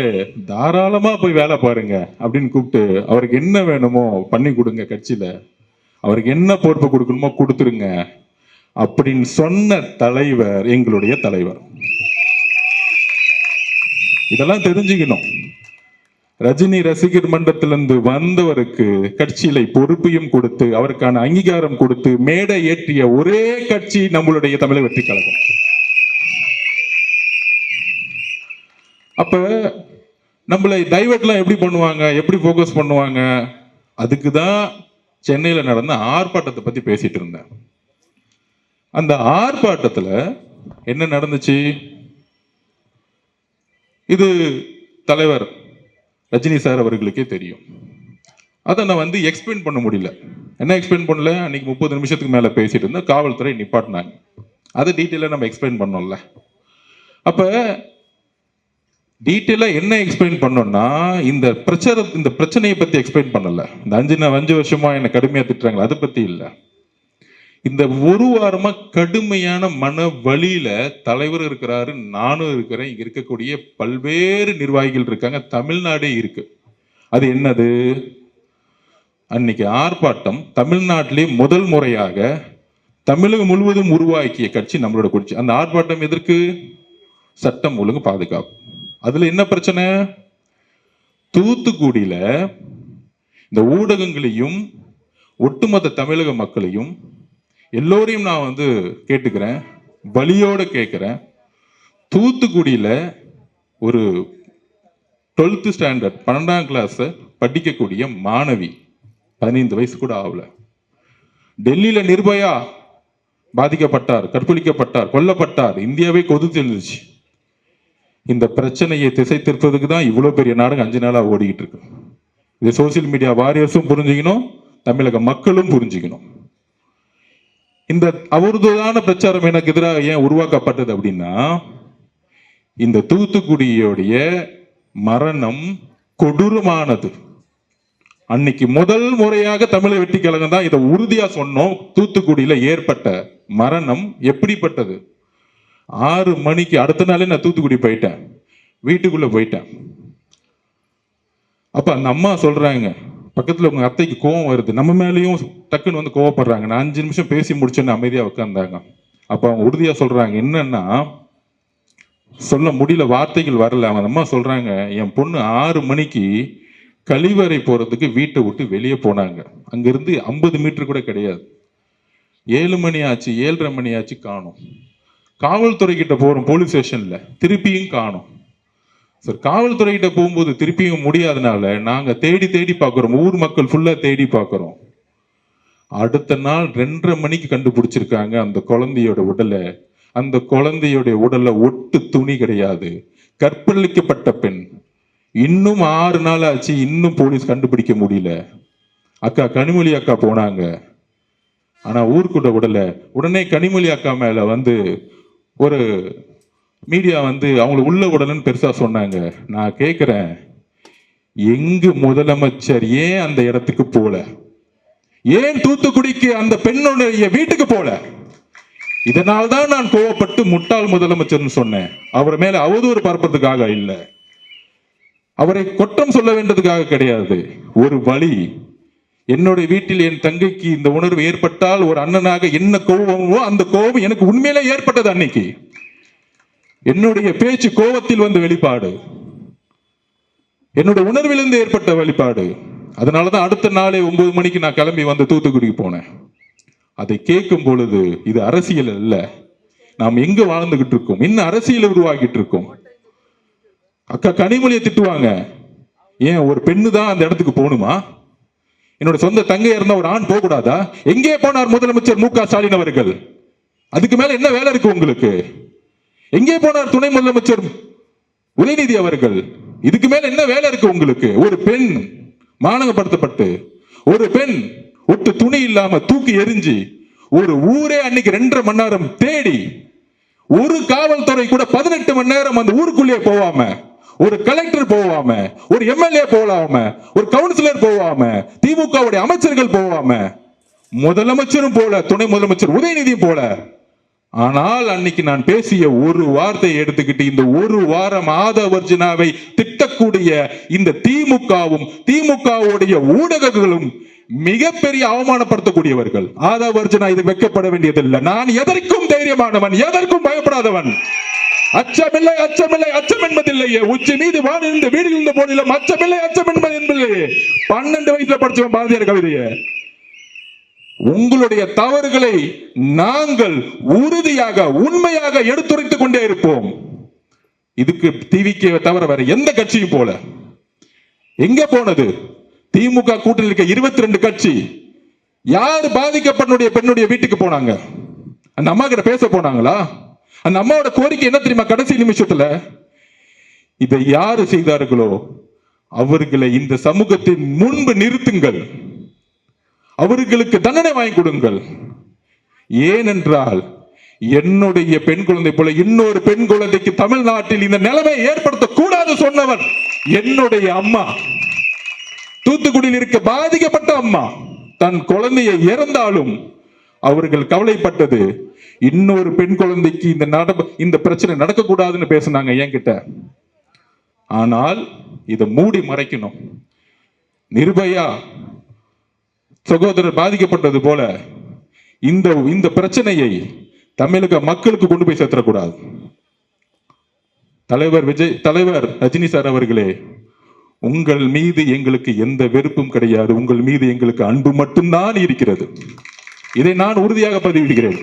தாராளமா போய் வேலை பாருங்க அப்படின்னு கூப்பிட்டு அவருக்கு என்ன வேணுமோ பண்ணி கொடுங்க, கட்சியில அவருக்கு என்ன பொறுப்பு கொடுக்கணுமோ கொடுத்துருங்க அப்படின்னு சொன்ன தலைவர் எங்களுடைய தலைவர். இதெல்லாம் தெரிஞ்சுக்கணும். ரஜினி ரசிகர் மன்றத்திலிருந்து வந்தவருக்கு கட்சியில பொறுப்பையும் கொடுத்து அவருக்கான அங்கீகாரம் கொடுத்து மேடை ஏற்றிய ஒரே கட்சி நம்மளுடைய தமிழக வெற்றி கழகம். அப்ப நம்மளை டைவர்ட்லாம் எப்படி பண்ணுவாங்க, எப்படி ஃபோக்கஸ் பண்ணுவாங்க? அதுக்கு தான் சென்னையில் நடந்த ஆர்ப்பாட்டத்தை பத்தி பேசிட்டு இருந்தேன். அந்த ஆர்ப்பாட்டத்தில் என்ன நடந்துச்சு? இது தலைவர் ரஜினி சார் அவர்களுக்கே தெரியும். அதை நான் எக்ஸ்பிளைன் பண்ண முடியல. என்ன எக்ஸ்பிளைன் பண்ணல? அன்னைக்கு 30 நிமிஷத்துக்கு மேல பேசிட்டு இருந்தேன், காவல்துறை நிப்பாட்டினாங்க. அதை டீட்டெயிலாக நம்ம எக்ஸ்பிளைன் பண்ணோம்ல. அப்ப டீட்டெயிலாக என்ன எக்ஸ்பிளைன் பண்ணோம்னா, இந்த பிரச்சனையை பத்தி எக்ஸ்பிளைன் பண்ணல. இந்த 5 வருஷமா என்னை கடுமையா திட்டுறாங்களா, அதை பத்தி இல்லை. இந்த ஒரு வாரமா கடுமையான மன வலியில தலைவர் இருக்கிறாரு, நானும் இருக்கிறேன், இங்க இருக்கக்கூடிய பல்வேறு நிர்வாகிகள் இருக்காங்க, தமிழ்நாடே இருக்கு. அது என்னது? அன்னைக்கு ஆர்ப்பாட்டம் தமிழ்நாட்டிலே முதல் முறையாக தமிழகம் முழுவதும் உருவாக்கிய கட்சி நம்மளோட கட்சி. அந்த ஆர்ப்பாட்டம் எதற்கு? சட்டம் ஒழுங்கு பாதுகாப்பு. அதுல என்ன பிரச்சனை? தூத்துக்குடியில இந்த ஊடகங்களையும் ஒட்டுமொத்த தமிழக மக்களையும் எல்லோரையும் நான் கேட்டுக்கிறேன், வலியோட கேட்கிறேன். தூத்துக்குடியில ஒரு 12th ஸ்டாண்டர்ட் 12ஆம் கிளாஸ் படிக்கக்கூடிய மாணவி, 15 வயசு கூட ஆகல, டெல்லியில நிர்பயா பாதிக்கப்பட்டார், கற்பழிக்கப்பட்டார், கொல்லப்பட்டார், இந்தியாவே கொதித்து எழுந்துச்சு. இந்த பிரச்சனையை திசை திருப்பதுக்கு தான் இவ்வளவு பெரிய நாடகம் 5 நாளா ஓடிக்கிட்டு இருக்கு. இது சோசியல் மீடியா வாரியர்ஸும் புரிஞ்சுக்கணும், தமிழக மக்களும் புரிஞ்சுக்கணும். இந்த அவதூறான பிரச்சாரம் எனக்கு எதிராக ஏன் உருவாக்கப்பட்டது அப்படின்னா, இந்த தூத்துக்குடியோடைய மரணம் கொடூரமானது. அன்னைக்கு முதல் முறையாக தமிழக வெற்றி கழகம் தான் இதை உறுதியா சொன்னோம். தூத்துக்குடியில ஏற்பட்ட மரணம் எப்படிப்பட்டது? 6 மணிக்கு அடுத்த நாளே நான் தூத்துக்குடி போயிட்டேன், வீட்டுக்குள்ள போயிட்டேன். அப்ப அந்த அம்மா சொல்றாங்க, பக்கத்துல உங்க அத்தைக்கு கோவம் வருது, நம்ம மேலேயும் டக்குன்னு கோவப்படுறாங்க. நான் 5 நிமிஷம் பேசி முடிச்சேன்னு அமைதியா உட்கார்ந்தாங்க. அப்ப அவங்க உறுதியா சொல்றாங்க, என்னன்னா சொல்ல முடியல, வார்த்தைகள் வரல. அவங்க அம்மா சொல்றாங்க, என் பொண்ணு 6 மணிக்கு கழிவறை போறதுக்கு வீட்டை விட்டு வெளியே போனாங்க. அங்கிருந்து 50 மீட்டர் கூட கிடையாது. 7 மணி ஆச்சு, 7:30 மணி ஆச்சு, காணும். காவல்துறை கிட்ட போறோம், போலீஸ் ஸ்டேஷன்ல, திருப்பியும் காணும். சார், காவல்துறை கிட்ட போகும்போது திருப்பியும் முடியாதனால நாங்க தேடி தேடி பார்க்கிறோம், ஊர் மக்கள் ஃபுல்லா தேடி பார்க்கிறோம். அடுத்த நாள் 2:30 மணிக்கு கண்டுபிடிச்சிருக்காங்க அந்த குழந்தையோட உடலை. அந்த குழந்தையோட உடல்ல ஒட்டு துணி கிடையாது, கற்பழிக்கப்பட்ட பெண். இன்னும் 6 நாள் ஆச்சு, இன்னும் போலீஸ் கண்டுபிடிக்க முடியல. அக்கா கனிமொழி அக்கா போனாங்க, ஆனா ஊருக்குள்ள உடலை. உடனே கனிமொழி அக்கா மேல ஒரு மீடியா அவங்களை உள்ள உடலன்னு பெருசா சொன்னாங்க. நான் கேட்கிறேன், எங்கு முதலமைச்சர் ஏன் அந்த இடத்துக்கு போல? ஏன் தூத்துக்குடிக்கு அந்த பெண்ணுடைய வீட்டுக்கு போல? இதனால்தான் நான் கோவப்பட்டு முட்டாள் முதலமைச்சர்னு சொன்னேன். அவர் மேல அவதூறு பரப்புறதுக்காக இல்ல, அவரை குற்றம் சொல்ல வேண்டியதுக்காக கிடையாது. ஒரு வழி, என்னுடைய வீட்டில் என் தங்கைக்கு இந்த உணர்வு ஏற்பட்டால் ஒரு அண்ணனாக என்ன கோபமோ அந்த கோபம் எனக்கு உண்மையிலே ஏற்பட்டது. அன்னைக்கு என்னுடைய பேச்சு கோபத்தில் வெளிப்பாடு, என்னுடைய உணர்விலிருந்து ஏற்பட்ட வெளிப்பாடு. அதனாலதான் அடுத்த நாளே 9 மணிக்கு நான் கிளம்பி தூத்துக்குடிக்கு போனேன். அதை கேட்கும் பொழுது இது அரசியல் அல்ல, நாம் எங்க வாழ்ந்துகிட்டு இருக்கோம், என்ன அரசியல் உருவாக்கிட்டு இருக்கோம். அக்கா கனிமொழியை திட்டுவாங்க, ஏன் ஒரு பெண்ணு தான் அந்த இடத்துக்கு போகணுமா? என்னோட சொந்த தங்கை இருந்தா ஒரு ஆண் போக கூடாதா? எங்கே போனார் முதலமைச்சர் மு க ஸ்டாலின் அவர்கள்? அதுக்கு மேல என்ன வேலை இருக்கு உங்களுக்கு? எங்கே போனார் துணை முதலமைச்சர் உதயநிதி அவர்கள்? இதுக்கு மேல என்ன வேலை இருக்கு உங்களுக்கு? ஒரு பெண் மானங்கப்படுத்தப்பட்டு, ஒரு பெண் ஒட்டு துணி இல்லாம தூக்கி எரிஞ்சு ஒரு ஊரே அன்னைக்கு 2.5 மணி நேரம் தேடி ஒரு காவல்துறை கூட 18 மணி நேரம் அந்த ஊருக்குள்ளே போவாம, ஒரு கலெக்டர் போவாம, ஒரு எம்எல்ஏ போகாம, ஒரு கவுன்சிலர் போவாம, திமுகவுடைய அமைச்சர்கள் போவாம, முதலமைச்சரும் போல, துணை முதலமைச்சர் உதயநிதியும் போல. ஆனால் அன்னைக்கு நான் பேசிய ஒரு வார்த்தையை எடுத்துக்கிட்டு இந்த ஒரு வாரம் ஆதவர்ஜுனாவை திட்டக்கூடிய இந்த திமுகவும் திமுகவுடைய ஊடகங்களும் மிகப்பெரிய அவமானப்படுத்தக்கூடியவர்கள். ஆதவர்ஜுனா இது வெட்கப்பட வேண்டியதில்லை. நான் எதற்கும் தைரியமானவன், எதற்கும் பயப்படாதவன். அச்சமில்லை அச்சமில்லை அச்சம் என்பதில்லையே. உச்சி மீது வானிருந்த வீடு இருந்த போதிலும் அச்சமில்லை அச்சம் என்பதில்லையே. 12 வயசுல படிச்சவன் பாரதியார் கவிதையை. உங்களுடைய தவறுகளை நாங்கள் உறுதியாக உண்மையாக எடுத்துரைத்துக் கொண்டே இருப்போம். இதுக்கு டிவிக்கு தவிர வேற எந்த கட்சியும் போல. எங்க போனது? திமுக கூட்டணியில் இருக்க 22 கட்சி யார் பாதிக்கப்பட்ட பெண்ணுடைய வீட்டுக்கு போனாங்க? அந்த அம்மா கிட்ட பேச போனாங்களா? அந்த அம்மாவோட கோரிக்கை என்ன தெரியுமா? கடைசி நிமிஷத்துல இதை யாரு செய்தார்களோ அவர்களை இந்த சமூகத்தின் முன்பு நிறுத்துங்கள், அவர்களுக்கு தண்டனை வாங்கி கொடுங்கள். ஏனென்றால் என்னுடைய பெண் குழந்தை போல இன்னொரு பெண் குழந்தைக்கு தமிழ்நாட்டில் இந்த நிலைமை ஏற்படுத்த கூடாது சொன்னவன் என்னுடைய அம்மா. தூத்துக்குடியில் இருக்க பாதிக்கப்பட்ட அம்மா தன் குழந்தையை இறந்தாலும் அவர்கள் கவலைப்பட்டது இன்னொரு பெண் குழந்தைக்கு இந்த பிரச்சனை நடக்கக்கூடாதுன்னு பேசினாங்க என்கிட்ட. ஆனால் இதை மூடி மறைக்கணும். நிர்பயா சகோதரர் பாதிக்கப்பட்டது போல இந்த பிரச்சனையை தமிழக மக்களுக்கு கொண்டு போய் சேர்த்தக்கூடாது. தலைவர் ரஜினி சார் அவர்களே, உங்கள் மீது எங்களுக்கு எந்த வெறுப்பும் கிடையாது. உங்கள் மீது எங்களுக்கு அன்பு மட்டும்தான் இருக்கிறது. இதை நான் உறுதியாக பதிவிடுகிறேன்.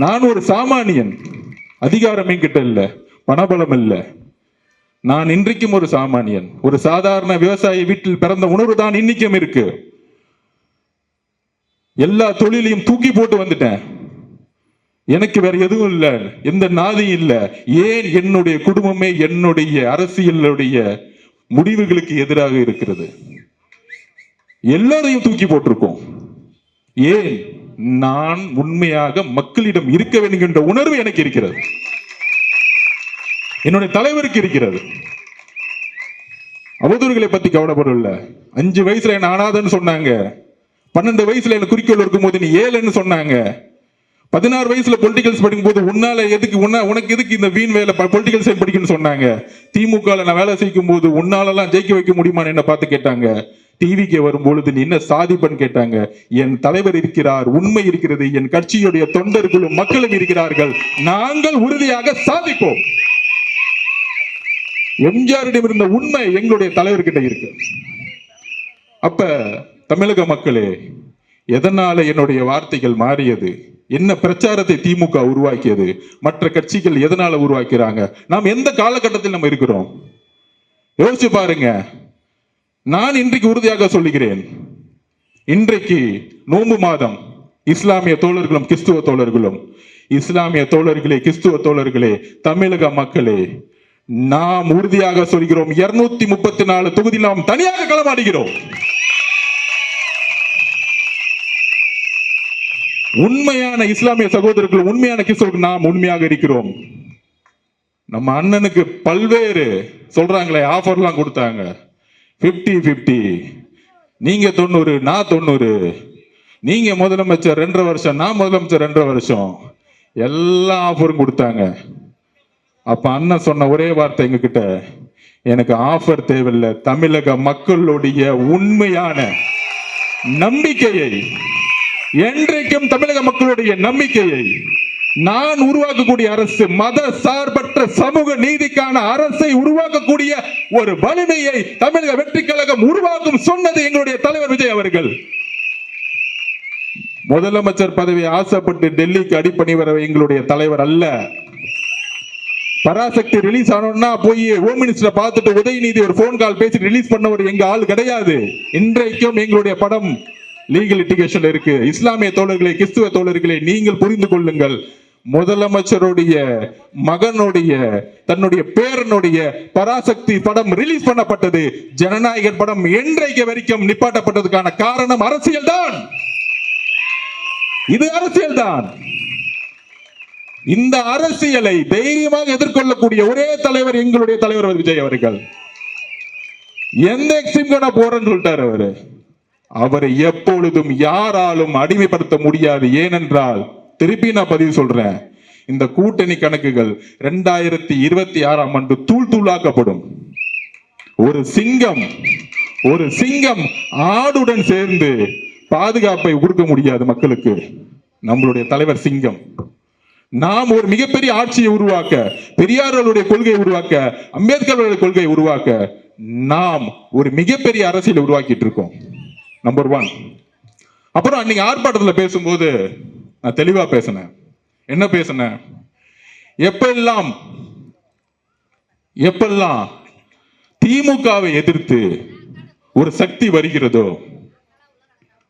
நான் ஒரு சாமானியன், அதிகாரம் என்கிட்ட இல்ல, பணபலம் இல்ல. நான் இன்றைக்கும் ஒரு சாமானியன், ஒரு சாதாரண விவசாயி வீட்டில் பிறந்த உணர்வு தான் இன்னைக்கும் இருக்கு. எல்லா தொழிலையும் தூக்கி போட்டு வந்துட்டேன். எனக்கு வேற எதுவும் இல்ல, எந்த நாதியும் இல்ல. ஏன்? என்னுடைய குடும்பமே என்னுடைய அரசியலுடைய முடிவுகளுக்கு எதிராக இருக்கிறது. எல்லாரையும் தூக்கி போட்டிருக்கோம். ஏன்? நான் உண்மையாக மக்களிடம் இருக்க வேண்டும் என்ற உணர்வு எனக்கு இருக்கிறது, என்னுடைய தலைவருக்கு இருக்கிறது. அவதூறுகளை பத்தி கவலைப்படல. 5 வயசுல என்ன அனாதன்னு சொன்னாங்க. 12 வயசுல எனக்கு குறிக்கோள் இருக்கும் போது நீ 7ன்னு சொன்னாங்க. 16 வயசுல பொலிட்டிகல்ஸ் படிக்கும் போது உனக்கு எதுக்கு இந்த வீண் வேலை பொலிட்டிகல் சயின்ஸ் படிக்கணும்னு சொன்னாங்க. திமுக நான் வேலை செய்யும் போது உன்னாலெல்லாம் ஜெயிக்க வைக்க முடியுமான்னு என்ன பார்த்து கேட்டாங்க. டிவிக்கு வரும்பொழுது நீ என்ன சாதிப்பன்னு கேட்டாங்க. என் தலைவர் இருக்கிறார், உண்மை இருக்கிறது, என் கட்சியுடைய தொண்டர்களும் மக்களும் இருக்கிறார்கள். நாங்கள் உறுதியாக சாதிப்போம். எம்ஜிஆரிடம் இருந்த உண்மை எங்களுடைய தலைவர்கிட்ட இருக்கு. அப்ப தமிழக மக்களே, எதனால என்னுடைய வார்த்தைகள் மாறியது? என்ன பிரச்சாரத்தை திமுக உருவாக்கியது? மற்ற கட்சிகள் எதனால உருவாக்கிறாங்க? நாம் எந்த காலகட்டத்தில் நம்ம இருக்கிறோம் யோசிச்சு பாருங்க. நான் இன்றைக்கு உறுதியாக சொல்லுகிறேன், இன்றைக்கு நோன்பு மாதம். இஸ்லாமிய தோழர்களும் கிறிஸ்துவ தோழர்களும், இஸ்லாமிய தோழர்களே, கிறிஸ்துவ தோழர்களே, தமிழக மக்களே, நாம் உறுதியாக சொல்கிறோம், 234 தொகுதியில் நாம் தனியாக களமாடுகிறோம். உண்மையான இஸ்லாமிய சகோதரர்கள், உண்மையான கிறிஸ்தவர்கள் நாம் உண்மையாக இருக்கிறோம். நம்ம அண்ணனுக்கு பல்வேறு சொல்றாங்களே ஆஃபர்லாம் கொடுத்தாங்க. 50-50, நீங்க 90 நான் 90, நீங்க முதலமைச்சர் 2.5 வருஷம் நான் முதலமைச்சர் 2.5 வருஷம், எல்லா ஆஃபரும் கொடுத்தாங்க. அப்ப அண்ணன் சொன்ன ஒரே வார்த்தை எங்க கிட்ட, எனக்கு ஆஃபர் தேவையில்லை, தமிழக மக்களுடைய உண்மையான நம்பிக்கையை, என்றைக்கும் தமிழக மக்களுடைய நம்பிக்கையை, நான் உருவாக்கக்கூடிய அரசு, மத சார்பற்ற சமூக நீதிக்கான அரசை உருவாக்கக்கூடிய ஒரு வலிமையை தமிழக வெற்றி கழகம் உருவாக்கும் சொன்னது எங்களுடைய தலைவர் விஜய் அவர்கள். முதலமைச்சர் பதவி ஆசைப்பட்டு டெல்லிக்கு அடிப்பணி வர எங்களுடைய தலைவர் அல்ல. பராசக்தி ரிலீஸ் ஆனோம்னா போய் ஹோம் மினிஸ்டர் பார்த்துட்டு உதயநிதி ஒரு போன் கால் பேசி ரிலீஸ் பண்ணவர் எங்க ஆள் கிடையாது. இன்றைக்கும் எங்களுடைய படம் லீகல் லிட்டிகேஷன் இருக்கு. இஸ்லாமிய தோழர்களே, கிறிஸ்துவ தோழர்களே, நீங்கள் புரிந்து கொள்ளுங்கள். முதலமைச்சருடைய மகனுடைய தன்னுடைய பேரனுடைய பராசக்தி படம் ரிலீஸ் பண்ணப்பட்டது. ஜனநாயகன் படம் என்றைக்கு வரைக்கும் நிப்பாட்டப்பட்டதுக்கான காரணம் அரசியல் தான். இது அரசியல் தான். இந்த அரசியலை தைரியமாக எதிர்கொள்ளக்கூடிய ஒரே தலைவர் எங்களுடைய தலைவர் விஜய் அவர்கள். எந்த எக்ஸ்ட்ரீம் போறேன்னு சொல்லிட்டாரு அவரை எப்பொழுதும் யாராலும் அடிமைப்படுத்த முடியாது. ஏனென்றால் திருப்பி நான் பதிவு சொல்றேன், இந்த கூட்டணி கணக்குகள் 2026ஆம் ஆண்டு தூள் தூளாக்கப்படும். ஒரு சிங்கம் ஆடுடன் சேர்ந்து பாதுகாப்பை கொடுக்க முடியாது மக்களுக்கு. நம்மளுடைய தலைவர் சிங்கம். நாம் ஒரு மிகப்பெரிய ஆட்சியை உருவாக்க, பெரியார்களுடைய கொள்கையை உருவாக்க, அம்பேத்கருடைய கொள்கையை உருவாக்க நாம் ஒரு மிகப்பெரிய அரசியலை உருவாக்கிட்டு இருக்கோம். நம்பர் 1. அப்புறம் அன்னைக்கு ஆர்ப்பாட்டத்தில் பேசும்போது நான் தெளிவா பேசினேன். என்ன பேசினேன்? எப்பெல்லாம் திமுகவை எதிர்த்து ஒரு சக்தி வருகிறதோ,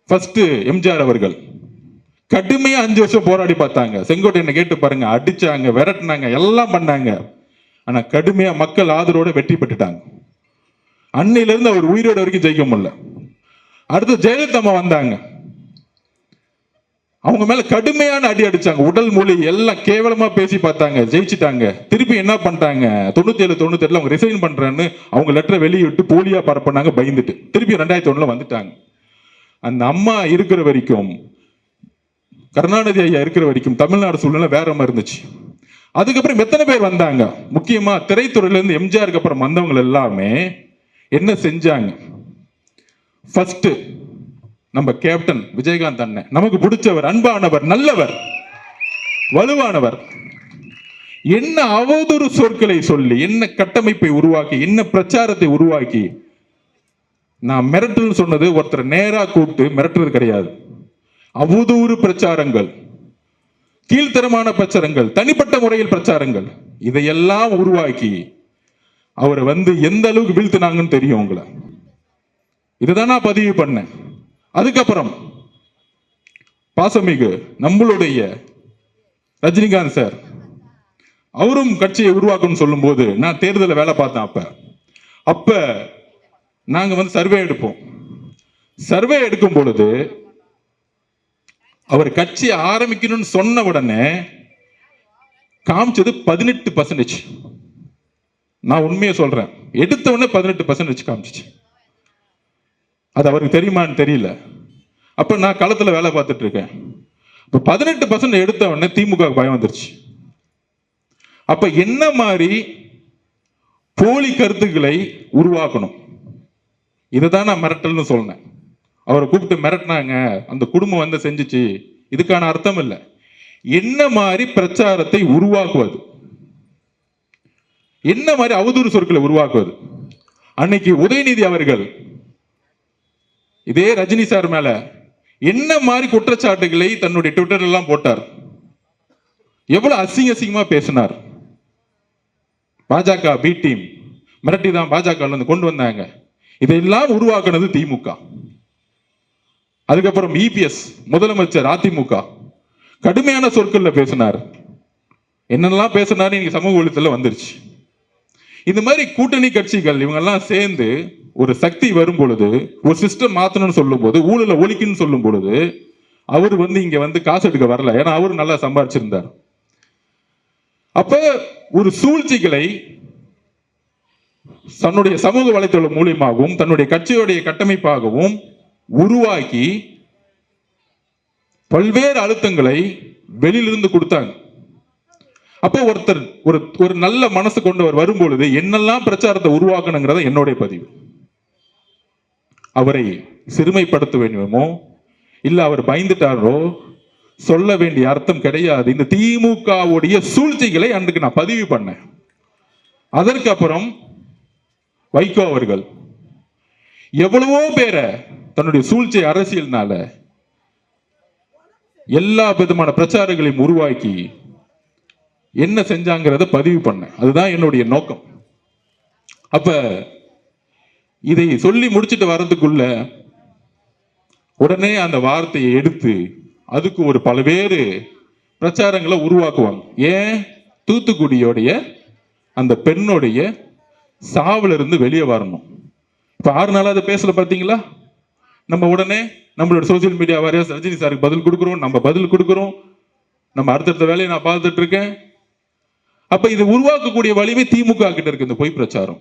ஃபர்ஸ்ட் எம்ஜிஆர் அவர்கள் கடுமையா 5 வருஷம் போராடி பார்த்தாங்க. செங்கோட்டையனை கேட்டு பாருங்க, அடிச்சாங்க, விரட்டினாங்க, எல்லாம் பண்ணாங்க. ஆனா கடுமையா மக்கள் ஆதரவோட வெற்றி பெற்றுட்டாங்க. அன்னையில இருந்து அவர் உயிரோட வரைக்கும் ஜெயிக்க முடியல. அடுத்து ஜெயலலிதா அம்மா வந்தாங்க, அவங்க மேல கடுமையான அடி அடிச்சாங்க. உடல் மொழி எல்லாம் கேவலமா பேசி பார்த்தாங்க, ஜெயிச்சிட்டாங்க. திருப்பி என்ன பண்ணிட்டாங்க? 97, 98 அவங்க ரிசைன் பண்றேன்னு அவங்க லெட்டரை வெளியிட்டு போலியா பரப்பினாங்க, பயந்துட்டு. திருப்பி 2001 வந்துட்டாங்க. அந்த அம்மா இருக்கிற வரைக்கும், கருணாநிதி ஐயா இருக்கிற வரைக்கும் தமிழ்நாடு சூழ்நிலை வேற மாதிரி இருந்துச்சு. அதுக்கப்புறம் எத்தனை பேர் வந்தாங்க? முக்கியமா திரைத்துறையில இருந்து எம்ஜிஆருக்கு அப்புறம் வந்தவங்க எல்லாமே என்ன செஞ்சாங்க? ஃபர்ஸ்ட் நம்ம கேப்டன் விஜயகாந்த் அண்ணன் நமக்கு பிடிச்சவர், அன்பானவர், நல்லவர், வலுவானவர். என்ன அவதூறு சொற்களை சொல்லி, என்ன கட்டமைப்பை உருவாக்கி, என்ன பிரச்சாரத்தை உருவாக்கி, நான் மிரட்டல் சொன்னது ஒருத்தர் நேரா கூப்பிட்டு மிரட்டுறது கிடையாது. அவதூறு பிரச்சாரங்கள், கீழ்த்தரமான பிரச்சாரங்கள், தனிப்பட்ட முறையில் பிரச்சாரங்கள், இதையெல்லாம் உருவாக்கி அவரை எந்த அளவுக்கு வீழ்த்தினாங்கன்னு தெரியும் உங்களை. இதுதான் நான் பதிவு பண்ணேன். அதுக்கப்புறம் பாசமிகு நம்மளுடைய ரஜினிகாந்த் சார், அவரும் கட்சியை உருவாக்கணும்னு சொல்லும் போது நான் தேர்தலில் வேலை பார்த்தேன். அப்ப நாங்க சர்வே எடுப்போம். சர்வே எடுக்கும் பொழுது அவர் கட்சி ஆரம்பிக்கணும்னு சொன்ன உடனே காமிச்சது 18%. நான் உண்மையை சொல்றேன், எடுத்த உடனே 18% காமிச்சிச்சு. அது அவருக்கு தெரியுமான்னு தெரியல. அப்ப நான் களத்துல வேலை பார்த்துட்டு இருக்கேன். இப்ப 18% எடுத்த உடனே திமுக பயம் வந்துருச்சு. அப்ப என்ன மாதிரி போலி கருத்துக்களை உருவாக்கணும், இதுதான் நான் மிரட்டல்னு சொன்னேன். அவரை கூப்பிட்டு மிரட்டினாங்க, அந்த குடும்பம் செஞ்சுச்சு, இதுக்கான அர்த்தம் இல்லை. என்ன மாதிரி பிரச்சாரத்தை உருவாக்குவது, என்ன மாதிரி அவதூறு சொற்களை உருவாக்குவது. அன்னைக்கு உதயநிதி அவர்கள் இதே ரஜினி சார் மேல என்ன மாதிரி குற்றச்சாட்டுகளை தன்னுடைய ட்விட்டர் எல்லாம் போட்டார், எவ்வளவு அசிங்கமா பேசினார். பாஜக பி டீம் மிரட்டி தான் பாஜக கொண்டு வந்தாங்க. இதையெல்லாம் உருவாக்குனது திமுக. அதுக்கப்புறம் இபிஎஸ் முதலமைச்சர் அதிமுக கடுமையான சொற்கள்ல பேசினார். என்னெல்லாம் பேசினாரு இன்னைக்கு சமூக ஊடகத்துல வந்துருச்சு. இந்த மாதிரி கூட்டணி கட்சிகள் இவங்கெல்லாம் சேர்ந்து ஒரு சக்தி வரும் பொழுது, ஒரு சிஸ்டம் மாத்தணும்னு சொல்லும் போது, ஊழல ஒழிக்கணும்னு சொல்லும் பொழுது, அவர் இங்க காசு எடுக்க வரல. ஏன்னா அவரு நல்லா சம்பாதிச்சிருந்தார். அப்ப ஒரு சூழ்ச்சிகளை தன்னுடைய சமூக வலைத்தளம் மூலியமாகவும் தன்னுடைய கட்சியுடைய கட்டமைப்பாகவும் உருவாக்கி பல்வேறு அழுத்தங்களை வெளியிலிருந்து கொடுத்தாங்க. அப்போ ஒருத்தர் ஒரு நல்ல மனசு கொண்டவர் வரும்பொழுது என்னெல்லாம் பிரச்சாரத்தை உருவாக்கணுங்கிறத என்னுடைய பதிவு. அவரை சிறுமைப்படுத்த வேண்டுமோ இல்ல அவர் பயந்துட்டாரோ சொல்ல வேண்டிய அர்த்தம் கிடையாது. இந்த திமுகவுடைய சூழ்ச்சிகளை அன்றைக்கு நான் பதிவு பண்ணேன். அதற்கு அப்புறம் வைகோ அவர்கள் எவ்வளவோ பேரை தன்னுடைய சூழ்ச்சி அரசியல்னால எல்லா விதமான பிரச்சாரங்களையும் உருவாக்கி என்ன செஞ்சாங்கிறத பதிவு பண்ண. அதுதான் என்னுடைய நோக்கம். அப்ப இதை சொல்லி முடிச்சுட்டு வர்றதுக்குள்ள உடனே அந்த வார்த்தையை எடுத்து அதுக்கு ஒரு பல்வேறு பிரச்சாரங்களை உருவாக்குவாங்க. ஏன்? தூத்துக்குடியோடைய அந்த பெண்ணுடைய சாவுல இருந்து வெளியே வரணும். இப்ப 6 நாளா அதை பேசல பாத்தீங்களா? நம்ம உடனே நம்மளோட சோசியல் மீடியா வாரியா ரஜினி சாருக்கு பதில் கொடுக்குறோம், நம்ம பதில் கொடுக்குறோம், நம்ம அடுத்தடுத்த வேலையை நான் பார்த்துட்டு இருக்கேன். அப்ப இது உருவாக்கக்கூடிய வலிமை திமுக கிட்ட இருக்கு இந்த பொய் பிரச்சாரம்.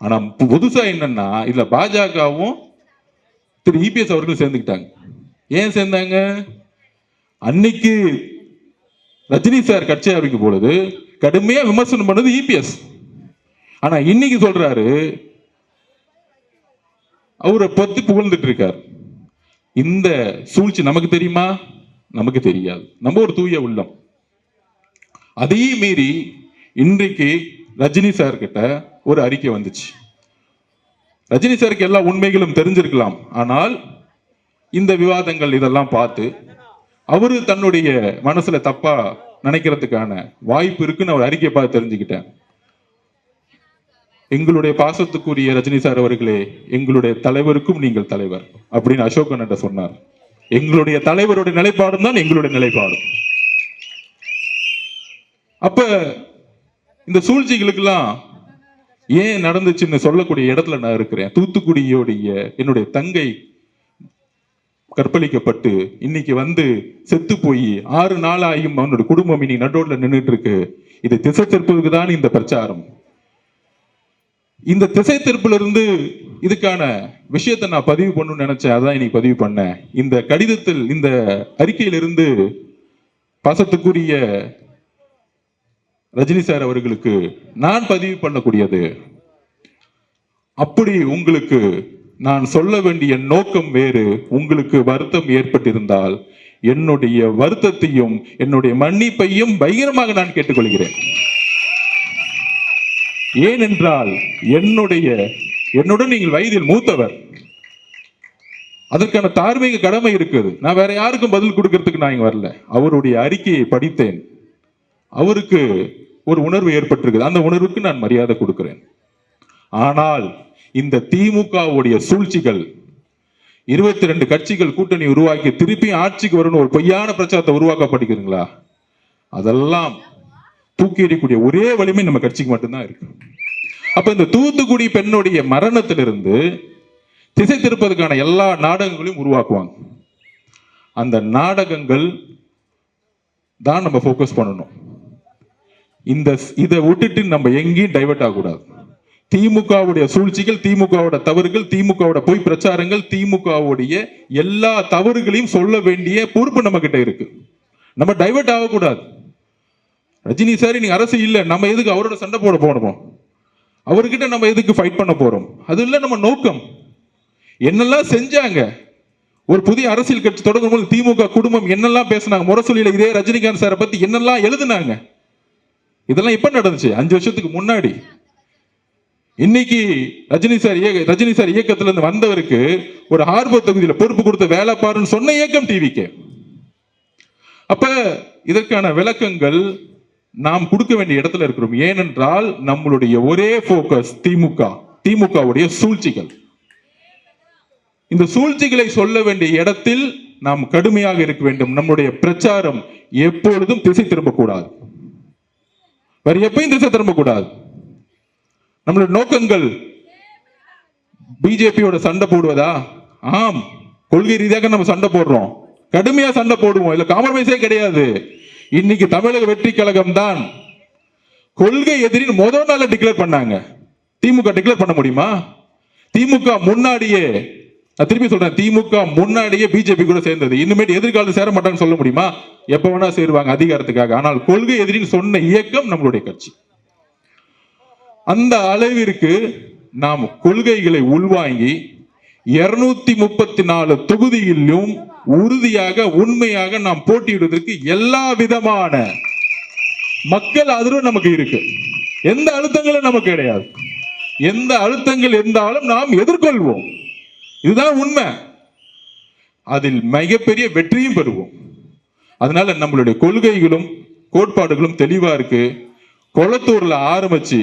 ஆனா புதுசா என்னன்னா, இதுல பாஜகவும் திரு இபிஎஸ் அவர்கள் சேர்ந்துக்கிட்டாங்க. ஏன் சேர்ந்தாங்க? அன்னைக்கு ரஜினி சார் கட்சி ஆரம்பிக்கும் பொழுது கடுமையா விமர்சனம் பண்ணது இபிஎஸ். ஆனா இன்னைக்கு சொல்றாரு, அவரை பத்தி புகழ்ந்துட்டு இருக்கார். இந்த சூழ்ச்சி நமக்கு தெரியுமா? நமக்கு தெரியாது. நம்ம ஒரு தூய உள்ளம். அதையும் மீறி இன்றைக்கு ரஜினி சார் கிட்ட ஒரு அறிக்கை வந்துச்சு. ரஜினி சாருக்கு எல்லா உண்மைகளும் தெரிஞ்சிருக்கலாம். ஆனால் இந்த விவாதங்கள் இதெல்லாம் பார்த்து அவரு தன்னுடைய மனசுல தப்பா நினைக்கிறதுக்கான வாய்ப்பு இருக்குன்னு அவர் அறிக்கை பார்த்து தெரிஞ்சுக்கிட்டேன். எங்களுடைய பாசத்துக்குரிய ரஜினி சார் அவர்களே, எங்களுடைய தலைவருக்கும் நீங்கள் தலைவர் அப்படின்னு அசோகன் என்ற சொன்னார். எங்களுடைய தலைவருடைய நிலைப்பாடும் தான் எங்களுடைய நிலைப்பாடும். அப்ப இந்த சூழ்ச்சிகளுக்கெல்லாம் ஏன் நடந்துச்சுன்னு சொல்லக்கூடிய இடத்துல நான் இருக்கிறேன். தூத்துக்குடியோடைய என்னுடைய தங்கை கற்பழிக்கப்பட்டு இன்னைக்கு வந்து செத்து போய் 6 நாள் ஆகியும் அவனுடைய குடும்பம் இன்னைக்கு நடுரோட்ல நின்றுட்டு இருக்கு. இதை திசை திருப்பதுக்கு தான் இந்த பிரச்சாரம். இந்த திசை திருப்புல இருந்து இதுக்கான விஷயத்தை நான் பதிவு பண்ணணும்னு நினைச்சேன். அதான் இன்னைக்கு பதிவு பண்ணேன். இந்த கடிதத்தில், இந்த அறிக்கையிலிருந்து பாசத்துக்குரிய ரஜினி சார் அவர்களுக்கு நான் பதிவு பண்ணக்கூடியது, அப்படி உங்களுக்கு நான் சொல்ல வேண்டிய நோக்கம் வேறு, உங்களுக்கு வருத்தம் ஏற்பட்டிருந்தால் என்னுடைய வருத்தத்தையும் என்னுடைய மன்னிப்பையும் பகிரமாக நான் கேட்டுக்கொள்கிறேன். ஏனென்றால் என்னுடன் நீங்கள் வயதில் மூத்தவர், அதற்கான தார்மீக கடமை இருக்குது. நான் வேற யாருக்கும் பதில் கொடுக்கறதுக்கு நான் இங்க வரல. அவருடைய அறிக்கையை படித்தேன். அவருக்கு ஒரு உணர்வு ஏற்பட்டிருக்குது. அந்த உணர்வுக்கு நான் மரியாதை கொடுக்கிறேன். ஆனால் இந்த திமுகவுடைய சூழ்ச்சிகள், 22 கட்சிகள் கூட்டணி உருவாக்கி திருப்பி ஆட்சிக்கு வரணும் ஒரு பொய்யான பிரச்சாரத்தை உருவாக்கப்படுகிறீங்களா? அதெல்லாம் தூக்கி எறியக்கூடிய ஒரே வலிமை நம்ம கட்சிக்கு மட்டும்தான் இருக்கு. அப்ப இந்த தூத்துக்குடி பெண்ணுடைய மரணத்திலிருந்து திசை திருப்பதற்கான எல்லா நாடகங்களையும் உருவாக்குவாங்க. அந்த நாடகங்கள் தான் நம்ம போக்கஸ் பண்ணணும். இதை விட்டுட்டு நம்ம எங்கேயும் டைவர்ட் ஆகக்கூடாது. திமுகவுடைய சூழ்ச்சிகள், திமுகவோட தவறுகள், திமுகவோட பொய் பிரச்சாரங்கள், திமுகவுடைய எல்லா தவறுகளையும் சொல்ல வேண்டிய பொறுப்பு நம்ம கிட்ட இருக்கு. நம்ம டைவர்ட் ஆகக்கூடாது. ரஜினி சார் நீங்க அரசு இல்ல, நம்ம எதுக்கு அவரோட சண்டை போட போனோமோ, அவர்கிட்ட நம்ம எதுக்கு ஃபைட் பண்ண போறோம்? அது இல்ல நம்ம நோக்கம். என்னெல்லாம் செஞ்சாங்க, ஒரு புதிய அரசியல் கட்சி தொடங்கும் போது திமுக குடும்பம் என்னெல்லாம் பேசினாங்க, முரசொலியில இதே ரஜினிகாந்த் சாரை பத்தி என்னெல்லாம் எழுதுனாங்க, இதெல்லாம் எப்ப நடந்துச்சு? 5 வருஷத்துக்கு முன்னாடி. இன்னைக்கு ரஜினி சார் இயக்கத்துல இருந்து வந்தவருக்கு ஒரு ஹார்பர் தொகுதியில பொறுப்பு கொடுத்த வேலை பாருன்னு சொன்ன இயக்கம் டிவிக்கு. அப்ப இதற்கான விளக்கங்கள் நாம் கொடுக்க வேண்டிய இடத்துல இருக்கிறோம். ஏனென்றால் நம்மளுடைய ஒரே போக்கஸ் திமுகவுடைய சூழ்ச்சிகள். இந்த சூழ்ச்சிகளை சொல்ல வேண்டிய இடத்தில் நாம் கடுமையாக இருக்க வேண்டும். நம்முடைய பிரச்சாரம் எப்பொழுதும் திசை திரும்பக்கூடாது. வேற எப்பயும் திசை திரும்பக்கூடாது. நம்மளுடைய நோக்கங்கள் பிஜேபியோட சண்டை போடுவதா? ஆம், கொள்கை ரீதியாக நம்ம சண்டை போடுறோம், கடுமையா சண்டை போடுவோம். இல்ல காம்ப்ரமைஸே கிடையாது. இன்னைக்கு தமிழக வெற்றி கழகம் தான் கொள்கை எதிரின்னு முதல் நாள் டிக்ளேர் பண்ணாங்க. திமுக டிக்ளேர் பண்ண முடியுமா? திமுக முன்னாடியே, நான் திருப்பி சொல்றேன், திமுக முன்னாடியே பிஜேபி கூட சேர்ந்தது. இனிமேல் எதிர்காலத்தில் சேர மாட்டாங்கன்னு சொல்ல முடியுமா? எப்ப வேணா சேருவாங்க அதிகாரத்துக்காக. ஆனால் கொள்கை எதிரின்னு சொன்ன இயக்கம் நம்மளுடைய கட்சி. அந்த அளவிற்கு நாம் கொள்கைகளை உள்வாங்கி 234 தொகுதியிலும் உறுதியாக உண்மையாக நாம் போட்டியிடுவதற்கு எல்லா விதமான மக்கள் ஆதரவு நமக்கு இருக்கு. எந்த அழுத்தங்களும் நமக்கு கிடையாது. எந்த அழுத்தங்கள் இருந்தாலும் நாம் எதிர்கொள்வோம். இதுதான் உண்மை. அதில் மிகப்பெரிய வெற்றியும் பெறுவோம். அதனால நம்மளுடைய கொள்கைகளும் கோட்பாடுகளும் தெளிவா இருக்கு. கொளத்தூர்ல ஆரம்பிச்சு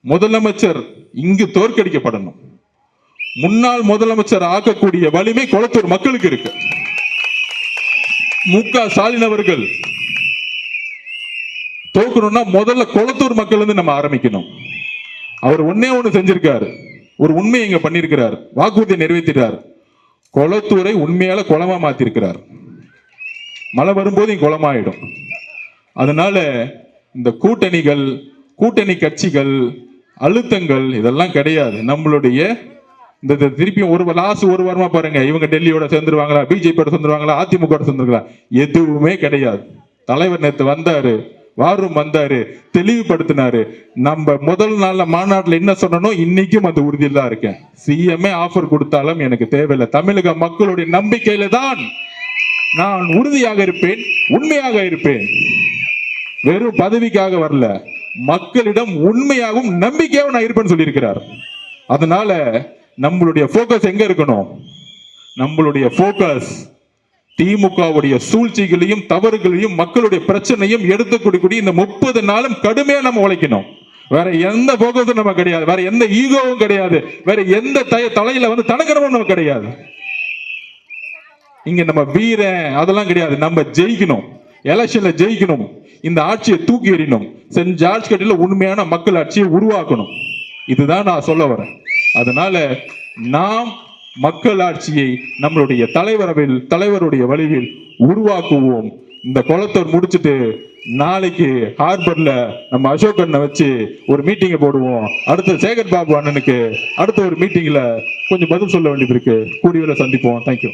முதலமைச்சர் இங்கு தோற்கடிக்கப்படணும். முன்னாள் முதலமைச்சர் ஆக்கக்கூடிய வலிமை கொளத்தூர் மக்களுக்கு இருக்கு. மு.க. ஸ்டாலின் அவர்கள் தோக்கணும்னா முதல்ல கொளத்தூர் மக்கள் இருந்து நம்ம ஆரம்பிக்கணும். அவர் ஒன்னே ஒண்ணு செஞ்சிருக்காரு, ஒரு உண்மையை இங்க பண்ணிருக்கிறார், வாக்குறுதியை நிறைவேற்றிட்டார். கொளத்தூரை உண்மையால குளமா மாத்திருக்கிறார். மழை வரும்போது இங்க குளமாயிடும். அதனால இந்த கூட்டணிகள், கூட்டணி கட்சிகள், அழுத்தங்கள் இதெல்லாம் கிடையாது. நம்மளுடைய இந்த திருப்பியும் ஒரு வாரமா பாருங்க, இவங்க டெல்லியோட சேர்ந்துருவாங்களா, பிஜேபியோட சேர்ந்துருவாங்களா, அதிமுக சேர்ந்துருங்களா, எதுவுமே கிடையாது. தலைவர் நேத்து வந்தாரு, வாரும் வந்தாரு, தெளிவுபடுத்தினாரு. நம்ம முதல் நாள்ல மாநாட்டில் என்ன சொன்னோம், இன்னைக்கும் அந்த உறுதியில் தான் இருக்கேன். சிஎம்ஏ ஆஃபர் கொடுத்தாலும் எனக்கு தேவையில்லை. தமிழக மக்களுடைய நம்பிக்கையில தான் நான் உறுதியாக இருப்பேன், உண்மையாக இருப்பேன். வெறும் பதவிக்காக வரல, மக்களிடம் உண்மையாகவும் நம்பிக்கையாகவும் நான் இருப்பேன்னு சொல்லியிருக்கிறார். அதனால நம்மளுடைய போக்கஸ் எங்க இருக்கணும்? நம்மளுடைய போக்கஸ் திமுகவுடைய சூழ்ச்சிகளையும் தவறுகளையும் மக்களுடைய பிரச்சனையும் எடுத்துக்கூடிய இந்த 30 நாளும் கடுமையா நம்ம உழைக்கணும். வேற எந்த போக்கஸும் நம்ம கிடையாது, வேற எந்த ஈகோவும் கிடையாது, வேற எந்த தலையில தனக்கரமும் நம்ம கிடையாது. இங்க நம்ம வீரன் அதெல்லாம் கிடையாது. நம்ம ஜெயிக்கணும், எலெக்ஷன்ல ஜெயிக்கணும், இந்த ஆட்சியை தூக்கி எறியணும், சென்ட் ஜார்ஜ் கட்டில உண்மையான மக்கள் ஆட்சியை உருவாக்கணும். இதுதான் நான் சொல்ல வரேன். அதனால நாம் மக்கள் ஆட்சியை நம்மளுடைய தலைவருடைய வழிவில் உருவாக்குவோம். இந்த குளத்தூர் முடிச்சுட்டு நாளைக்கு ஹார்பர்ல நம்ம அசோக் அண்ணனை வச்சு ஒரு மீட்டிங்கை போடுவோம். அடுத்த சேகர் பாபு அண்ணனுக்கு அடுத்த ஒரு மீட்டிங்ல கொஞ்சம் பதில் சொல்ல வேண்டியது இருக்கு. கூடிய சந்திப்போம். தேங்க்யூ.